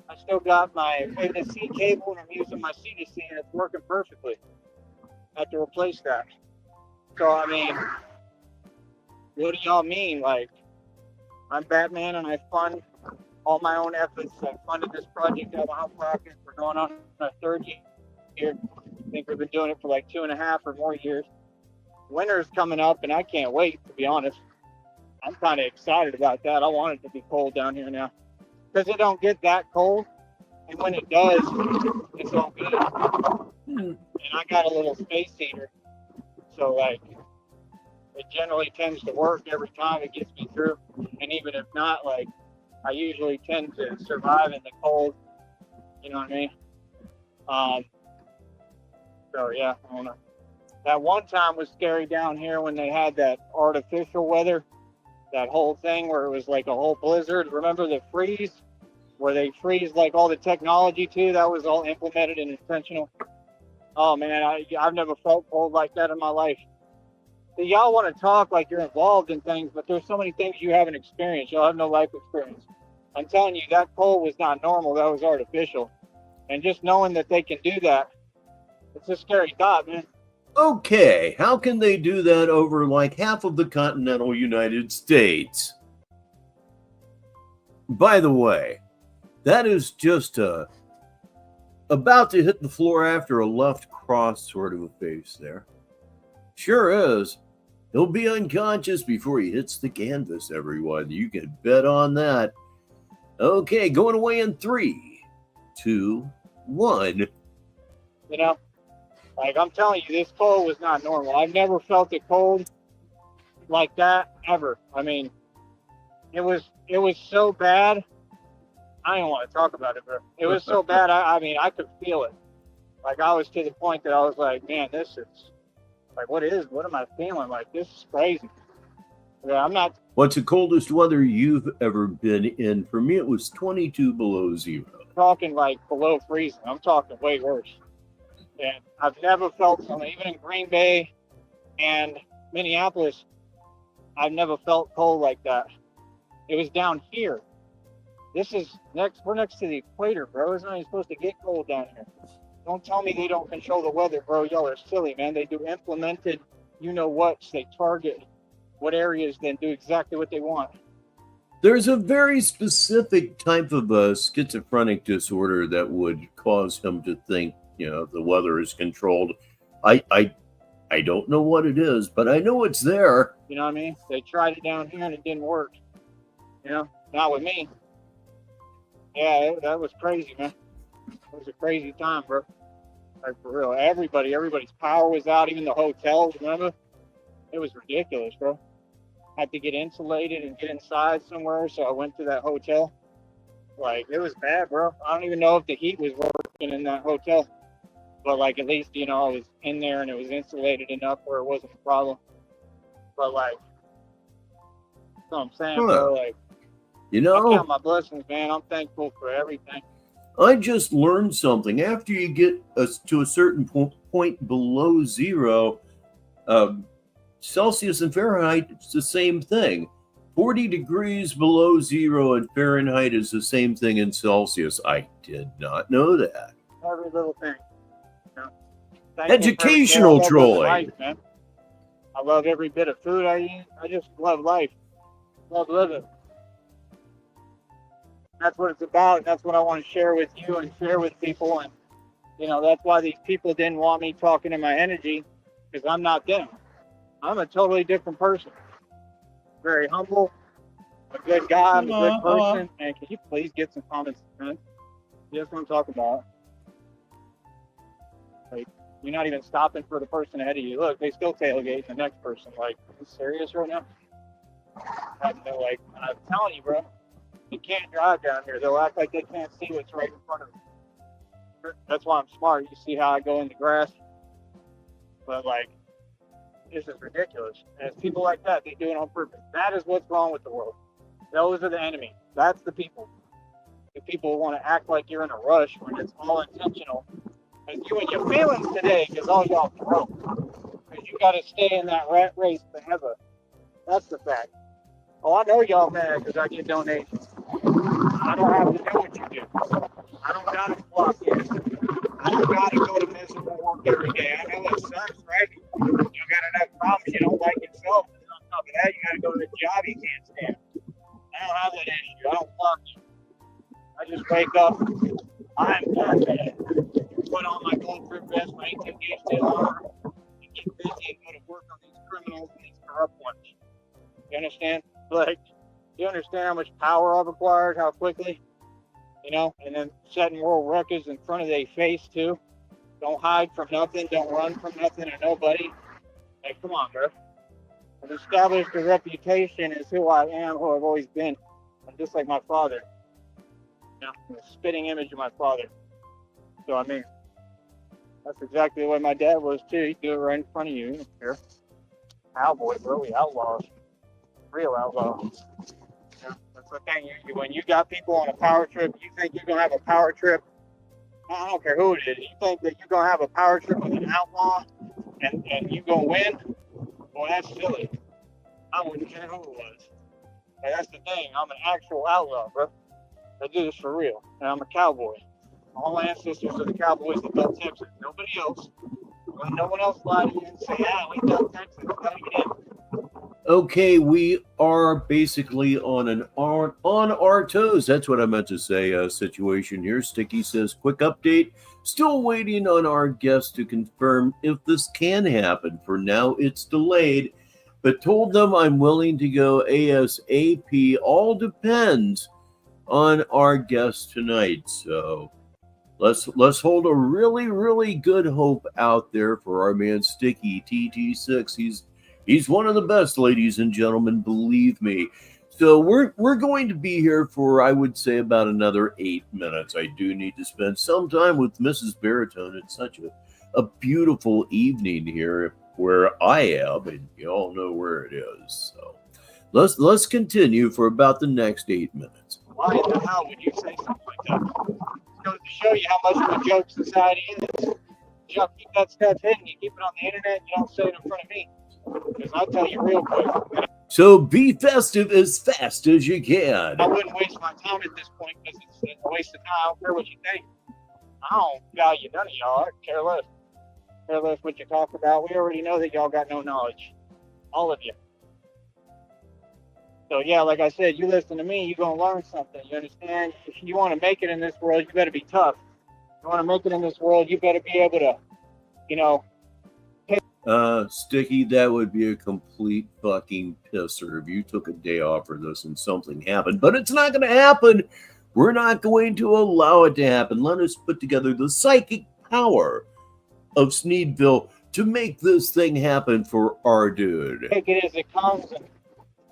I still got my A-to-C cable, and I'm using my C-to-C, and it's working perfectly. I have to replace that. So, I mean, what do y'all mean? Like, I'm Batman, and I fund all my own efforts. I funded this project out of my own pocket. We're going on our 3rd year. I think we've been doing it for like 2.5 or more years. Winter's coming up, and I can't wait, to be honest. I'm kind of excited about that. I want it to be cold down here now, because it don't get that cold, and when it does, it's all good. And I got a little space heater, so like, it generally tends to work every time. It gets me through. And even if not, like, I usually tend to survive in the cold. You know what I mean? So yeah, I don't know. That one time was scary down here when they had that artificial weather, that whole thing where it was like a whole blizzard. Remember the freeze, where they freeze like all the technology too? That was all implemented and intentional. Oh man, I've never felt cold like that in my life. See, y'all want to talk like you're involved in things, but there's so many things you haven't experienced. Y'all have no life experience. I'm telling you, that cold was not normal. That was artificial. And just knowing that they can do that, it's a scary thought, man. Okay, how can they do that over like half of the continental United States? By the way, that is just about to hit the floor after a left cross sort of a face there. Sure is. He'll be unconscious before he hits the canvas, everyone. You can bet on that. Okay, going away in 3, 2, 1. You know, like I'm telling you, this cold was not normal. I've never felt it cold like that ever. I mean, it was so bad. I don't want to talk about it, but it was so bad. I mean, I could feel it. Like I was to the point that I was like, man, this is like, what am I feeling? Like, this is crazy. Yeah, I'm not. What's the coldest weather you've ever been in? For me, it was 22 below zero. Talking like below freezing. I'm talking way worse. And I've never felt something, even in Green Bay and Minneapolis, I've never felt cold like that. It was down here. We're next to the equator, bro. It's not even supposed to get cold down here. Don't tell me they don't control the weather, bro. Y'all are silly, man. They do implemented, you know what? They target what areas, then do exactly what they want. There's a very specific type of schizophrenic disorder that would cause him to think, the weather is controlled. I don't know what it is, but I know it's there. You know what I mean? They tried it down here and it didn't work. Not with me. Yeah, that was crazy, man. It was a crazy time, bro. Like, for real. Everybody's power was out, even the hotels, remember? It was ridiculous, bro. Had to get insulated and get inside somewhere, so I went to that hotel. Like, it was bad, bro. I don't even know if the heat was working in that hotel. But, like, at least, I was in there and it was insulated enough where it wasn't a problem. But, like, that's what I'm saying, bro. Like, I count my blessings, man. I'm thankful for everything. I just learned something. After you get to a certain point below zero, Celsius and Fahrenheit, it's the same thing. 40 degrees below zero in Fahrenheit is the same thing in Celsius. I did not know that. Every little thing. Educational trolling. Life, man. I love every bit of food I eat. I just love life. Love living. That's what it's about. That's what I want to share with you and share with people. And, that's why these people didn't want me talking in my energy, because I'm not them. I'm a totally different person. Very humble, a good guy, I'm a good person. And can you please get some common sense? That's what I'm talking about. Like, you're not even stopping for the person ahead of you. Look, they still tailgate the next person. Like, are you serious right now? I'm telling you, bro. You can't drive down here. They'll act like they can't see what's right in front of them. That's why I'm smart. You see how I go in the grass? But, like, this is ridiculous. And it's people like that. They do it on purpose. That is what's wrong with the world. Those are the enemy. That's the people. The people want to act like you're in a rush when it's all intentional. And you and your feelings today, because all y'all broke. Because you got to stay in that rat race forever. That's the fact. Oh, I know y'all mad because I get donations. I don't have to do what you do. I don't got to block you. I don't got to go to miserable work every day. I know it sucks, right? You got enough problems you don't like yourself. And on top of that, you got to go to the job you can't stand. I don't have that issue. I don't block you. I just wake up. I'm confident. Put on my bulletproof vest, my 18-gauge steel armor, and get busy and go to work on these criminals and these corrupt ones. You understand? Like, you understand how much power I've acquired, how quickly? And then setting world records in front of their face, too. Don't hide from nothing. Don't run from nothing or nobody. Like, come on, bro. I've established a reputation as who I am, who I've always been. I'm just like my father. You know, I'm a spitting image of my father. So I mean, that's exactly the way my dad was too. He'd do it right in front of you. He don't care. Cowboy, bro, we outlaws. Real outlaws. Yeah, that's the thing. When you got people on a power trip, you think you're gonna have a power trip. I don't care who it is. You think that you're gonna have a power trip with an outlaw, and you gonna win? Boy, that's silly. I wouldn't care who it was. And that's the thing. I'm an actual outlaw, bro. I do this for real, and I'm a cowboy. All my ancestors are the cowboys that built Texas. Nobody else. When no one else lied to you and say, "Yeah, we built Texas." Gotta get in. Okay, we are basically on our toes. That's what I meant to say. Situation here. Sticky says, quick update. Still waiting on our guest to confirm if this can happen. For now, it's delayed, but told them I'm willing to go ASAP. All depends on our guest tonight. So let's hold a really, really good hope out there for our man Sticky TT6. He's one of the best, ladies and gentlemen, believe me. So we're going to be here for, I would say, about another 8 minutes. I do need to spend some time with Mrs. Baritone. It's such a beautiful evening here where I am, and you all know where it is. So let's continue for about the next 8 minutes. Why in the hell would you say something like that? It goes to show you how much of a joke society is. You don't keep that stuff hidden. You keep it on the internet. You don't say it in front of me. Because I'll tell you real quick. So be festive as fast as you can. I wouldn't waste my time at this point because it's a waste of time. I don't care what you think. I don't value none of y'all. I care less. Care less what you talk about. We already know that y'all got no knowledge. All of you. So yeah, like I said, you listen to me, you're going to learn something. You understand? If you want to make it in this world, you better be tough. If you want to make it in this world, you better be able to, you know. Sticky, that would be a complete fucking pisser if you took a day off for this and something happened. But it's not going to happen. We're not going to allow it to happen. Let us put together the psychic power of Sneedville to make this thing happen for our dude. Take it as it comes and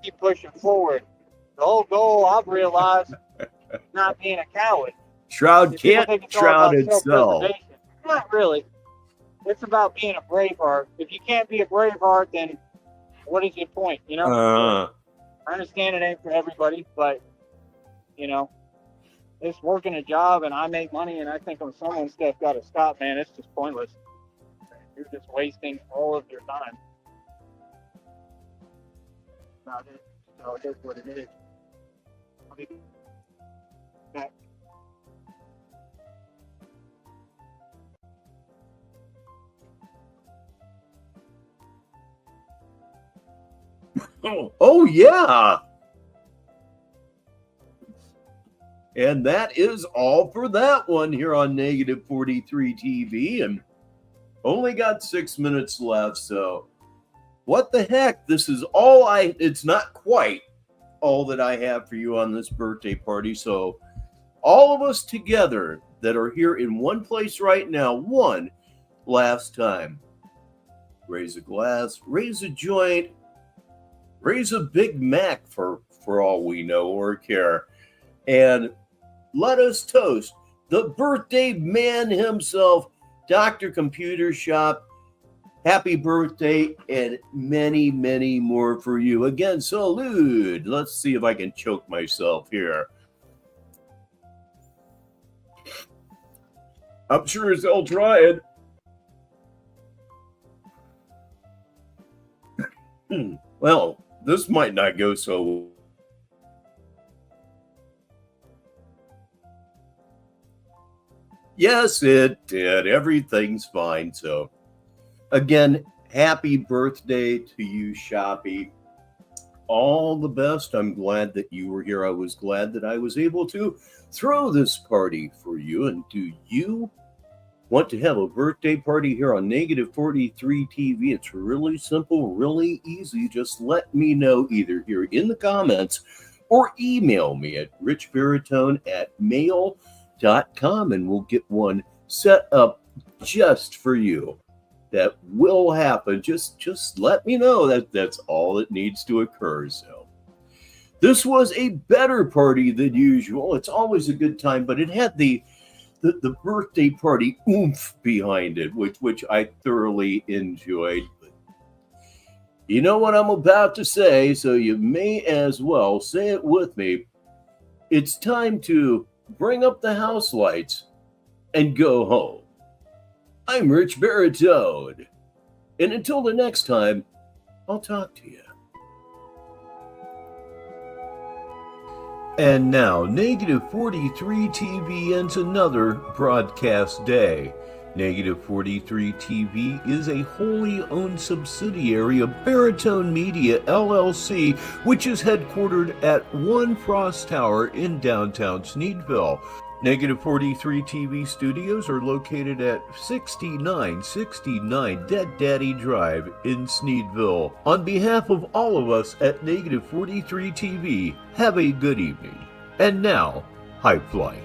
keep pushing forward. The whole goal, I've realized, is not being a coward. Shroud can't shroud itself. Not really. It's about being a braveheart. If you can't be a braveheart, then what is your point? You know? I understand it ain't for everybody, but you know, it's working a job and I make money, and I think on someone's stuff got to stop, man. It's just pointless. You're just wasting all of your time. About it. So it is what it is. I'll be back. Oh yeah. And that is all for that one here on Negative 43 TV. And only got 6 minutes left. So what the heck? This is all it's not quite all that I have for you on this birthday party. So all of us together that are here in one place right now, one last time, raise a glass, raise a joint, raise a Big Mac for all we know or care, and let us toast the birthday man himself, Dr. Computer Shop. Happy birthday and many, many more for you. Again, salute. Let's see if I can choke myself here. I'm sure as hell trying. Well, this might not go so well. Yes, it did. Everything's fine. So, again, happy birthday to you, Shoppy. All the best. I'm glad that you were here. I was glad that I was able to throw this party for you. And do you want to have a birthday party here on Negative 43 TV? It's really simple, really easy. Just let me know either here in the comments or email me at richbaritone@mail.com and we'll get one set up just for you. that will happen. Just let me know. That's all that needs to occur. So this was a better party than usual. It's always a good time, but it had the birthday party oomph behind it, which I thoroughly enjoyed. You know what I'm about to say, so you may as well say it with me. It's time to bring up the house lights and go home. I'm Rich Baritone, and until the next time, I'll talk to you. And now, Negative 43 TV ends another broadcast day. Negative 43 TV is a wholly owned subsidiary of Baritone Media LLC, which is headquartered at 1 Frost Tower in downtown Sneedville. Negative 43 TV studios are located at 6969 Dead Daddy Drive in Sneedville. On behalf of all of us at Negative 43 TV, have a good evening. And now, high flight.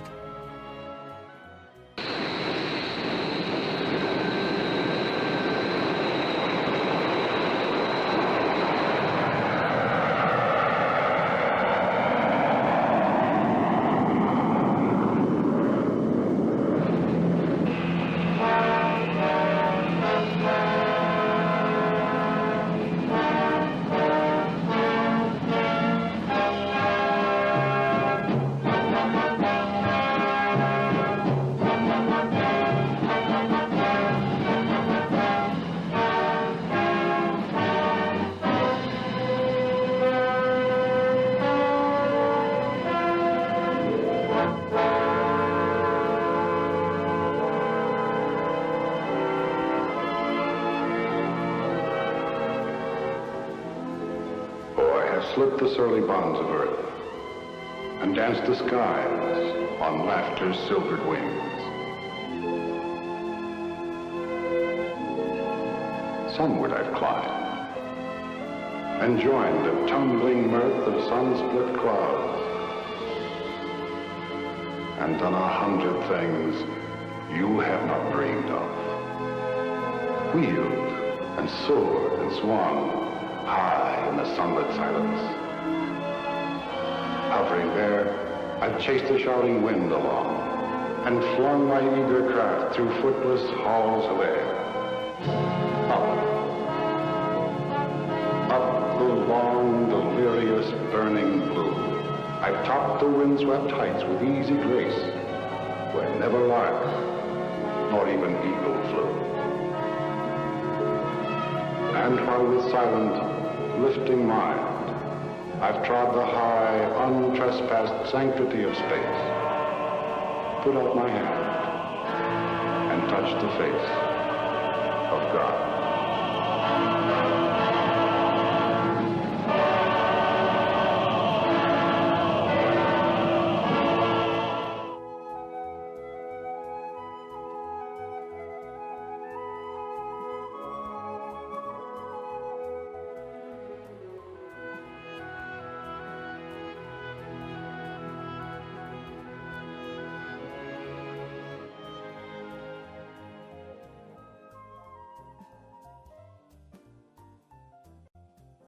Slipped the surly bonds of earth and danced the skies on laughter's silvered wings. Sunward I've climbed and joined the tumbling mirth of sun-split clouds and done 100 things you have not dreamed of. Wheeled and soared and swung high in the sunlit silence. Hovering there, I've chased the shouting wind along and flung my eager craft through footless halls of air. Up the long, delirious, burning blue, I've topped the windswept heights with easy grace, where never lark nor even eagle flew. And while with silent, lifting mind, I've trod the high, untrespassed sanctity of space, put out my hand and touched the face of God.